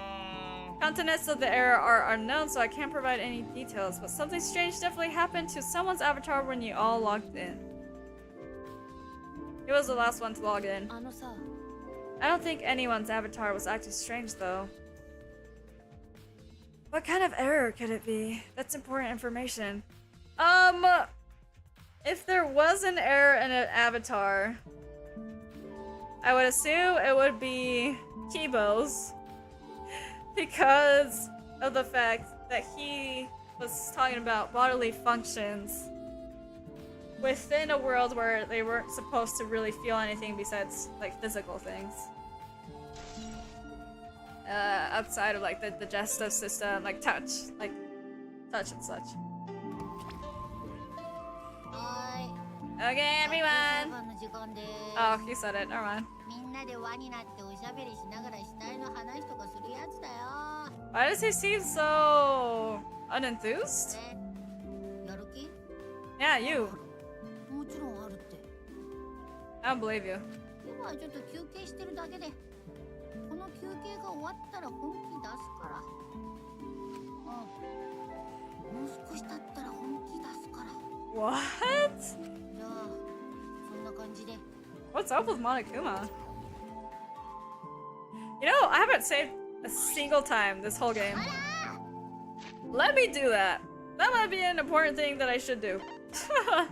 Contents of the error are unknown, so I can't provide any details, but something strange definitely happened to someone's avatar when you all logged in. He was the last one to log in. I don't think anyone's avatar was acting strange though. What kind of error could it be? That's important information. If there was an error in an avatar, I would assume it would be Kibo's, because of the fact that he was talking about bodily functions within a world where they weren't supposed to really feel anything besides like physical things. Outside of like the digestive system, like touch and such. Okay, everyone. Oh, he said it. Never mind. Why does he seem so unenthused? Yeah, you. I don't believe you. この休憩が終わったら本気出すから。もう少し経ったら本気出すから。What? じゃあそんな感じで。What's up with Monokuma? You know, I haven't saved a single time this whole game. Let me do that. That might be an important thing that I should do. I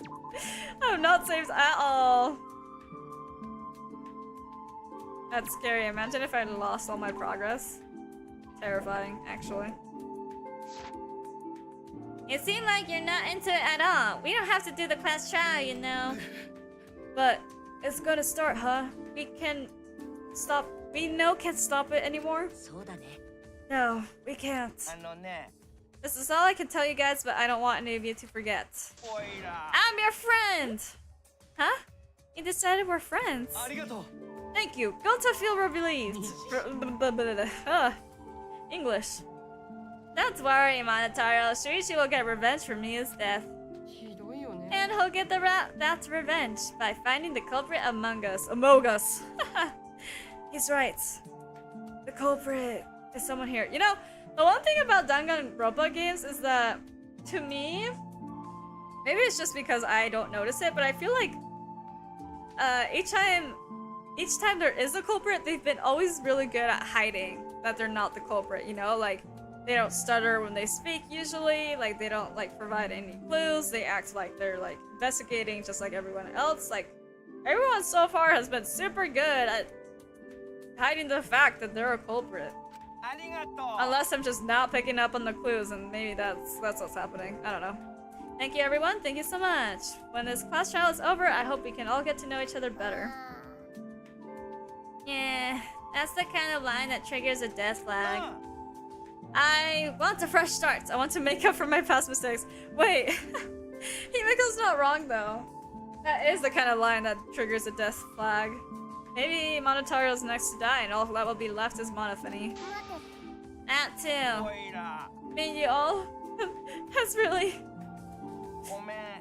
have not saved at all. That's scary. Imagine if I lost all my progress. Terrifying, actually. You seem like you're not into it at all. We don't have to do the class trial, you know. But it's gonna start, huh? We can't stop it anymore? No, we can't. This is all I can tell you guys, but I don't want any of you to forget. I'm your friend! Huh? You decided we're friends. Thank you. Gonta feel relieved. English. Don't worry, Monotaro. Shuichi will get revenge for Miyu's death. And he'll get that revenge by finding the culprit among us. He's right. The culprit is someone here. You know, the one thing about Danganronpa games is that, to me, maybe it's just because I don't notice it, but I feel like each time there is a culprit, they've been always really good at hiding that they're not the culprit, you know? Like, they don't stutter when they speak usually, like, they don't, like, provide any clues, they act like they're, like, investigating just like everyone else. Like, everyone so far has been super good at hiding the fact that they're a culprit. Unless I'm just not picking up on the clues, and maybe that's what's happening. I don't know. Thank you, everyone. Thank you so much. When this class trial is over, I hope we can all get to know each other better. Yeah, that's the kind of line that triggers a death flag. I want a fresh start. I want to make up for my past mistakes. Wait, Himiko's not wrong though. That is the kind of line that triggers a death flag. Maybe Monotaro's next to die and all that will be left is Monofany. That too. Maybe all? That's really...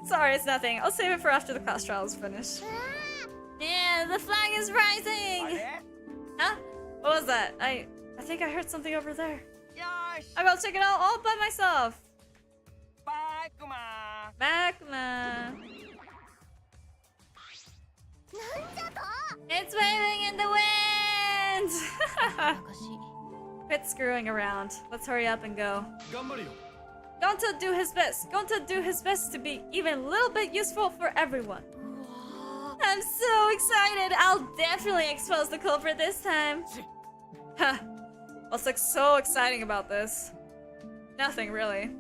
Sorry, it's nothing. I'll save it for after the class trial is finished. Yeah, the flag is rising! Huh? What was that? I think I heard something over there. I'll go check it out all by myself. バックマ Magma. なんじゃと It's waving in the wind. おかしい Quit screwing around. Let's hurry up and go. ー頑張るよ Gonta do his best. Gonta do his best to be even a little bit useful for everyone. うわ I'm so excited. I'll definitely expose the culprit this time. Huh. What's like so exciting about this? Nothing really.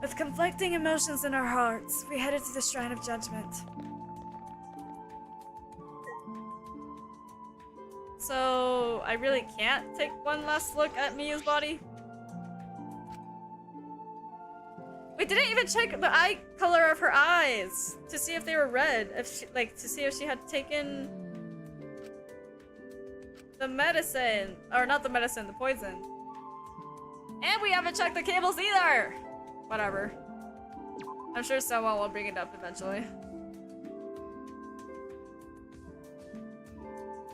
With conflicting emotions in our hearts, we headed to the Shrine of Judgment. So, I really can't take one last look at Miyu's body? We didn't even check the eye color of her eyes to see if they were red, if she, like, to see if she had taken the medicine, or not the medicine, the poison. And we haven't checked the cables either! Whatever. I'm sure someone will bring it up eventually.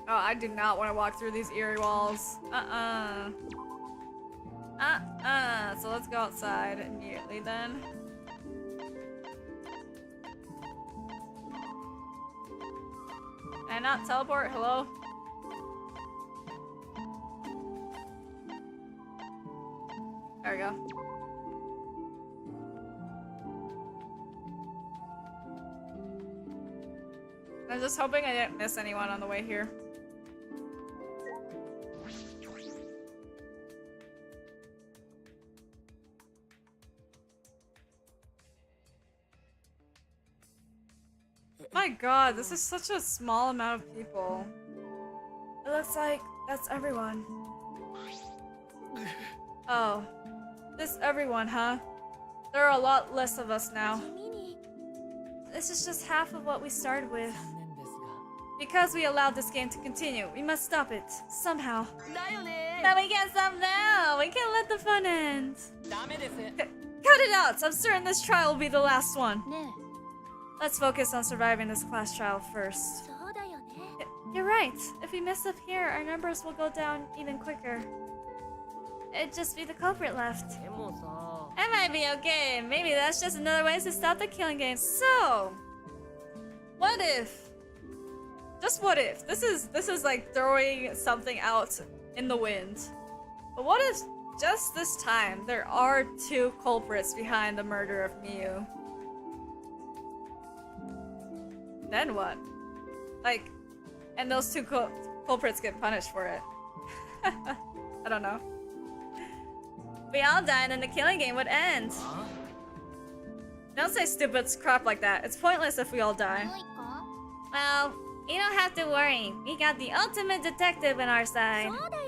Oh, I do not want to walk through these eerie walls. So let's go outside immediately then. Can I not teleport? Hello? There we go. I'm just hoping I didn't miss anyone on the way here. My god, this is such a small amount of people. It looks like that's everyone. Oh. This everyone, huh? There are a lot less of us now. 地味に This is just half of what we started with. 残念ですが Because we allowed this game to continue, we must stop it. Somehow. だよね But we can't stop now! We can't let the fun end! ダメです Cut it out! I'm certain this trial will be the last one. ね Let's focus on surviving this class trial first. そうだよね You're right. If we mess up here, our numbers will go down even quicker. It'd just be the culprit left. でもさ I might be okay. Maybe that's just another way to stop the killing game. So, what if? Just what if? This is like throwing something out in the wind. But what if just this time there are two culprits behind the murder of Miyu? Then what? Like, and those two culprits get punished for it. I don't know. We all died and the killing game would end. Don't say stupid crap like that. It's pointless if we all die. 良いか Well, you don't have to worry. We got the ultimate detective on our side. そうだよ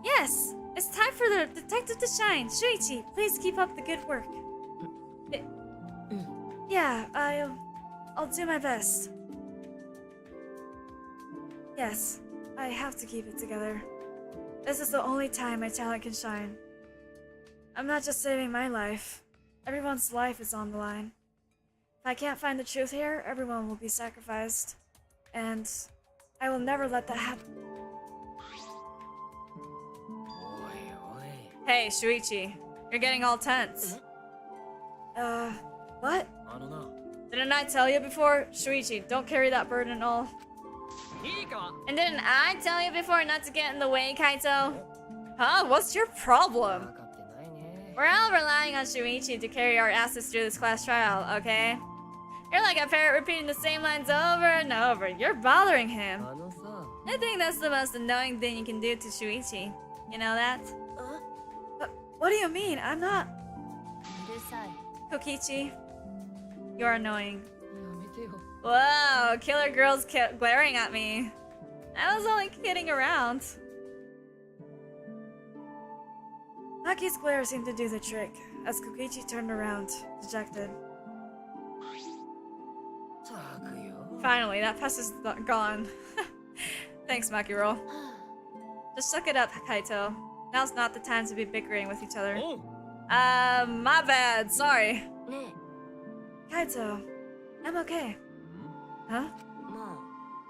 Yes, it's time for the detective to shine. Shuichi, please keep up the good work. Yeah, I'll do my best. Yes, I have to keep it together. This is the only time my talent can shine. I'm not just saving my life. Everyone's life is on the line. If I can't find the truth here, everyone will be sacrificed. And I will never let that happen. おいおい Hey, Shuichi. You're getting all tense. What? あのな Didn't I tell you before? Shuichi, don't carry that burden at all. いいか And didn't I tell you before not to get in the way, Kaito? Huh? What's your problem? 分かってないね We're all relying on Shuichi to carry our asses through this class trial, okay? You're like a parrot repeating the same lines over and over. You're bothering him. あのさ I think that's the most annoying thing you can do to Shuichi. You know that? What do you mean? I'm not... うるさい Kokichi. You're annoying. やめてよ Whoa, killer girl's glaring at me. I was only kidding around. Maki's glare seemed to do the trick, as Kokichi turned around, dejected. ったくよ Finally, that pest is gone. Thanks, Makiro. Just suck it up, Kaito. Now's not the time to be bickering with each other. おう My bad, sorry. ね Kaito, I'm okay. Huh? ま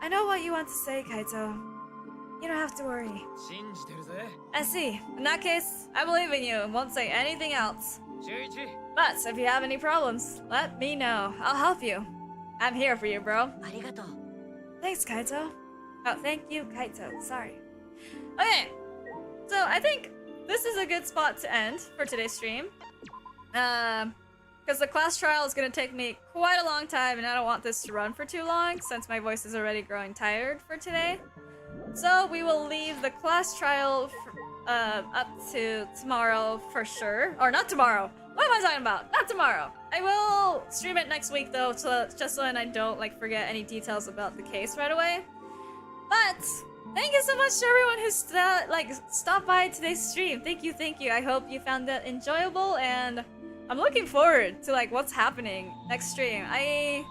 I know what you want to say, Kaito. You don't have to worry. 信じてるぜ I see. In that case, I believe in you and won't say anything else. 中一 But if you have any problems, let me know. I'll help you. I'm here for you, bro. ありがとう Thanks, Kaito. Oh, thank you, Kaito. Sorry. Okay. So, I think this is a good spot to end for today's stream. Because the class trial is going to take me quite a long time, and I don't want this to run for too long, since my voice is already growing tired for today. So, we will leave the class trial up to tomorrow for sure. Or not tomorrow. What am I talking about? Not tomorrow. I will stream it next week, though, just so I don't like forget any details about the case right away. But thank you so much to everyone who stopped by today's stream. Thank you, thank you. I hope you found that enjoyable, and I'm looking forward to like what's happening next stream. I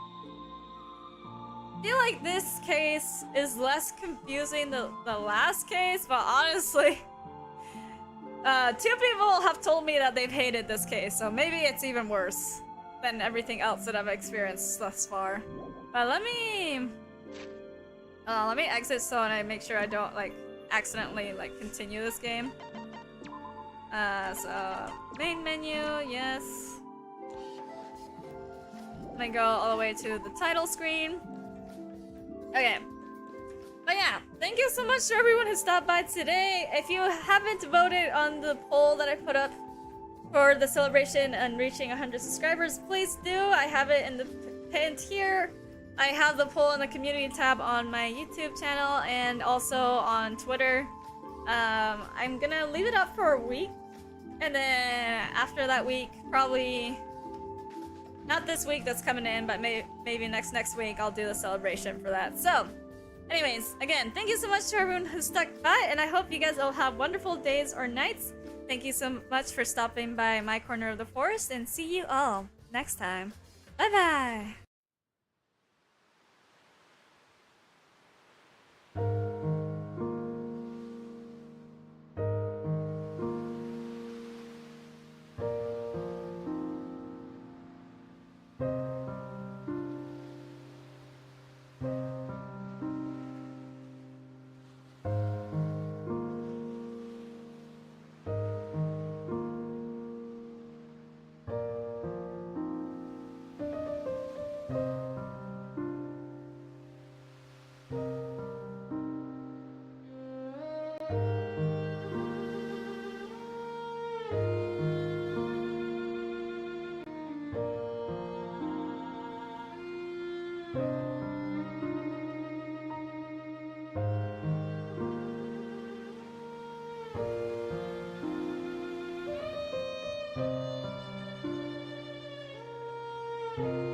feel like this case is less confusing than the last case, but honestly, 2 people have told me that they've hated this case, so maybe it's even worse than everything else that I've experienced thus far. But let me exit so I make sure I don't like accidentally like continue this game. So main menu, yes. I'm gonna go all the way to the title screen. Okay. But yeah, thank you so much to everyone who stopped by today. If you haven't voted on the poll that I put up for the celebration and reaching 100 subscribers, please do. I have it in the pinned here. I have the poll in the community tab on my YouTube channel and also on Twitter. I'm gonna leave it up for a week, and then after that week, probably not this week that's coming in, but maybe next week I'll do the celebration for that. So anyways, again, thank you so much to everyone who stuck by, and I hope you guys all have wonderful days or nights. Thank you so much for stopping by my corner of the forest, and see you all next time. Bye bye. Bye.